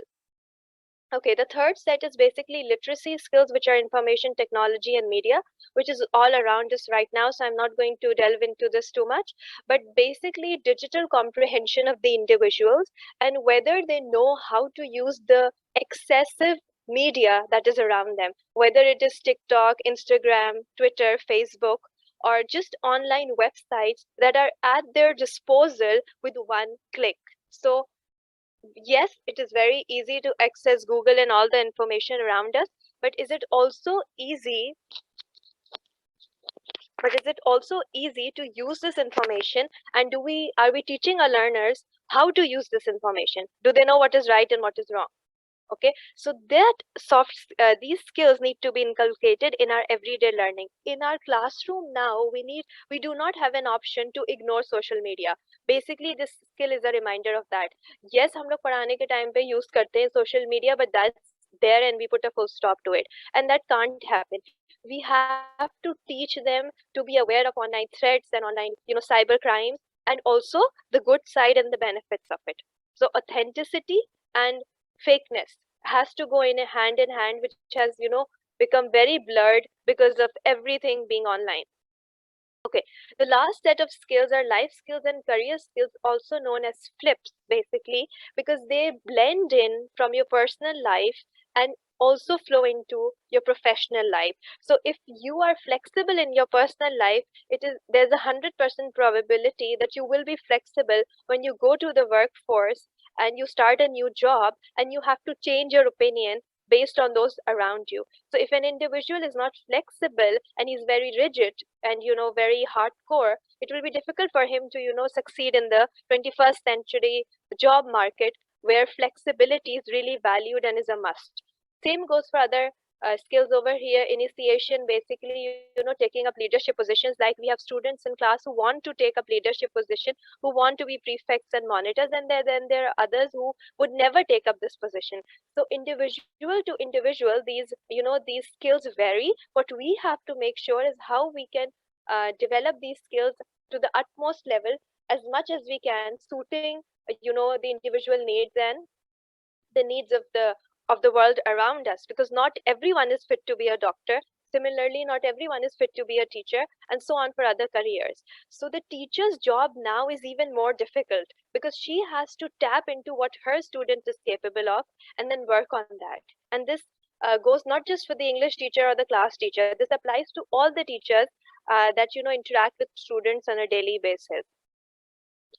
Okay, the third set is basically literacy skills, which are information technology and media, which is all around us right now. So I'm not going to delve into this too much, but basically digital comprehension of the individuals and whether they know how to use the excessive media that is around them, whether it is TikTok, Instagram, Twitter, Facebook, or just online websites that are at their disposal with one click. So yes, it is very easy to access Google and all the information around us, but is it also easy to use this information? And are we teaching our learners how to use this information? Do they know what is right and what is wrong? Okay, so that these skills need to be inculcated in our everyday learning. In our classroom now, we do not have an option to ignore social media. Basically, this skill is a reminder of that. Yes, हम लोग पढ़ाने के time पे use करते हैं social media, but that's there and we put a full stop to it. And that can't happen. We have to teach them to be aware of online threats and online, cyber crimes, and also the good side and the benefits of it. So authenticity and fakeness has to go in hand, which has become very blurred because of everything being online. Okay, the last set of skills are life skills and career skills, also known as flips, basically, because they blend in from your personal life and also flow into your professional life. So if you are flexible in your personal life, there's 100% probability that you will be flexible when you go to the workforce and you start a new job and you have to change your opinion based on those around you. So if an individual is not flexible and he's very rigid and very hardcore, it will be difficult for him to succeed in the 21st century job market, where flexibility is really valued and is a must. Same goes for other skills over here. Initiation, basically, taking up leadership positions. Like we have students in class who want to take up leadership position, who want to be prefects and monitors, and then there are others who would never take up this position. So individual to individual, these skills vary. What we have to make sure is how we can develop these skills to the utmost level as much as we can, suiting the individual needs and the needs of the world around us, because not everyone is fit to be a doctor. Similarly, not everyone is fit to be a teacher, and so on for other careers. So the teacher's job now is even more difficult because she has to tap into what her student is capable of and then work on that. And this goes not just for the English teacher or the class teacher. This applies to all the teachers that interact with students on a daily basis.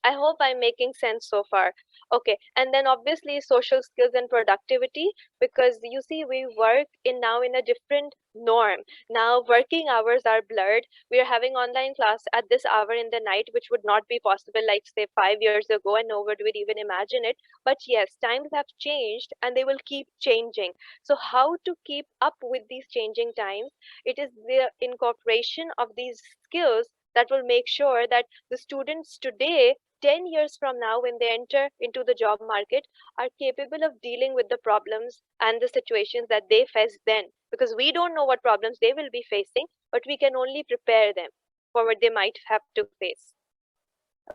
I hope I'm making sense so far. Okay, and then obviously social skills and productivity, because you see we work now in a different norm. Now working hours are blurred. We are having online class at this hour in the night, which would not be possible like say 5 years ago, and no one would even imagine it. But yes, times have changed and they will keep changing. So how to keep up with these changing times? It is the incorporation of these skills that will make sure that the students today, 10 years from now, when they enter into the job market, are capable of dealing with the problems and the situations that they face then. Because we don't know what problems they will be facing, but we can only prepare them for what they might have to face.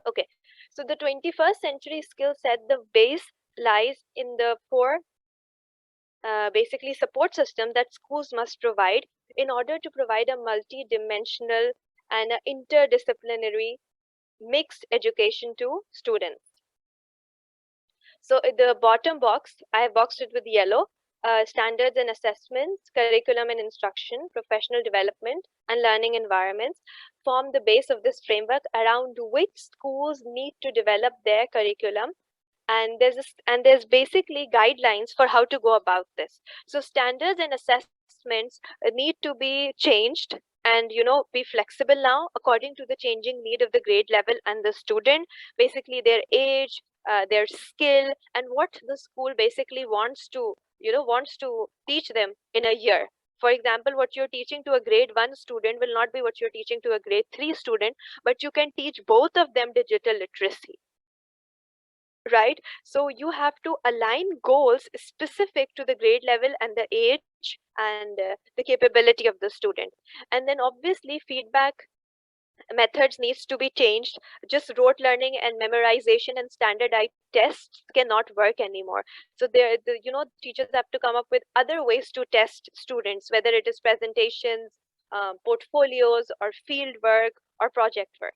Okay, so the 21st century skill set, the base lies in the four basically support system that schools must provide in order to provide a multi-dimensional and a interdisciplinary mixed education to students. So the bottom box, I have boxed it with yellow, standards and assessments, curriculum and instruction, professional development, and learning environments form the base of this framework around which schools need to develop their curriculum. And there's basically guidelines for how to go about this. So standards and assessments need to be changed and be flexible now according to the changing need of the grade level and the student, basically their age, their skill, and what the school basically wants to teach them in a year. For example, what you're teaching to a grade 1 student will not be what you're teaching to a grade 3 student, but you can teach both of them digital literacy. Right? So you have to align goals specific to the grade level and the age and the capability of the student. And then obviously feedback methods needs to be changed. Just rote learning and memorization and standardized tests cannot work anymore. So teachers have to come up with other ways to test students, whether it is presentations, portfolios, or field work or project work.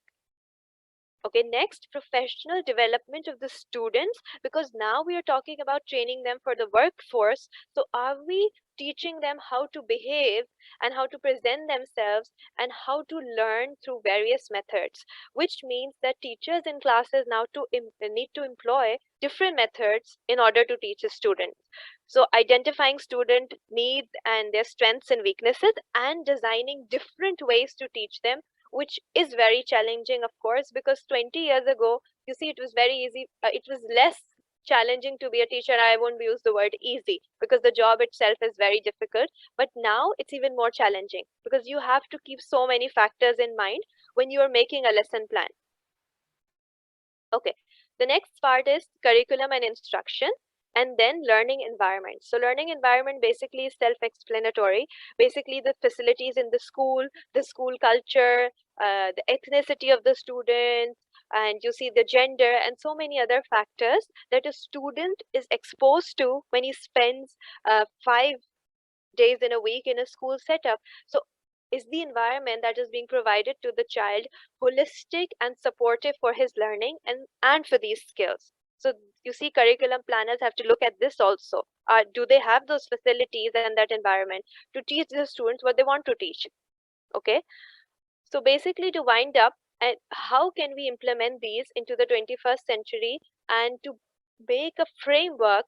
Okay, next, professional development of the students, because now we are talking about training them for the workforce. So are we teaching them how to behave and how to present themselves and how to learn through various methods, which means that teachers in classes now need to employ different methods in order to teach the students. So identifying student needs and their strengths and weaknesses and designing different ways to teach them, which is very challenging, of course, because 20 years ago, you see, it was very easy. It was less challenging to be a teacher. I won't use the word easy because the job itself is very difficult. But now it's even more challenging because you have to keep so many factors in mind when you are making a lesson plan. Okay, the next part is curriculum and instruction, and then learning environment. So learning environment basically is self-explanatory. Basically the facilities in the school culture, the ethnicity of the students, and you see the gender and so many other factors that a student is exposed to when he spends 5 days in a week in a school setup. So is the environment that is being provided to the child holistic and supportive for his learning and for these skills? So you see, curriculum planners have to look at this also. Do they have those facilities and that environment to teach the students what they want to teach? Okay. So basically, to wind up, and how can we implement these into the 21st century and to make a framework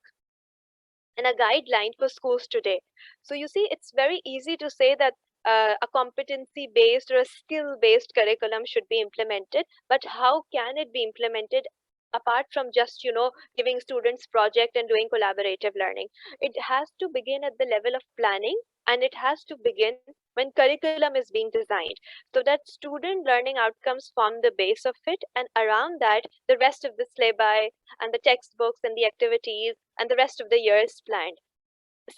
and a guideline for schools today? So you see, it's very easy to say that a competency-based or a skill-based curriculum should be implemented, but how can it be implemented apart from just giving students project and doing collaborative learning? It has to begin at the level of planning, and it has to begin when curriculum is being designed, so that student learning outcomes form the base of it, and around that the rest of the syllabi and the textbooks and the activities and the rest of the year is planned.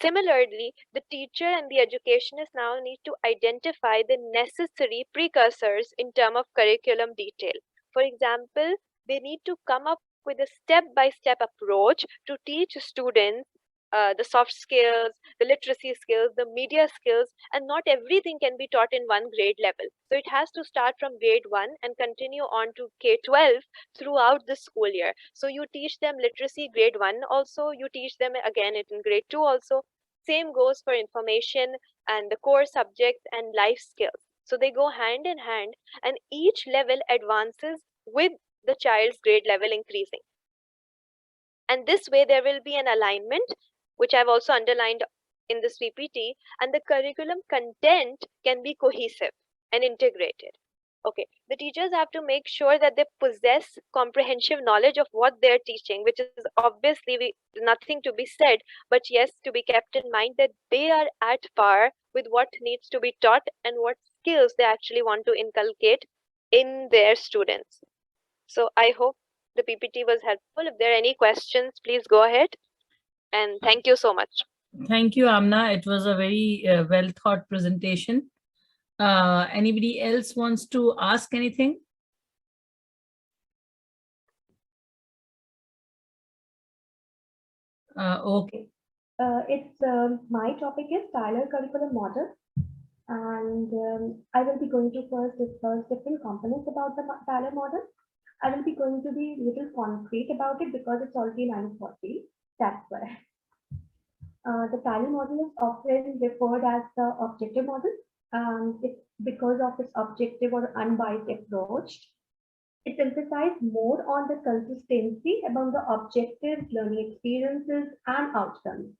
Similarly, the teacher and the educationists now need to identify the necessary precursors in terms of curriculum detail. For example, they need to come up with a step-by-step approach to teach students the soft skills, the literacy skills, the media skills, and not everything can be taught in one grade level. So it has to start from grade 1 and continue on to K-12 throughout the school year. So you teach them literacy grade 1 also, you teach them again in grade 2 also. Same goes for information and the core subjects and life skills. So they go hand in hand, and each level advances with the child's grade level increasing. And this way there will be an alignment, which I've also underlined in this PPT, and the curriculum content can be cohesive and integrated. Okay, the teachers have to make sure that they possess comprehensive knowledge of what they're teaching, which is obviously nothing to be said, but yes, to be kept in mind that they are at par with what needs to be taught and what skills they actually want to inculcate in their students. So I hope the PPT was helpful. If there are any questions, please go ahead. And thank you so much.
Thank you, Amna. It was a very well thought presentation. Anybody else wants to ask anything? Okay.
My topic is Tyler Curriculum Model, and I will be going to first discuss different components about the Tyler model. I will be going to be a little concrete about it because it's already 9:40. That's why. The Tyler model is often referred as the objective model. It's because of its objective or unbiased approach. It emphasizes more on the consistency among the objectives, learning experiences, and outcomes.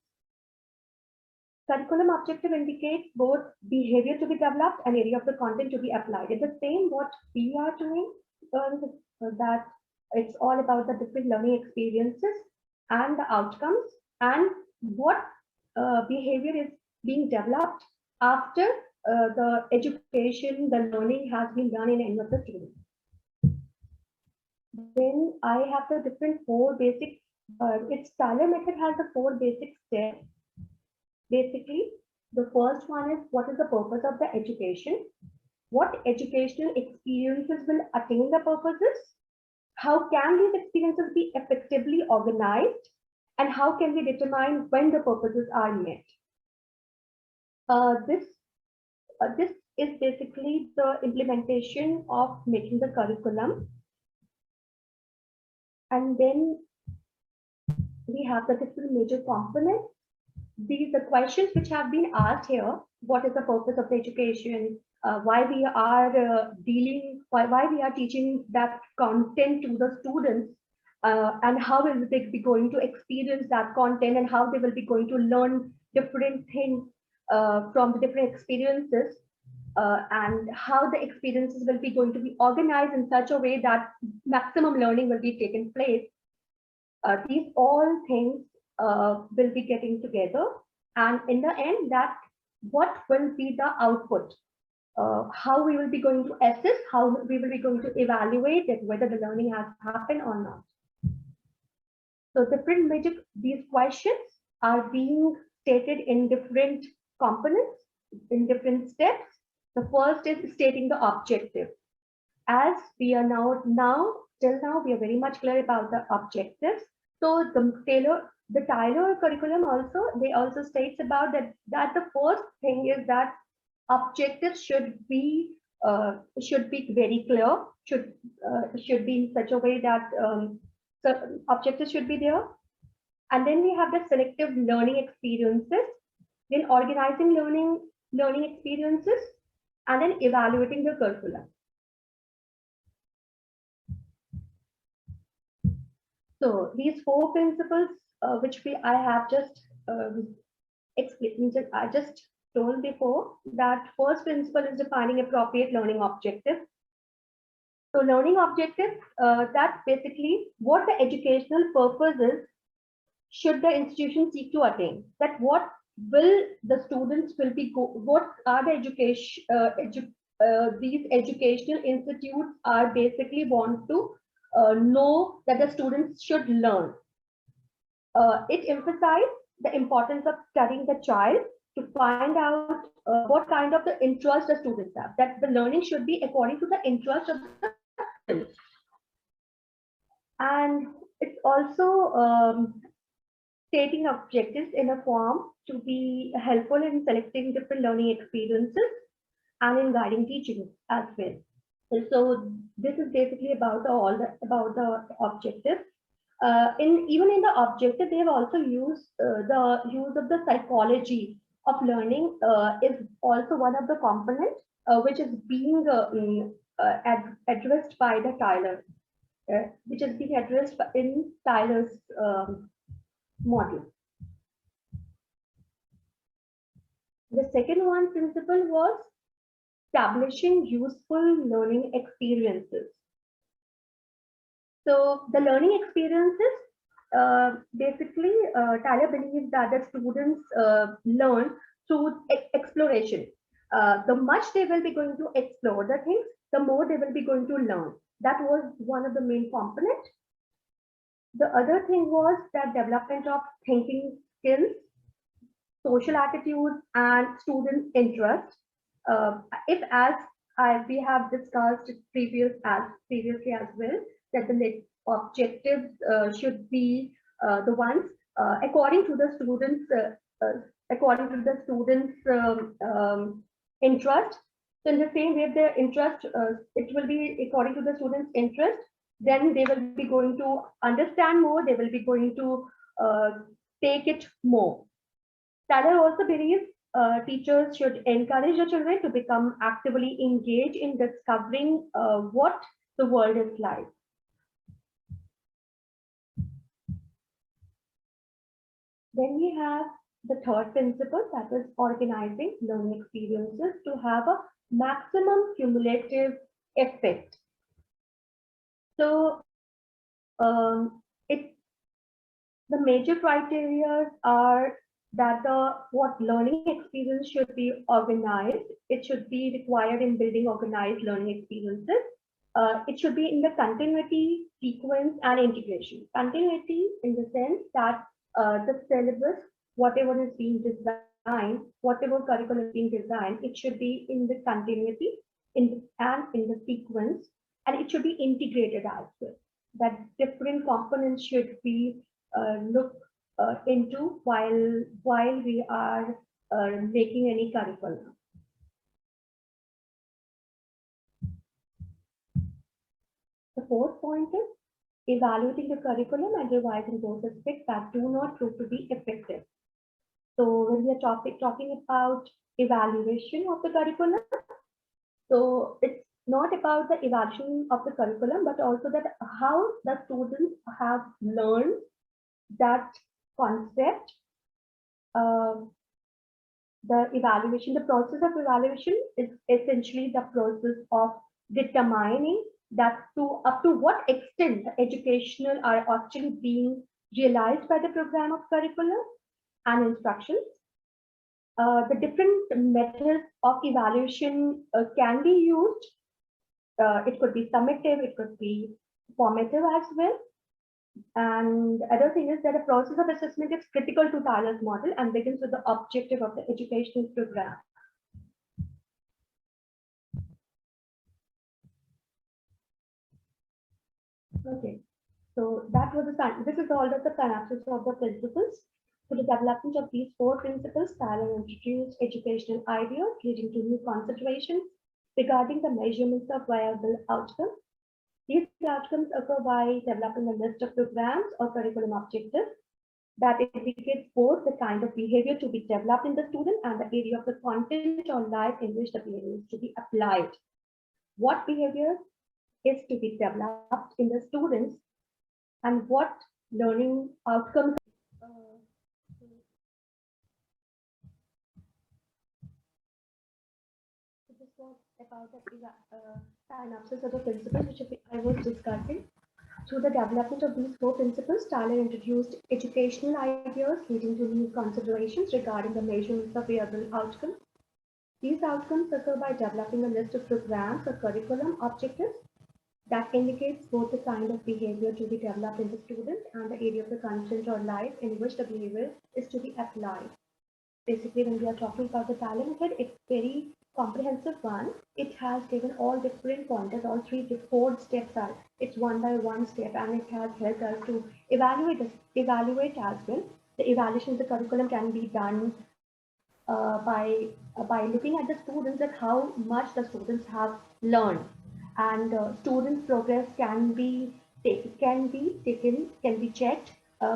Curriculum objective indicates both behavior to be developed and area of the content to be applied. It's the same what we are doing, that it's all about the different learning experiences and the outcomes and what behavior is being developed after the education, the learning has been done in any of the students. Then I have the different four basic, its Tyler method has the four basic steps. Basically, the first one is what is the purpose of the education? What educational experiences will attain the purposes? How can these experiences be effectively organized? And how can we determine when the purposes are met? This is basically the implementation of making the curriculum. And then we have the different major components. These are questions which have been asked here. What is the purpose of the education? Why we are why we are teaching that content to the students, and how will they be going to experience that content, and how they will be going to learn different things from the different experiences, and how the experiences will be going to be organized in such a way that maximum learning will be taken place. These all things will be getting together, and in the end, that what will be the output, how we will be going to assess, how we will be going to evaluate it, whether the learning has happened or not. So different major, these questions are being stated in different components, in different steps. The first is stating the objective. As we are till now, we are very much clear about the objectives. So the Tyler curriculum also, they also states about that the first thing is that objectives should be very clear, should be in such a way that so objectives should be there. And then we have the selective learning experiences, then organizing learning experiences, and then evaluating the curriculum. So these four principles, which I have just explained, I just told before, that first principle is defining appropriate learning objective. So learning objective, that's basically what the educational purposes should the institution seek to attain. That what will the students will be, what are the education, these educational institutes are basically want to know that the students should learn. It emphasizes the importance of studying the child to find out what kind of the interest the students have, that the learning should be according to the interest of the students. And it's also stating objectives in a form to be helpful in selecting different learning experiences and in guiding teaching as well. So this is basically about the objectives. Even in the objective, they have also used the use of the psychology of learning is also one of the components which is being addressed by the Tyler. which is being addressed in Tyler's model. The second one principle was establishing useful learning experiences. So the learning experiences, basically, Tyler believes that the students learn through exploration. The much they will be going to explore the things, the more they will be going to learn. That was one of the main components. The other thing was that development of thinking skills, social attitudes, and student interest. If as we have discussed previously as well, that the objectives should be the ones according to the students' interest. So in the same way, their interest, it will be according to the students' interest. Then they will be going to understand more. They will be going to take it more. Tyler also believes teachers should encourage the children to become actively engaged in discovering what the world is like. Then we have the third principle, that is organizing learning experiences to have a maximum cumulative effect. So the major criteria are that what learning experience should be organized. It should be required in building organized learning experiences. It should be in the continuity, sequence, and integration. Continuity in the sense that the syllabus, whatever is being designed, whatever curriculum is being designed, it should be in the continuity and in the sequence, and it should be integrated as well. That different components should be looked into while we are making any curriculum. The fourth point is evaluating the curriculum and revising those aspects that do not prove to be effective. So when we are talking about evaluation of the curriculum, so it's not about the evaluation of the curriculum, but also that how the students have learned that concept. The evaluation, the process of evaluation is essentially the process of determining that up to what extent the educational are actually being realized by the program of curriculum and instructions. The different methods of evaluation can be used. It could be summative, it could be formative as well. And the other thing is that the process of assessment is critical to Tyler's model and begins with the objective of the educational program. Okay, so that was this is all of the synopsis of the principles. For the development of these four principles, Tyler introduced educational ideas leading to new considerations regarding the measurements of viable outcomes. These outcomes occur by developing a list of programs or curriculum objectives that indicates both the kind of behavior to be developed in the student and the area of the content or life in which the behavior is to be applied. What behavior is to be developed in the students and what learning outcomes. This was about the synopsis of the principles which I was discussing. Through the development of these four principles, Tyler introduced educational ideas leading to new considerations regarding the measurements of viable outcomes. These outcomes occur by developing a list of programs or curriculum objectives that indicates both the kind of behavior to be developed in the student and the area of the content or life in which the behavior is to be applied. Basically, when we are talking about the Tyler method, it's very comprehensive one. It has given all different pointers, all four steps are. It's one by one step, and it has helped us to evaluate as well. The evaluation of the curriculum can be done by looking at the students, at how much the students have learned, and students' progress can be checked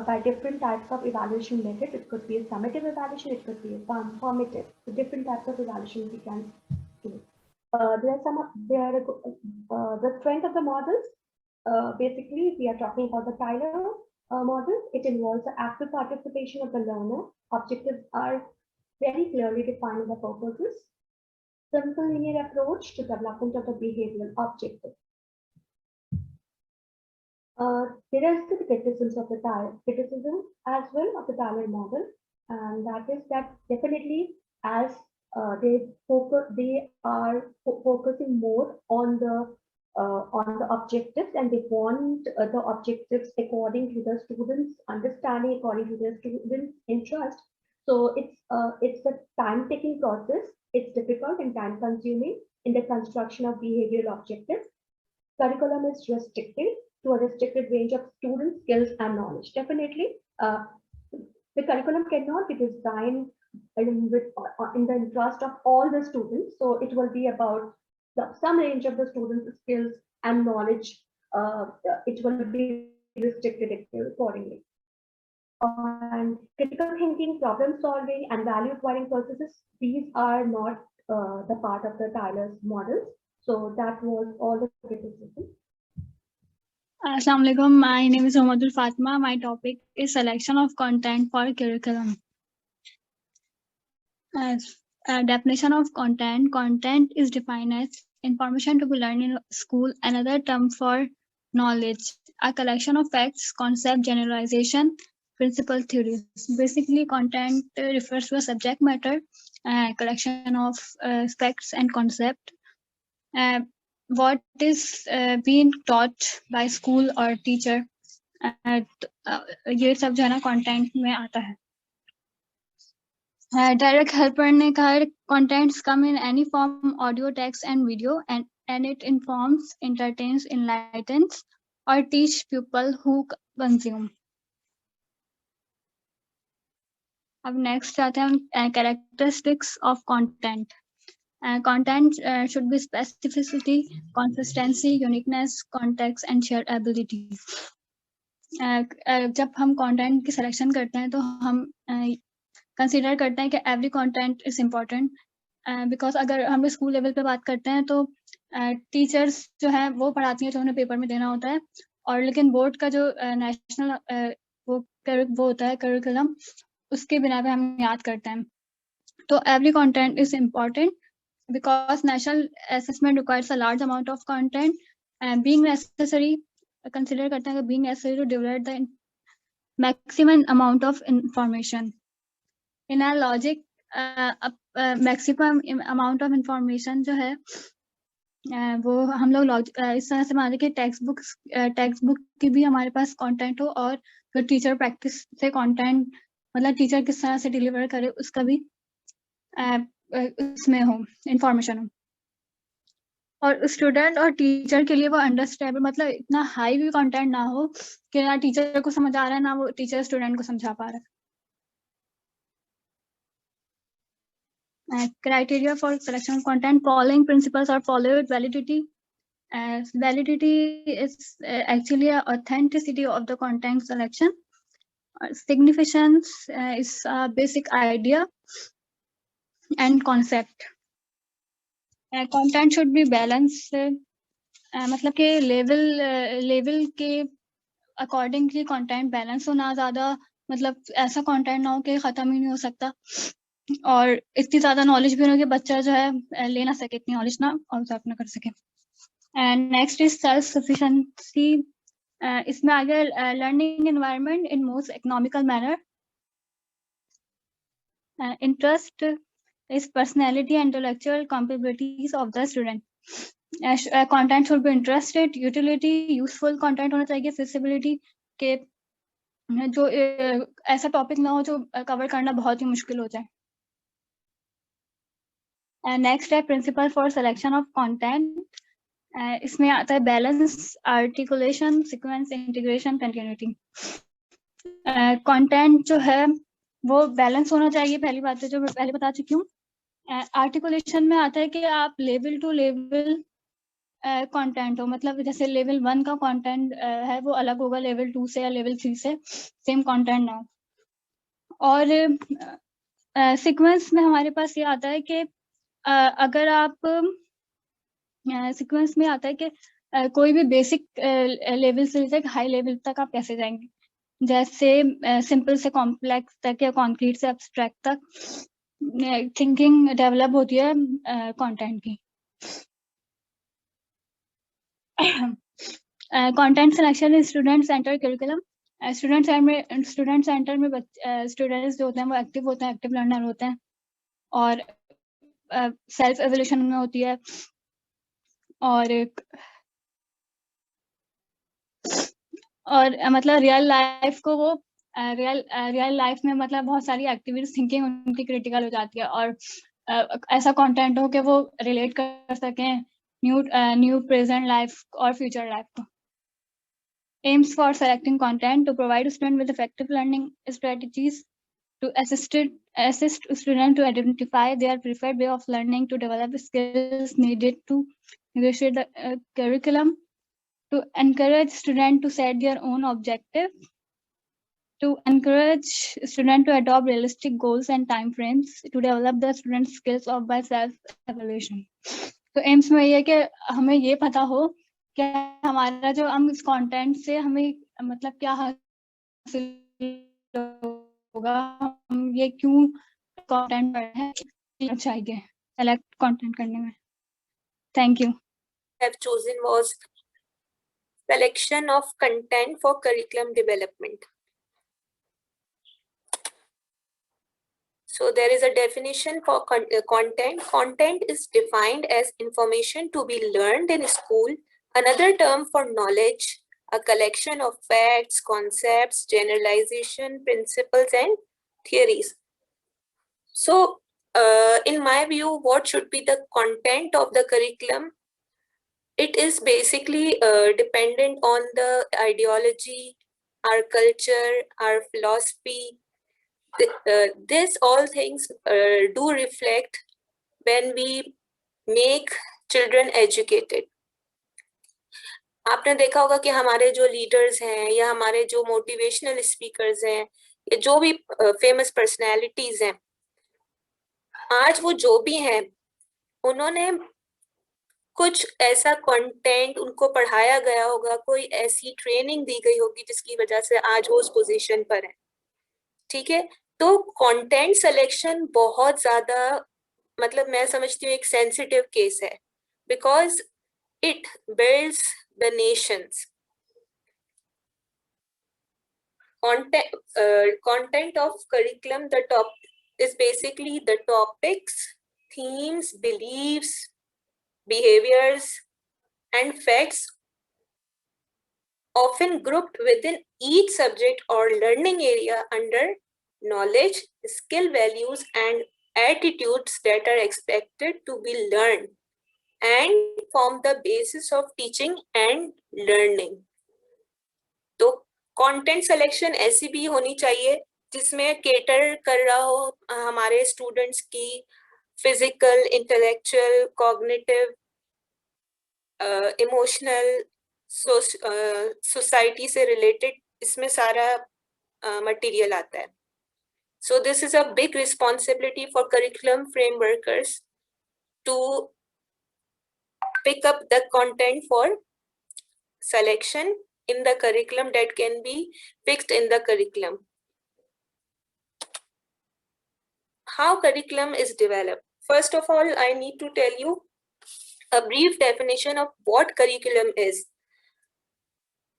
by different types of evaluation methods. It could be a summative evaluation, it could be a formative. So different types of evaluation we can do. The strength of the models. Basically, we are talking about the Tyler model. It involves the active participation of the learner. Objectives are very clearly defined in the purposes. Simple linear approach to development of the behavioral objective. There is the criticism as well of the Tyler model, and that is that definitely as they are focusing more on the objectives, and they want the objectives according to the students' understanding, according to the students' interest. So it's a time-taking process. It's difficult and time-consuming in the construction of behavioral objectives. Curriculum is restricted to a restricted range of student skills and knowledge. Definitely, the curriculum cannot be designed in the interest of all the students. So it will be about some range of the students' skills and knowledge. It will be restricted accordingly. And critical thinking, problem solving, and value acquiring processes, these are not the part of the Tyler's models. So that was all the criticism.
Assalamu alaikum. My name is Mohammadul Fatma. My topic is selection of content for curriculum. As a definition of content, content is defined as information to be learned in school, another term for knowledge, a collection of facts, concept, generalization, principle, theories. Basically, content refers to a subject matter, collection of facts and concept. What is being taught by school or teacher, ये सब जो है ना content में आता है. Direct helper ने कहा contents come in any form, audio, text, and video, and it informs, entertains, enlightens, or teach people who consume. अब next आते हैं characteristics of content. Content should be specificity, consistency, uniqueness, context, and shareability. जब हम content की selection करते हैं तो हम consider करते हैं कि every content is important, because अगर हम school level पे बात करते हैं तो teachers जो है वो पढ़ाती हैं जो उन्हें paper में देना होता है, और लेकिन board का जो national वो होता है curriculum, उसके बिना पे हम याद करते हैं. तो every content is important because national assessment requires a large amount of content, and being necessary, consider करते हैं कि being necessary to develop the maximum amount of information. In our logic, maximum amount of information जो है वो हम लोग इस तरह से माने कि टेक्स्ट बुक की भी हमारे पास कंटेंट हो, और फिर टीचर प्रैक्टिस से कंटेंट मतलब टीचर किस तरह से डिलीवर करे उसका भी उसमें हो, इंफॉर्मेशन हो. और स्टूडेंट और टीचर के लिए वो अंडरस्टैंडेबल, मतलब इतना हाई भी कंटेंट ना हो कि ना टीचर को समझ आ रहा है ना वो टीचर स्टूडेंट को समझा पा रहा है. Criteria for selection of content, following principles are followed. Validity. Validity is actually an authenticity of the content selection. Significance is a basic idea and concept. Content should be balanced. मतलब कि level के accordingly content balance हो, ना ज़्यादा मतलब ऐसा content ना हो कि ख़त्म ही नहीं हो सकता, और इतनी ज़्यादा knowledge भी ना हो कि बच्चा जो है ले ना सके इतनी knowledge ना absorb ना कर सके. And next is self sufficiency. इसमें आगे learning environment in most economical manner. Interest is personality and intellectual capabilities of the student. Content should be interested, utility, useful content होना चाहिए, feasibility के जो ऐसा topic ना हो जो cover करना बहुत ही मुश्किल हो जाए. Next है principle for selection of content. इसमें आता है balance, articulation, sequence, integration, continuity. Content जो है वो balance होना चाहिए, पहली बात है जो मैं पहले बता चुकी हूँ. Articulation में आता है कि आप level to level कंटेंट हो, मतलब जैसे लेवल 1 का कंटेंट है वो अलग होगा लेवल 2 से या लेवल 3 से, सेम कंटेंट ना हो. और सीक्वेंस में हमारे पास ये आता है कि अगर आप सीक्वेंस में आता है कि कोई भी बेसिक लेवल से लेकर हाई लेवल तक आप कैसे जाएंगे, जैसे सिंपल से कॉम्प्लेक्स तक या कॉन्क्रीट से एब्स्ट्रैक्ट तक थिंकिंग डेवलप होती है कंटेंट की। Content selection is student center curriculum. Student centre में स्टूडेंट्स जो होते हैं वो एक्टिव होते हैं, एक्टिव लर्नर होते हैं, और सेल्फ एवोल्यूशन में होती है, और मतलब रियल लाइफ को वो रियल लाइफ में मतलब बहुत सारी एक्टिविटीज थिंकिंग उनकी क्रिटिकल हो जाती है, और ऐसा कंटेंट हो कि वो रिलेट कर सकें न्यू प्रेजेंट लाइफ और फ्यूचर लाइफ को। Aims for selecting content to provide student with effective learning strategies to assist student to identify their preferred way of learning, to develop skills needed to negotiate the curriculum, to encourage student to set their own objective, to encourage student to adopt realistic goals and time frames, to develop the student skills of by self evaluation. तो AIIMS में ये है कि हमें ये पता हो क्या हमारा जो हम इस कंटेंट से हमें मतलब क्या हासिल होगा, हम ये क्यों कंटेंट पढ़ रहे हैं चाहिए सेलेक्ट कंटेंट करने में। Thank you.
Have chosen was selection of content for curriculum development. So there is a definition for content. Content is defined as information to be learned in school. Another term for knowledge, a collection of facts, concepts, generalization, principles, and theories. So, in my view, what should be the content of the curriculum? It is basically dependent on the ideology, our culture, our philosophy. This all things do reflect when we make children educated. आपने देखा होगा कि हमारे जो leaders हैं या हमारे जो मोटिवेशनल स्पीकर्स हैं या जो भी फेमस पर्सनैलिटीज हैं, आज वो जो भी हैं उन्होंने कुछ ऐसा कंटेंट उनको पढ़ाया गया होगा, कोई ऐसी ट्रेनिंग दी गई होगी जिसकी वजह से आज वो उस पोजीशन पर है। ठीक है, तो कंटेंट सिलेक्शन बहुत ज्यादा मतलब मैं समझती हूँ एक सेंसिटिव केस है, because it builds the nations. Content of curriculum, is basically the topics, themes, beliefs, behaviors, and facts often grouped within each subject or learning area under knowledge, skill, values, and attitudes that are expected to be learned and form the basis of teaching and learning. तो content selection ऐसी भी होनी चाहिए जिसमें cater कर रहा हो हमारे students की physical, intellectual, cognitive, emotional, society से related, इसमें सारा material आता है. So this is a big responsibility for curriculum frameworkers to pick up the content for selection in the curriculum that can be fixed in the curriculum. How curriculum is developed? First of all, I need to tell you a brief definition of what curriculum is.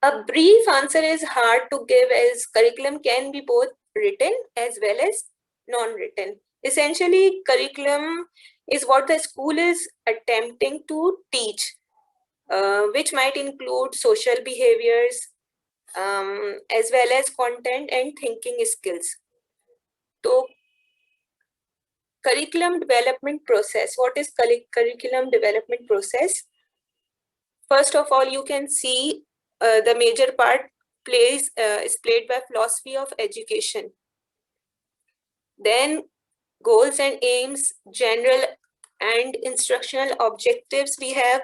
A brief answer is hard to give as curriculum can be both written as well as non-written. Essentially, curriculum is what the school is attempting to teach, which might include social behaviors, as well as content and thinking skills. So, curriculum development process. What is curriculum development process? First of all, you can see the major part is played by philosophy of education. Then goals and aims, general and instructional objectives we have.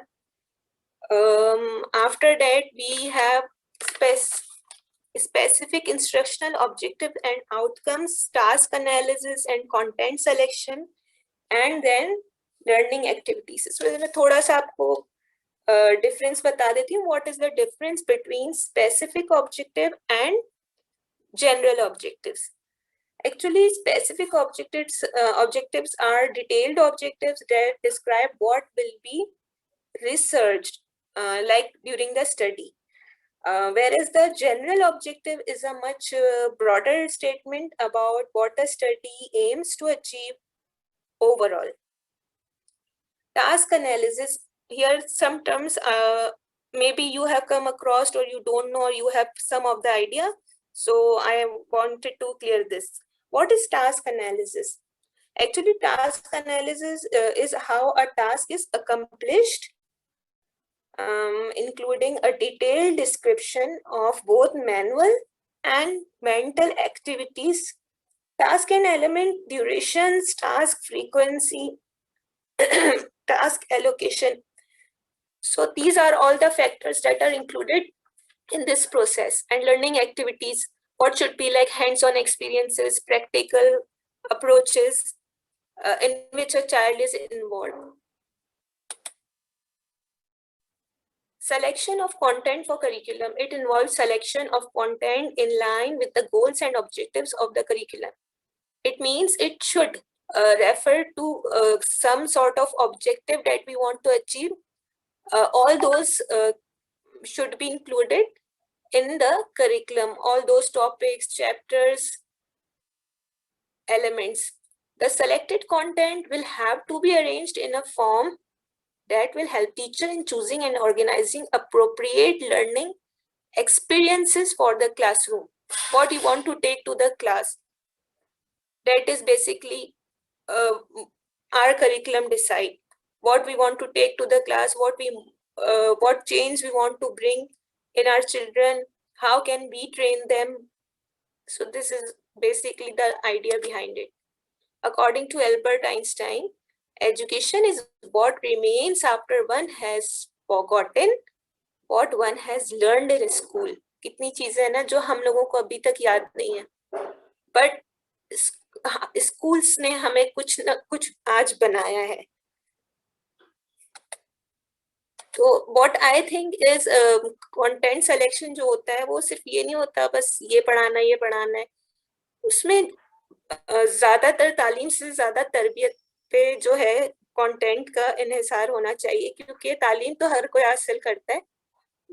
After that, we have specific instructional objectives and outcomes, task analysis and content selection, and then learning activities. So, मैं थोड़ा सा आपको difference बता देती हूँ. What is the difference between specific objective and general objectives? Actually, specific objectives are detailed objectives that describe what will be researched, like during the study. Whereas the general objective is a much broader statement about what the study aims to achieve overall. Task analysis, here some terms maybe you have come across or you don't know, or you have some of the idea. So I wanted to clear this. What is task analysis? Actually, task analysis is how a task is accomplished, including a detailed description of both manual and mental activities, task and element durations, task frequency, task allocation. So these are all the factors that are included in this process. And learning activities, what should be like hands-on experiences, practical approaches in which a child is involved. Selection of content for curriculum. It involves selection of content in line with the goals and objectives of the curriculum. It means it should refer to some sort of objective that we want to achieve. All those should be included in the curriculum, all those topics, chapters, elements. The selected content will have to be arranged in a form that will help teacher in choosing and organizing appropriate learning experiences for the classroom. What you want to take to the class. That is basically our curriculum decide. What we want to take to the class, what change we want to bring in our children, how can we train them. So this is basically the idea behind it. According to Albert Einstein, education is what remains after one has forgotten what one has learned in school. कितनी चीजें हैं ना जो हम लोगों को अभी तक याद नहीं है, but schools ने हमें कुछ न कुछ आज बनाया है. तो what I think is content selection जो होता है वो सिर्फ ये नहीं होता बस ये पढ़ाना है, उसमें ज्यादातर तालीम से ज्यादा तरबियत पे जो है कंटेंट का इन्हिसार होना चाहिए, क्योंकि तालीम तो हर कोई हासिल करता है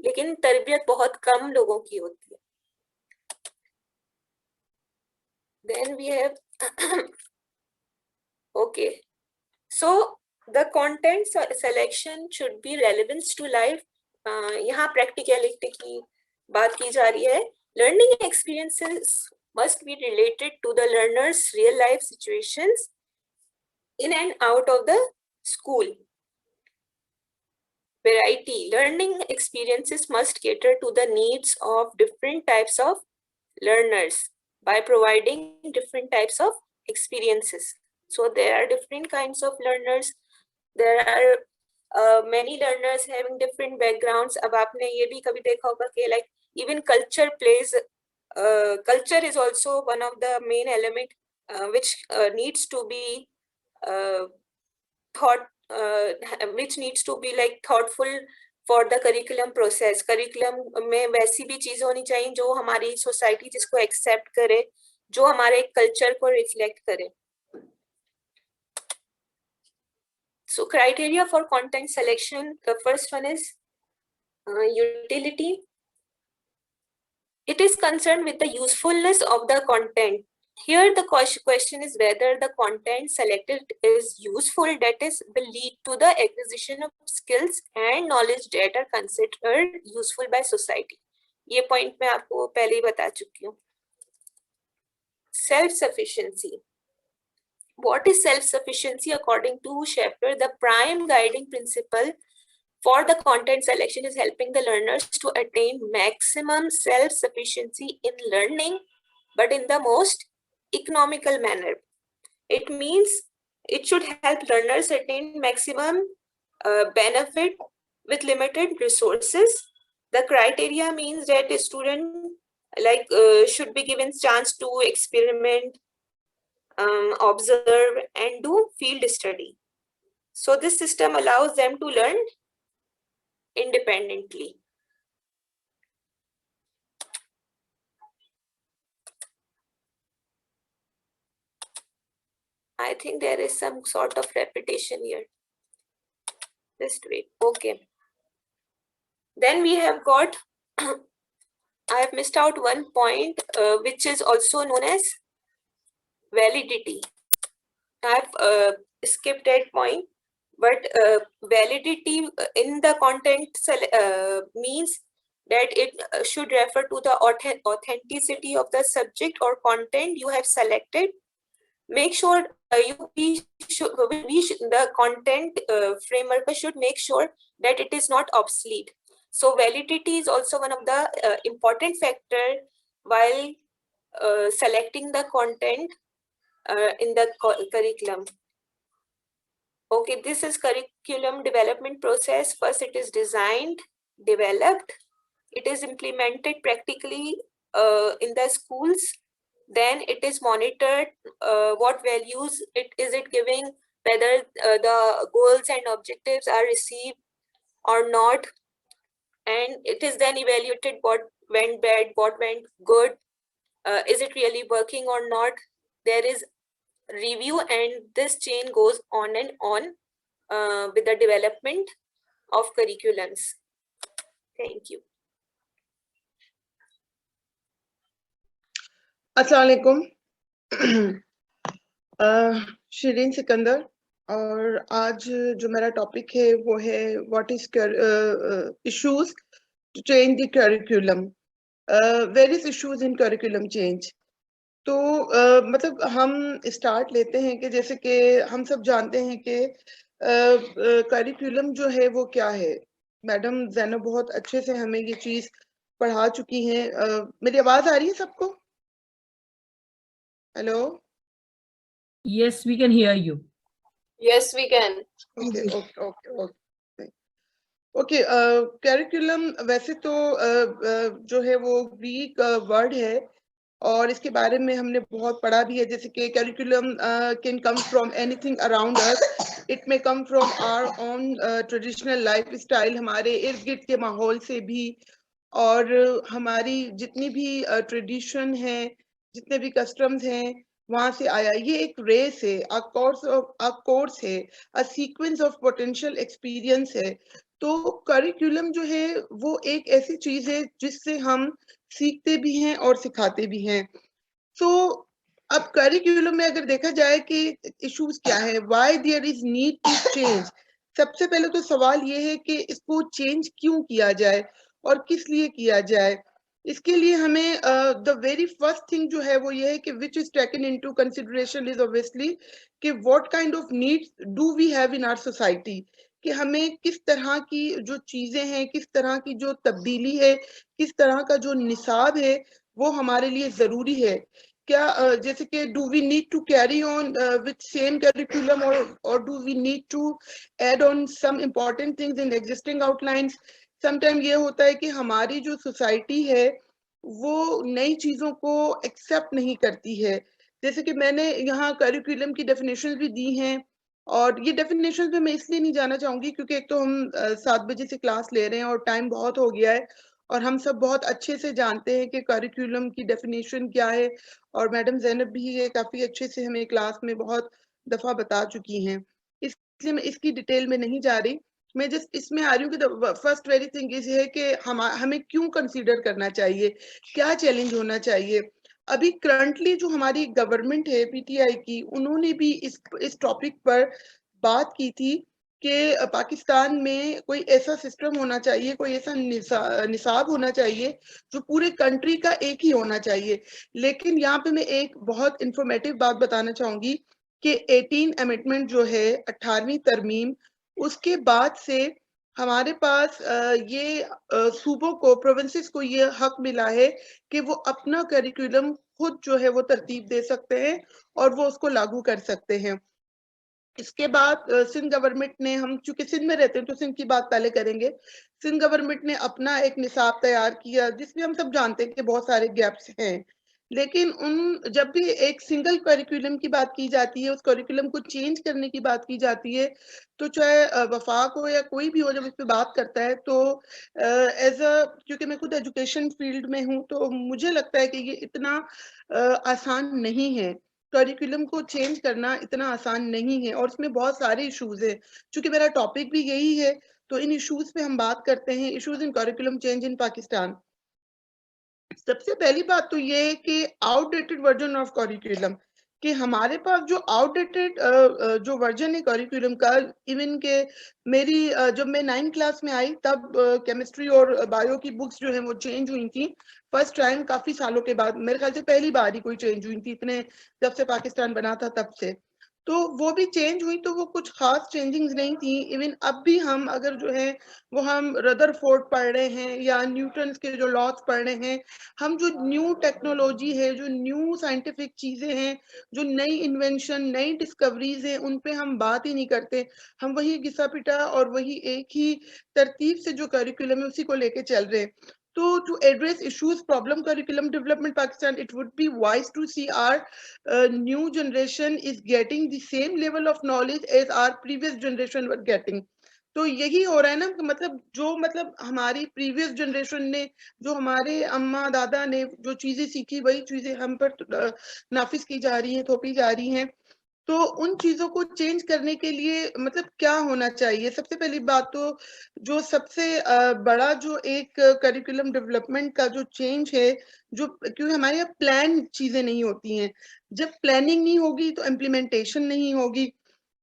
लेकिन तरबियत बहुत कम लोगों की होती है. Then we have okay, so the content selection should be relevant to life. यहाँ practicality की बात की जा रही है. Learning experiences must be related to the learner's real life situations in and out of the school. Variety. Learning experiences must cater to the needs of different types of learners by providing different types of experiences. So there are different kinds of learners. There are many learners having different backgrounds. अब आपने ये भी कभी देखा होगा कि like even culture plays. Culture is also one of the main element which needs to be which needs to be like thoughtful for the curriculum process. Curriculum में वैसी भी चीजें होनी चाहिए जो हमारी society जिसको accept करे, जो हमारे culture को reflect करे. So criteria for content selection, the first one is utility. It is concerned with the usefulness of the content. Here the question is whether the content selected is useful, that is will lead to the acquisition of skills and knowledge that are considered useful by society. ये point मैं आपको पहले ही बता चुकी हूँ. Self-sufficiency. What is self-sufficiency? According to Schaeffer, the prime guiding principle for the content selection is helping the learners to attain maximum self-sufficiency in learning, but in the most economical manner. It means it should help learners attain maximum benefit with limited resources. The criteria means that a student should be given chance to experiment, observe and do field study. So this system allows them to learn independently. I think there is some sort of repetition here. Just wait. Okay. Then we have got, I have missed out one point, which is also known as validity. I have skipped that point, but validity in the content means that it should refer to the authenticity of the subject or content you have selected. Make sure the content framework should make sure that it is not obsolete. So validity is also one of the important factor while selecting the content in the curriculum. Okay, this is curriculum development process. First, it is designed, developed. It is implemented practically in the schools. Then it is monitored, what values is it giving, whether the goals and objectives are received or not. And it is then evaluated what went bad, what went good, is it really working or not. There is review, and this chain goes on and on with the development of curriculums. Thank you.
अस्सलाम शिरीन सिकंदर, और आज जो मेरा topic है वो है what is issues to change the curriculum, various issues in curriculum change. तो मतलब हम स्टार्ट लेते हैं कि जैसे कि हम सब जानते हैं कि करिकुलम जो है वो क्या है। मैडम ज़ैनब बहुत अच्छे से हमें ये चीज पढ़ा चुकी हैं। मेरी आवाज आ रही है सबको? Hello?
Yes, we can hear you.
Yes, we can.
Okay, curriculum वैसे तो जो है वो ग्रीक वर्ड है और इसके बारे में हमने बहुत पढ़ा भी है। जैसे कि curriculum can come from anything around us, it may come from our own traditional life style, हमारे इर्द गिर्द के माहौल से भी, और हमारी जितनी भी ट्रेडिशन है, जितने भी कस्टम्स हैं, वहां से आया। ये एक रेस है, अ कोर्स है, a sequence of potential experience है। तो करिकुलम जो है वो एक ऐसी चीज है जिससे हम सीखते भी हैं और सिखाते भी हैं। तो अब करिकुलम में अगर देखा जाए कि इश्यूज क्या है, why there is need to change, सबसे पहले तो सवाल ये है कि इसको चेंज क्यों किया जाए और किस लिए किया जाए। इसके लिए हमें द वेरी फर्स्ट थिंग जो है वो ये है कि which is taken into consideration is obviously कि what kind of needs do we have in our society, कि हमें किस तरह की जो चीजें हैं, किस तरह की जो तब्दीली है, किस तरह का जो निसाब है वो हमारे लिए जरूरी है। क्या जैसे कि do we need to carry on with same curriculum और do we need to add on some important things in existing outlines. Sometime ये होता है कि हमारी जो सोसाइटी है वो नई चीजों को एक्सेप्ट नहीं करती है। जैसे कि मैंने यहाँ करिकुलम की डेफिनेशंस भी दी हैं, और ये डेफिनेशंस पे मैं इसलिए नहीं जाना चाहूंगी क्योंकि एक तो हम 7 बजे से क्लास ले रहे हैं और टाइम बहुत हो गया है, और हम सब बहुत अच्छे से जानते हैं कि करिकुलम की डेफिनेशन क्या है, और मैडम ज़ैनब भी ये काफी अच्छे से हमें क्लास में बहुत दफा बता चुकी हैं, इसलिए मैं इसकी डिटेल में नहीं जा रही। मैं जस्ट इसमें आ रही हूँ कि फर्स्ट वेरी थिंग ये है कि हमें क्यों कंसीडर करना चाहिए, क्या चैलेंज होना चाहिए। अभी करंटली जो हमारी गवर्नमेंट है पीटीआई की, उन्होंने भी इस टॉपिक पर बात की थी कि पाकिस्तान में कोई ऐसा सिस्टम होना चाहिए, कोई ऐसा निसाब होना चाहिए जो पूरे कंट्री का एक ही होना चाहिए। लेकिन यहाँ पे मैं एक बहुत इंफॉर्मेटिव बात बताना चाहूंगी कि 18 अमेंडमेंट जो है, 18वीं तरमीम, उसके बाद से हमारे पास ये सूबों को, प्रोविंसेस को ये हक मिला है कि वो अपना करिकुलम खुद जो है वो तरतीब दे सकते हैं और वो उसको लागू कर सकते हैं। इसके बाद सिंध गवर्नमेंट ने, हम चूंकि सिंध में रहते हैं तो सिंध की बात पहले करेंगे, सिंध गवर्नमेंट ने अपना एक निसाब तैयार किया जिसमें हम सब जानते हैं कि बहुत सारे गैप्स हैं, लेकिन जब भी एक सिंगल करिकुलम की बात की जाती है, उस करिकुलम को चेंज करने की बात की जाती है, तो चाहे वफाक हो या कोई भी हो, जब इस पे बात करता है तो क्योंकि मैं खुद एजुकेशन फील्ड में हूँ, तो मुझे लगता है कि ये इतना आसान नहीं है। करिकुलम को चेंज करना इतना आसान नहीं है और इसमें बहुत सारे इश्यूज है। चूंकि मेरा टॉपिक भी यही है, तो इन इश्यूज पे हम बात करते हैं, issues in curriculum change in Pakistan. सबसे पहली बात तो ये है कि आउटडेटेड वर्जन ऑफ करिकुलम, कि हमारे पास जो आउटडेटेड जो वर्जन है करिकुलम का, इवन के मेरी जब मैं 9th क्लास में आई तब केमिस्ट्री और बायो की बुक्स जो है वो चेंज हुई थी फर्स्ट टाइम, काफी सालों के बाद। मेरे ख्याल से पहली बार ही कोई चेंज हुई थी इतने, जब से पाकिस्तान बना था तब से। तो वो भी चेंज हुई, तो वो कुछ खास चेंजिंग्स नहीं थी। इवन अब भी हम अगर जो है वो हम रदरफोर्ड पढ़ रहे हैं या न्यूटन के जो लॉज पढ़ रहे हैं, हम जो न्यू टेक्नोलॉजी है, जो न्यू साइंटिफिक चीजें हैं, जो नई इन्वेंशन, नई डिस्कवरीज हैं, उन पे हम बात ही नहीं करते। हम वही घिसा पिटा और वही एक ही तरतीब से जो करिकुलम है उसी को लेके चल रहे हैं। So to address issues, problem curriculum development Pakistan, it would be wise to see our new generation is getting the same level of knowledge as our previous generation were getting. तो यही हो रहा है ना, मतलब हमारी प्रीवियस जनरेशन ने, जो हमारे अम्मा दादा ने जो चीजें सीखी, वही चीजें हम पर नाफिज की जा रही हैं, थोपी जा रही हैं। तो उन चीजों को चेंज करने के लिए मतलब क्या होना चाहिए? सबसे पहली बात तो जो सबसे बड़ा जो एक करिकुलम डेवलपमेंट का जो चेंज है, जो क्योंकि हमारे यहाँ प्लान चीजें नहीं होती हैं, जब प्लानिंग नहीं होगी तो इम्प्लीमेंटेशन नहीं होगी,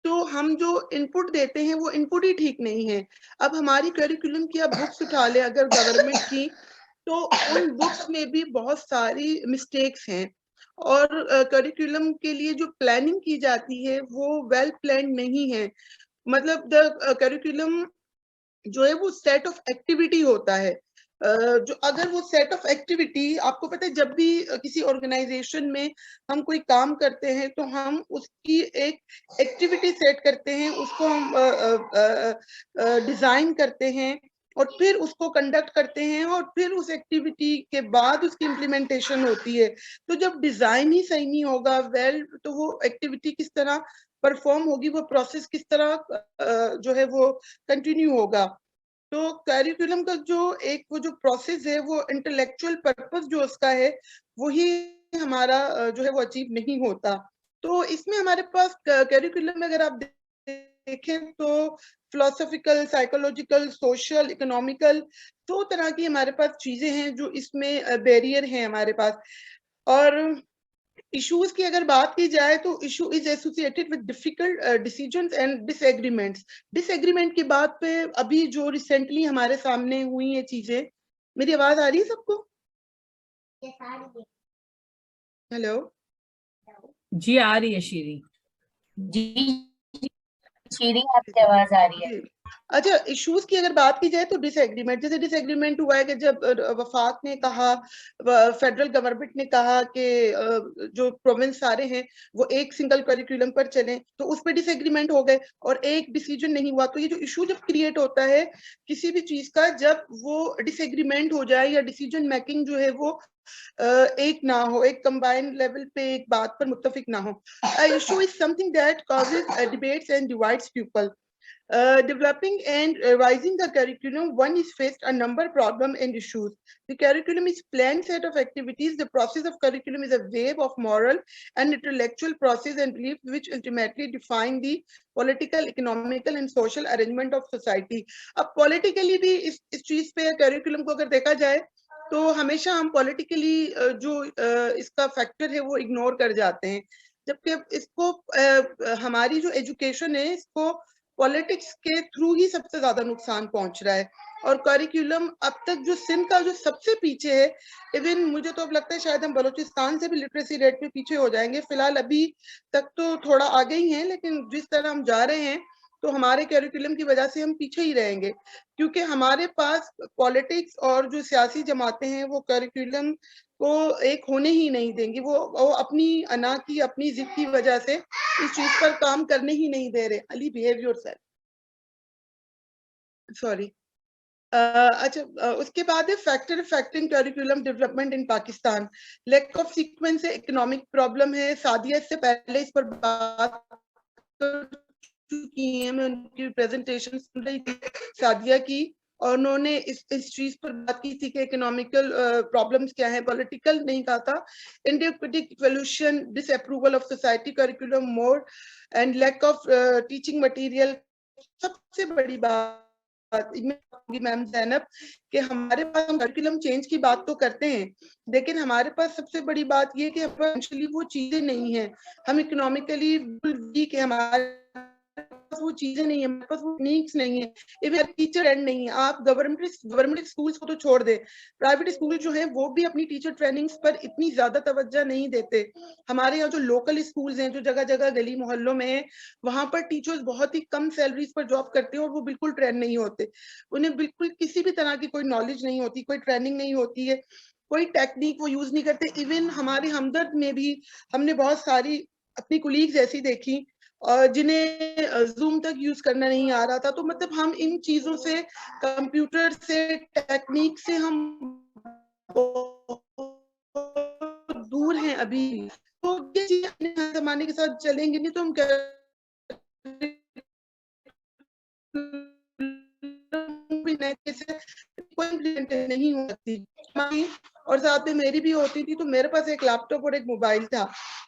तो हम जो इनपुट देते हैं वो इनपुट ही ठीक नहीं है। अब हमारी करिकुलम की आप बुक्स उठा ले अगर गवर्नमेंट की, तो उन बुक्स में भी बहुत सारी मिस्टेक्स हैं और करिकुलम के लिए जो प्लानिंग की जाती है वो वेल प्लान नहीं है। मतलब द करिकुलम जो है वो सेट ऑफ एक्टिविटी होता है। जो अगर वो सेट ऑफ एक्टिविटी, आपको पता है जब भी किसी ऑर्गेनाइजेशन में हम कोई काम करते हैं तो हम उसकी एक एक्टिविटी सेट करते हैं, उसको हम डिजाइन करते हैं और फिर उसको कंडक्ट करते हैं और फिर उस एक्टिविटी के बाद उसकी इम्प्लीमेंटेशन होती है। तो जब डिजाइन ही सही नहीं होगा तो वो एक्टिविटी किस तरह परफॉर्म होगी, वो प्रोसेस किस तरह जो है वो कंटिन्यू होगा। तो करिकुलम का वो जो प्रोसेस है, वो इंटेलेक्चुअल पर्पस जो उसका है वही हमारा जो है वो अचीव नहीं होता। तो इसमें हमारे पास करिकुलम में अगर आप देखें तो फिलोसॉफिकल, साइकोलॉजिकल, सोशल, इकोनॉमिकल, 2 तरह की हमारे पास चीजें हैं जो इसमें बैरियर हैं हमारे पास। और इश्यूज की अगर बात की जाए तो issue is associated with difficult decisions and disagreements. Disagreement की बात पे अभी जो रिसेंटली हमारे सामने हुई है चीजें, मेरी आवाज आ रही है सबको? हेलो
जी आ रही है शीरी
जी शीरी, आपकी आवाज आ रही है।
अच्छा, इश्यूज की अगर बात की जाए तो डिसएग्रीमेंट, जैसे डिसएग्रीमेंट हुआ है कि जब वफाक ने कहा, फेडरल गवर्नमेंट ने कहा कि जो प्रोविंस सारे हैं वो एक सिंगल करिकुलम पर चलें, तो उस पर डिसएग्रीमेंट हो गए और एक डिसीजन नहीं हुआ। तो ये जो इशू जब क्रिएट होता है किसी भी चीज का, जब वो डिसएग्रीमेंट हो जाए या डिसीजन मेकिंग जो है वो एक ना हो, एक कंबाइंड लेवल पे एक बात पर मुत्तफिक ना हो, issue is something that causes debates and divides people. Developing and revising the curriculum, one is faced a number of problems and issues. The curriculum is planned set of activities. The process of curriculum is a wave of moral and intellectual process and beliefs which ultimately define the political, economical and social arrangement of society. अब politically भी इस चीज पे curriculum को अगर देखा जाए तो हमेशा हम politically जो इसका फैक्टर है वो इग्नोर कर जाते हैं, जबकि इसको हमारी जो एजुकेशन है इसको पॉलिटिक्स के थ्रू ही सबसे ज्यादा नुकसान पहुंच रहा है। और करिकुलम अब तक जो सिंध का जो सबसे पीछे है, इवन मुझे तो अब लगता है शायद हम बलूचिस्तान से भी लिटरेसी रेट में पीछे हो जाएंगे। फिलहाल अभी तक तो थोड़ा आगे ही हैं, लेकिन जिस तरह हम जा रहे हैं तो हमारे करिकुलम की वजह से हम पीछे ही रहेंगे, क्योंकि हमारे पास पॉलिटिक्स और जो सियासी जमातें हैं वो करिकुलम को एक होने ही नहीं देंगी। वो अपनी अना की, अपनी जिद की वजह से इस चीज पर काम करने ही नहीं दे रहे। Ali, behave yourself, sorry. अच्छा, उसके बाद है factor affecting curriculum development in Pakistan. Lack of sequence है, इकोनॉमिक प्रॉब्लम है। सादिया इससे पहले इस पर बात कर चुकी हैं, मैं उनकी प्रेजेंटेशन सुन रही थी सादिया की, और उन्होंने इस चीज पर बात की थी कि इकोनॉमिकल प्रॉब्लम्स क्या है, पॉलिटिकल नहीं कहा था। Undemocratic evolution, disapproval of society curriculum more and lack of teaching material. सबसे बड़ी बात मैम जैनब कि हमारे पास, हम करिकुलम चेंज की बात तो करते हैं, लेकिन हमारे पास सबसे बड़ी बात ये कि फाइनेंशियली वो चीजें नहीं है, हम इकोनॉमिकली वीक है, हमारे पास वो चीजें नहीं है, हमारे पास वो टेक्निक्स नहीं है, इवन टीचर एंड नहीं है। आप गवर्नमेंट स्कूल्स को तो छोड़ दे, प्राइवेट स्कूल जो है वो भी अपनी टीचर ट्रेनिंग्स पर इतनी ज्यादा तवज्जो नहीं देते। हमारे यहाँ जो लोकल स्कूल्स हैं, जो जगह जगह गली मोहल्लों में है, वहां पर टीचर्स बहुत ही कम सैलरीज पर जॉब करते हैं और वो बिल्कुल ट्रेन नहीं होते, उन्हें बिल्कुल किसी भी तरह की कोई नॉलेज नहीं होती, कोई ट्रेनिंग नहीं होती है, कोई टेक्निक वो यूज नहीं करते। इवन हमारे हमदर्द में भी हमने बहुत सारी अपनी कुलीग्स ऐसी देखी जिन्हें जूम तक यूज करना नहीं आ रहा था। तो मतलब हम इन चीजों से, कंप्यूटर से, टेक्निक से हम दूर हैं अभी। तो ये चीज अपने जमाने के साथ चलेंगे नहीं तो हम कोई नहीं हो सकती। और साथ में मेरी भी होती थी, तो मेरे पास एक लैपटॉप और एक मोबाइल था,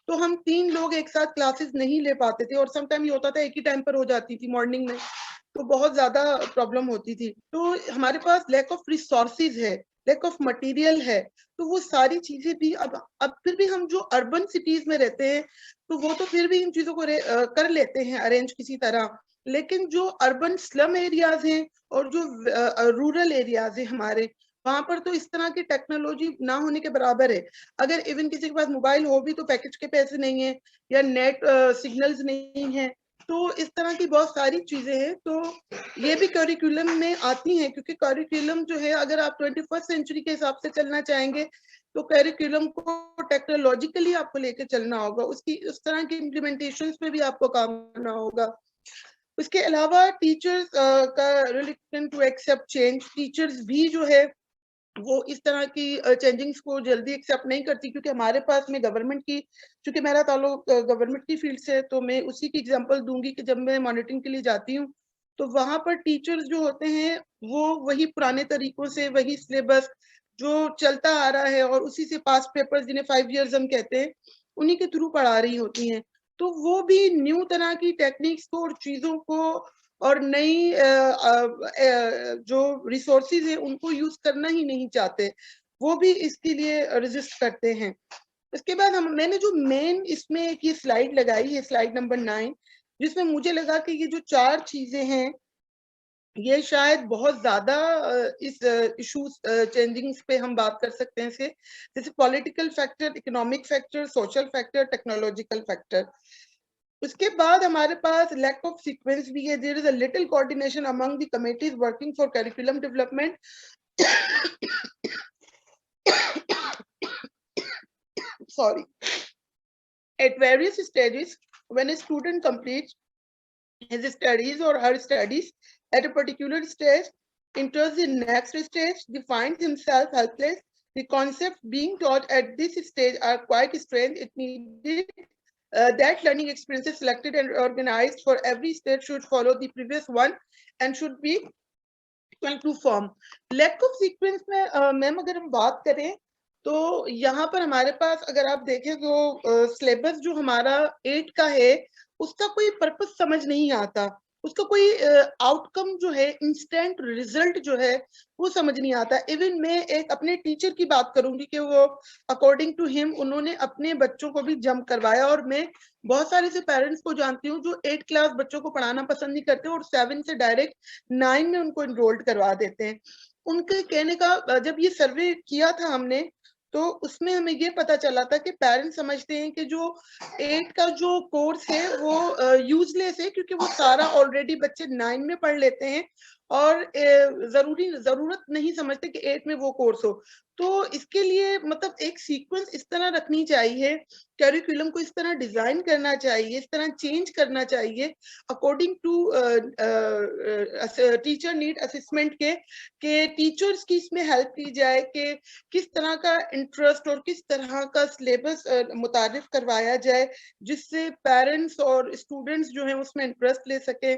तो हम 3 लोग एक साथ क्लासेस नहीं ले पाते थे, और सम टाइम ये होता था एक ही टाइम पर हो जाती थी मॉर्निंग में, तो बहुत ज्यादा प्रॉब्लम होती थी। तो हमारे पास लैक ऑफ रिसोर्सेज है, लैक ऑफ मटेरियल है, तो वो सारी चीजें भी अब फिर भी हम जो अर्बन सिटीज में रहते हैं तो वो तो फिर भी इन चीजों को कर लेते हैं अरेंज किसी तरह, लेकिन जो अर्बन स्लम एरियाज हैं और जो रूरल एरियाज है हमारे, वहां पर तो इस तरह की टेक्नोलॉजी ना होने के बराबर है। अगर इवन किसी के पास मोबाइल हो भी तो पैकेज के पैसे नहीं है या नेट सिग्नल्स नहीं है, तो इस तरह की बहुत सारी चीजें हैं। तो ये भी करिकुलम में आती हैं, क्योंकि करिकुलम जो है, अगर आप 21st सेंचुरी के हिसाब से चलना चाहेंगे तो करिकुलम को टेक्नोलॉजिकली आपको लेकर चलना होगा, उसकी उस तरह की इम्प्लीमेंटेशंस में भी आपको काम करना होगा। उसके अलावा टीचर्स का relation to accept change, teachers भी जो है वो इस तरह की चेंजिंग्स को जल्दी एक्सेप्ट नहीं करती, क्योंकि हमारे पास में गवर्नमेंट की, क्योंकि मेरा ताल्लुक गवर्नमेंट की फील्ड से, तो मैं उसी की एग्जांपल दूंगी कि जब मैं मॉनिटरिंग के लिए जाती हूँ तो वहां पर टीचर्स जो होते हैं वो वही पुराने तरीकों से, वही सिलेबस जो चलता आ रहा है और उसी से पास पेपर्स, जिन्हें 5 years हम कहते हैं, उन्हीं के थ्रू पढ़ा रही होती हैं। तो वो भी न्यू तरह की टेक्निक्स को और चीजों को और नई जो रिसोर्सेज है उनको यूज करना ही नहीं चाहते, वो भी इसके लिए रेजिस्ट करते हैं। इसके बाद मैंने जो मेन इसमें एक ये स्लाइड लगाई है, स्लाइड नंबर 9, जिसमें मुझे लगा कि ये जो 4 चीजें हैं ये शायद बहुत ज्यादा इस इश्यूज चेंजिंग्स पे हम बात कर सकते हैं से, जैसे political factor, economic factor, social factor, technological factor. उसके बाद हमारे पास लैक ऑफ सीक्वेंस भी है। There is a little coordination among the committees working for curriculum development. Sorry. At various stages, when a student completes his studies or her studies at a particular stage, enters the next stage, he finds himself helpless. The concepts being taught at this stage are quite strange. It needed that learning experiences selected and organized for every stage should follow the previous one and should be equal to form. Lack of sequence में ma'am अगर हम बात करें तो यहाँ पर हमारे पास अगर आप देखें तो सिलेबस जो हमारा 8 का है उसका कोई पर्पस समझ नहीं आता, उसका कोई आउटकम जो है, इंस्टेंट रिजल्ट जो है वो समझ नहीं आता। इवन मैं एक अपने टीचर की बात करूंगी कि वो अकॉर्डिंग टू हिम उन्होंने अपने बच्चों को भी जंप करवाया, और मैं बहुत सारे से पेरेंट्स को जानती हूँ जो 8 क्लास बच्चों को पढ़ाना पसंद नहीं करते और 7 से डायरेक्ट 9 में उनको इनरोल्ड करवा देते हैं। उनके कहने का, जब ये सर्वे किया था हमने तो उसमें हमें ये पता चला था कि पेरेंट्स समझते हैं कि जो 8 का जो कोर्स है वो यूजलेस है, क्योंकि वो सारा ऑलरेडी बच्चे 9 में पढ़ लेते हैं और जरूरत नहीं समझते कि 8 में वो कोर्स हो। तो इसके लिए मतलब एक सीक्वेंस इस तरह रखनी चाहिए, करिकुलम को इस तरह डिजाइन करना चाहिए, इस तरह चेंज करना चाहिए according to teacher need assessment के टीचर्स की इसमें हेल्प की जाए कि किस तरह का इंटरेस्ट और किस तरह का सिलेबस मुतारिफ करवाया जाए जिससे पेरेंट्स और स्टूडेंट्स जो हैं उसमें इंटरेस्ट ले सके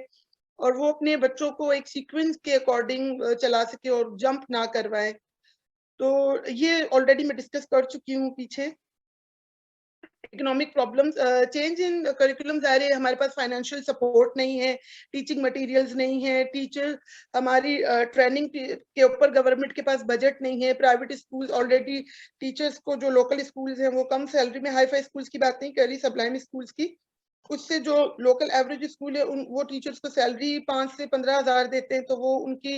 और वो अपने बच्चों को एक सीक्वेंस के अकॉर्डिंग चला सके और जंप ना करवाए। तो ये ऑलरेडी मैं डिस्कस कर चुकी हूँ पीछे। Economic problems, change in curriculums आ रहे हैं, हमारे पास फाइनेंशियल सपोर्ट नहीं है, टीचिंग मटेरियल्स नहीं है, टीचर हमारी ट्रेनिंग के ऊपर गवर्नमेंट के पास बजट नहीं है, प्राइवेट स्कूल्स ऑलरेडी टीचर्स को जो लोकल स्कूल्स हैं वो कम सैलरी में, हाई फाई स्कूल्स की बात नहीं कर रही, सबलाइन स्कूल्स की, उससे जो लोकल एवरेज स्कूल है वो टीचर्स को सैलरी 5 से 15,000 देते हैं, तो वो उनकी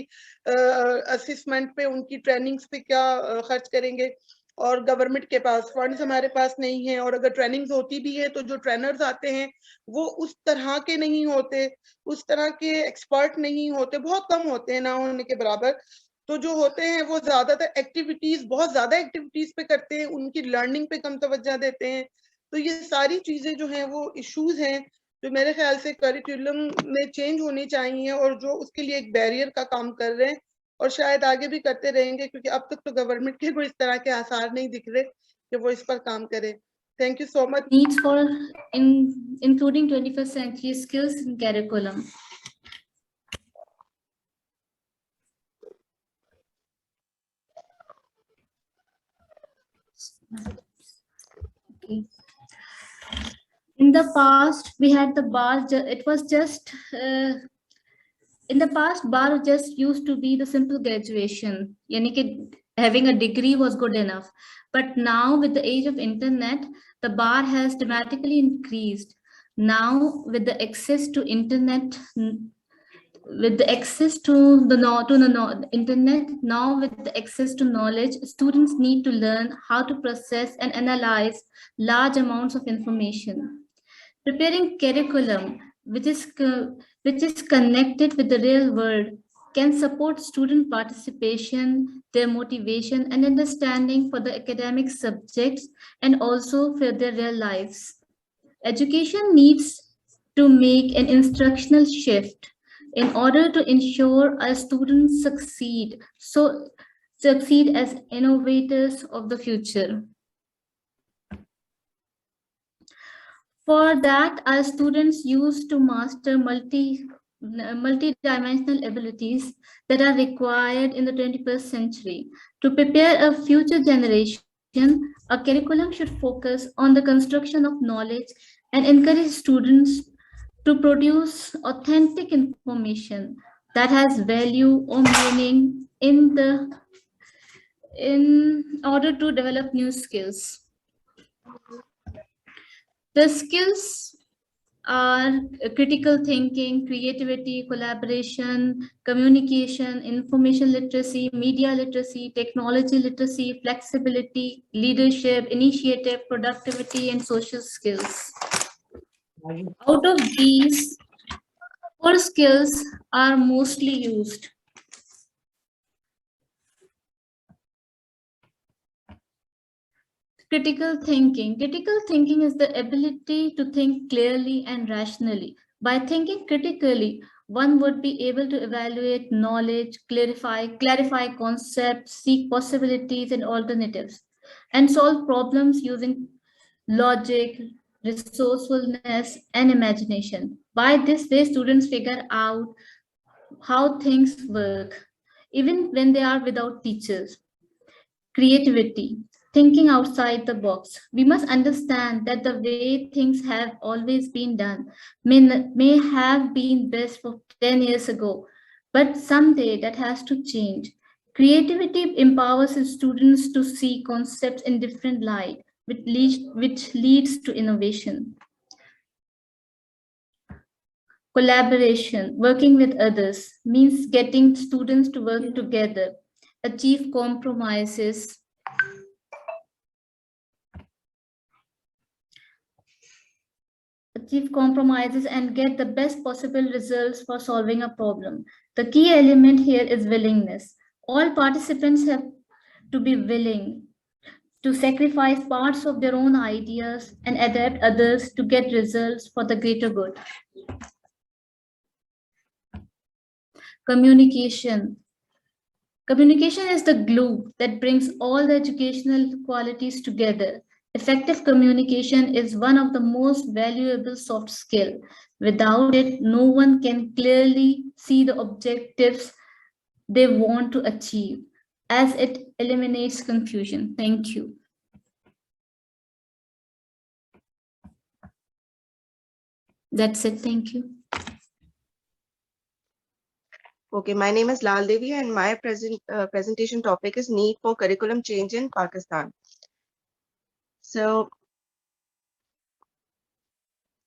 असिस्मेंट पे, उनकी ट्रेनिंग्स पे क्या खर्च करेंगे। और गवर्नमेंट के पास फंड्स हमारे पास नहीं है, और अगर ट्रेनिंग्स होती भी है तो जो ट्रेनर्स आते हैं वो उस तरह के नहीं होते, उस तरह के एक्सपर्ट नहीं होते, बहुत कम होते हैं, ना होने के बराबर। तो जो होते हैं वो ज्यादातर एक्टिविटीज, बहुत ज्यादा एक्टिविटीज पे करते हैं, उनकी लर्निंग पे कम तवज्जो देते हैं। तो ये सारी चीजें जो हैं वो इश्यूज हैं जो मेरे ख्याल से करिकुलम में चेंज होनी चाहिए और जो उसके लिए एक बैरियर का काम कर रहे हैं और शायद आगे भी करते रहेंगे, क्योंकि अब तक तो गवर्नमेंट के कोई इस तरह के आसार नहीं दिख रहे कि वो इस पर काम करे। Thank you so much.
Needs for including 21st century skills in curriculum. Okay. In the past, we had the bar. It was just in the past, bar just used to be the simple graduation. Yani ki having a degree was good enough. But now, with the age of internet, the bar has dramatically increased. Now, with the access to internet, with the access to the internet, now with the access to knowledge, students need to learn how to process and analyze large amounts of information. Preparing curriculum, which is connected with the real world, can support student participation, their motivation and understanding for the academic subjects and also for their real lives. Education needs to make an instructional shift in order to ensure our students succeed as innovators of the future. For that, our students used to master multi-dimensional abilities that are required in the 21st century. To prepare a future generation, a curriculum should focus on the construction of knowledge and encourage students to produce authentic information that has value or meaning in order to develop new skills. The skills are critical thinking, creativity, collaboration, communication, information literacy, media literacy, technology literacy, flexibility, leadership, initiative, productivity, and social skills. Out of these, 4 skills are mostly used. Critical thinking. Critical thinking is the ability to think clearly and rationally. By thinking critically, one would be able to evaluate knowledge, clarify concepts, seek possibilities and alternatives, and solve problems using logic, resourcefulness, and imagination. By this way, students figure out how things work, even when they are without teachers. Creativity. Thinking outside the box. We must understand that the way things have always been done may have been best for 10 years ago, but someday that has to change. Creativity empowers students to see concepts in different light, which leads to innovation. Collaboration, working with others, means getting students to work together, achieve compromises, achieve compromises, and get the best possible results for solving a problem. The key element here is willingness. All participants have to be willing to sacrifice parts of their own ideas and adapt others to get results for the greater good. Communication. Communication is the glue that brings all the educational qualities together. Effective communication is one of the most valuable soft skills. Without it, no one can clearly see the objectives they want to achieve, as it eliminates confusion. Thank you. That's it. Thank you.
Okay, my name is Lal Devi and my presentation topic is need for curriculum change in Pakistan. So,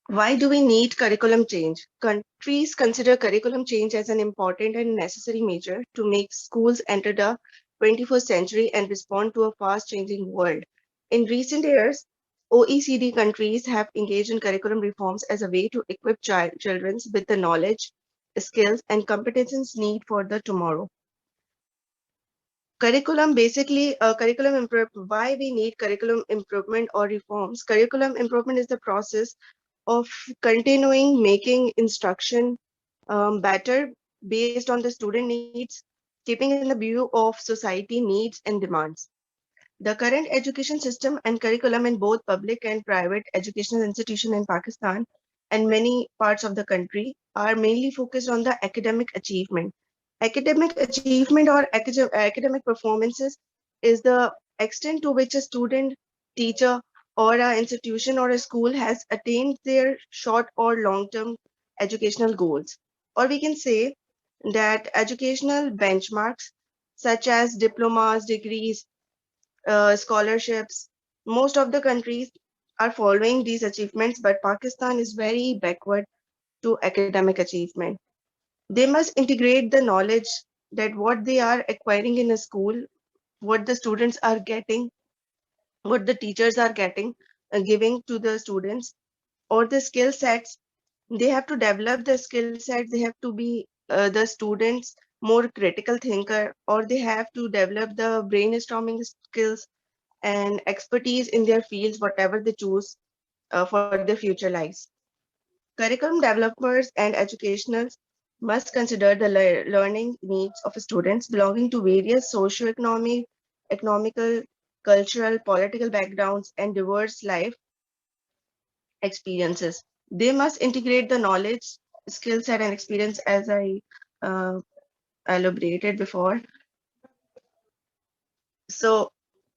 why do we need curriculum change? Countries consider curriculum change as an important and necessary measure to make schools enter the 21st century and respond to a fast-changing world. In recent years, OECD countries have engaged in curriculum reforms as a way to equip children with the knowledge, skills, and competences needed for the tomorrow. Curriculum, basically, why we need curriculum improvement or reforms. Curriculum improvement is the process of continuing making instruction better based on the student needs, keeping in the view of society needs and demands. The current education system and curriculum in both public and private educational institutions in Pakistan and many parts of the country are mainly focused on the academic achievement. Academic achievement or academic performances is the extent to which a student, teacher, or an institution or a school has attained their short or long-term educational goals. Or we can say that educational benchmarks such as diplomas, degrees, scholarships, most of the countries are following these achievements, but Pakistan is very backward to academic achievement. They must integrate the knowledge that what they are acquiring in a school, what the students are getting, what the teachers are getting, giving to the students, or the skill sets. They have to develop the skill sets. They have to be the students more critical thinker, or they have to develop the brainstorming skills and expertise in their fields, whatever they choose for their future lives. Curriculum developers and educationals must consider the learning needs of students belonging to various socio-economic, economical, cultural, political backgrounds, and diverse life experiences. They must integrate the knowledge, skill set, and experience as I elaborated before. So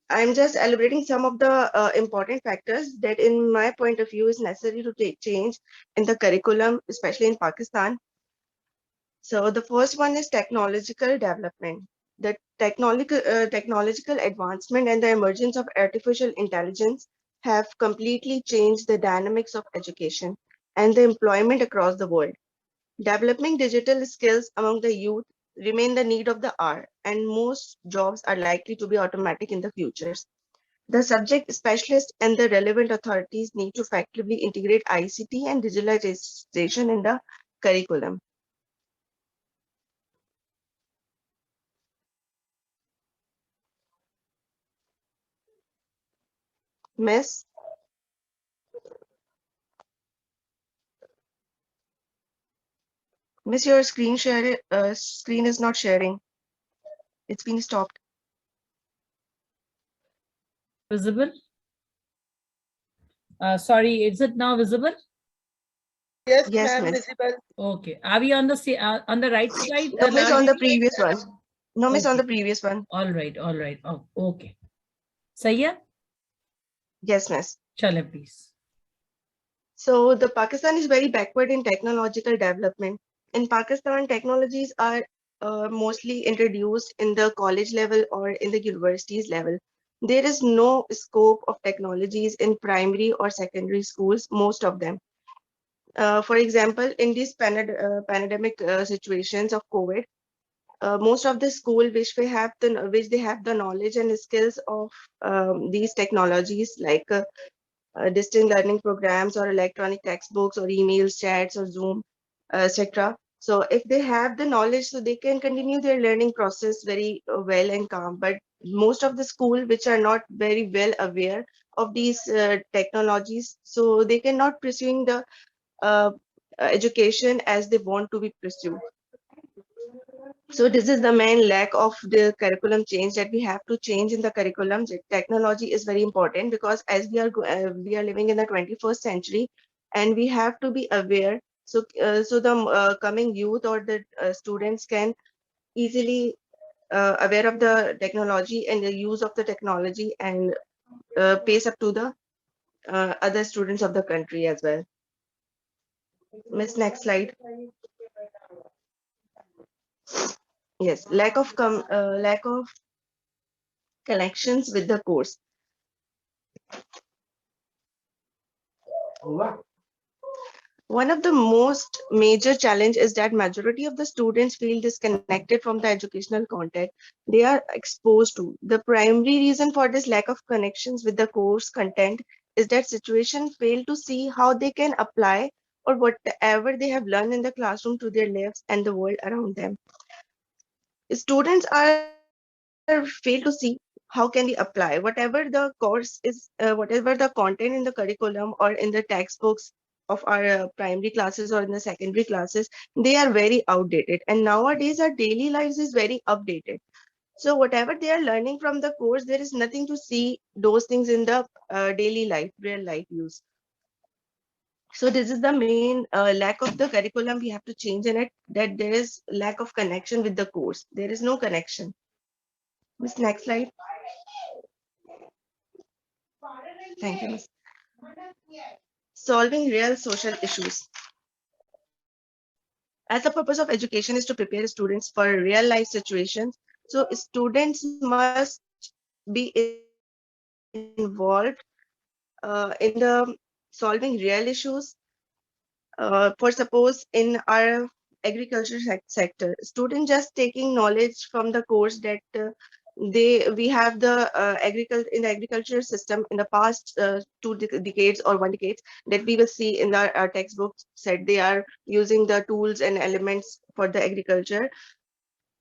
I'm just elaborating some of the important factors that in my point of view is necessary to take change in the curriculum, especially in Pakistan. So the first one is technological development. The technological advancement and the emergence of artificial intelligence have completely changed the dynamics of education and the employment across the world. Developing digital skills among the youth remain the need of the hour, and most jobs are likely to be automatic in the futures. The subject specialists and the relevant authorities need to effectively integrate ICT and digitalization in the curriculum. Miss? Miss, your screen is not sharing. It's been stopped.
Visible? Sorry, is it now visible?
Yes,
Yes,
ma'am,
miss.
visible.
Okay. Are we on the right side?
No, miss, on the
left side?
previous one. No, miss, on
Okay.
the previous one.
All right, all right. Oh, okay. Sayya?
Yes, miss.
Chala, please.
So the Pakistan is very backward in technological development. In Pakistan, technologies are mostly introduced in the college level or in the universities level. There is no scope of technologies in primary or secondary schools, most of them. For example, in these pandemic situations of COVID, most of the school which they have the knowledge and skills of these technologies like distant learning programs or electronic textbooks or emails, chats or Zoom, etc. So if they have the knowledge, so they can continue their learning process very well and calm. But most of the school which are not very well aware of these technologies, so they cannot pursuing the education as they want to be pursued. So this is the main lack of the curriculum change that we have to change in the curriculum. Technology is very important because as we are living in the 21st century, and we have to be aware. So so the coming youth or the students can easily aware of the technology and the use of the technology, and pace up to the other students of the country as well. Miss, next slide. Yes, lack of connections with the course. One of the most major challenge is that majority of the students feel disconnected from the educational content they are exposed to. The primary reason for this lack of connections with the course content is that situation fail to see how they can apply or whatever they have learned in the classroom to their lives and the world around them. Students are fail to see how can we apply whatever the course is, whatever the content in the curriculum or in the textbooks of our primary classes or in the secondary classes. They are very outdated, and nowadays our daily lives is very updated. So whatever they are learning from the course, there is nothing to see those things in the daily life, real life use. So this is the main lack of the curriculum we have to change in it, that there is lack of connection with the course. There is no connection. Miss, next slide. Thank you, Miss. Solving real social issues. As the purpose of education is to prepare students for real life situations, so students must be involved in the solving real issues. For suppose in our agriculture sector, students just taking knowledge from the course that we have the agriculture in the agriculture system in the past decades or 1 decade, that we will see in our textbooks said they are using the tools and elements for the agriculture.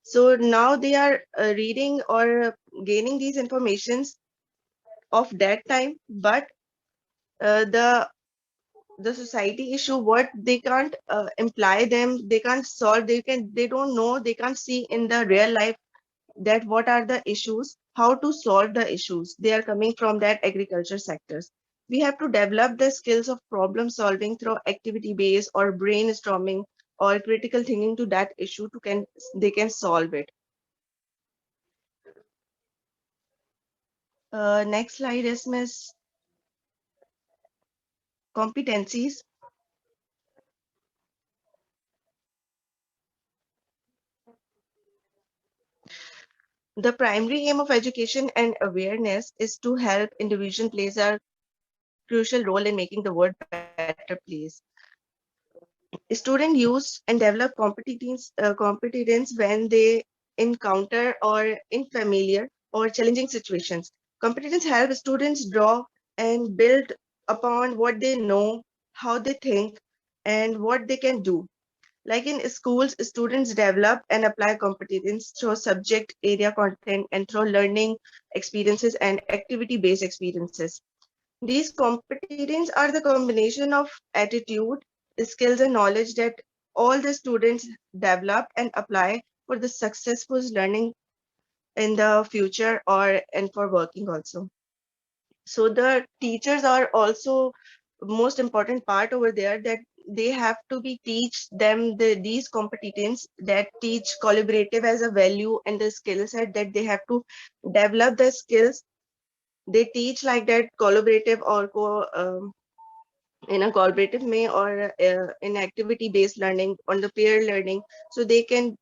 So now they are reading or gaining these informations of that time, but the society issue, what they can't imply them, they can't solve, they don't know, they can't see in the real life that what are the issues, how to solve the issues. They are coming from that agriculture sectors. We have to develop the skills of problem solving through activity based or brainstorming or critical thinking to that issue to they can solve it. Next slide is Miss competencies. The primary aim of education and awareness is to help individual plays a crucial role in making the world a better place. Students use and develop competence when they encounter or unfamiliar or challenging situations. Competence helps students draw and build upon what they know, how they think, and what they can do. Like in schools, students develop and apply competence through subject area content and through learning experiences and activity-based experiences. These competence are the combination of attitude, skills, and knowledge that all the students develop and apply for the successful learning in the future or and for working also. So the teachers are also most important part over there, that they have to be teach them these competence that teach collaborative as a value and the skill set that they have to develop the skills. They teach like that collaborative or in a collaborative way or in activity based learning on the peer learning, so they can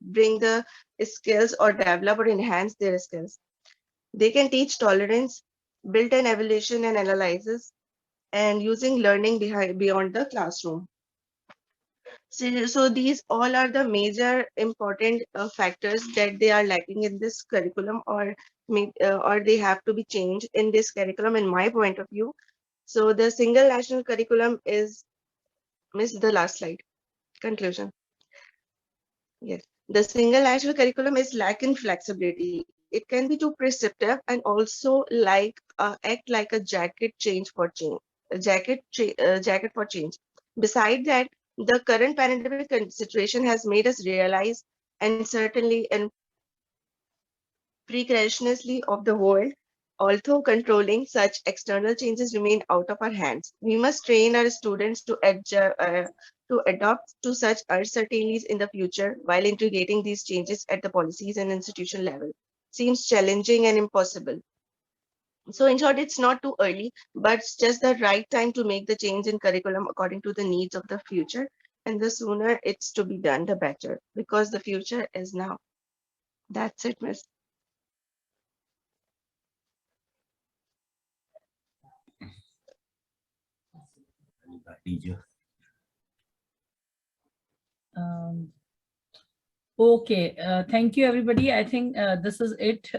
bring the skills or develop or enhance their skills. They can teach tolerance, build an evaluation and analysis, and using learning beyond the classroom. So these all are the major important factors that they are lacking in this curriculum, or they have to be changed in this curriculum in my point of view. So the single national curriculum is, miss the last slide, conclusion. Yes, the single national curriculum is lacking flexibility. It can be too prescriptive and also act like a jacket for change. Beside that, the current pandemic situation has made us realize, and certainly in precariously of the world, although controlling such external changes remain out of our hands. We must train our students to adopt to such uncertainties in the future while integrating these changes at the policies and institution level. Seems challenging and impossible. So in short, it's not too early, but it's just the right time to make the change in curriculum according to the needs of the future. And the sooner it's to be done, the better, because the future is now. That's it, Miss.
Okay, thank you everybody. I think this is it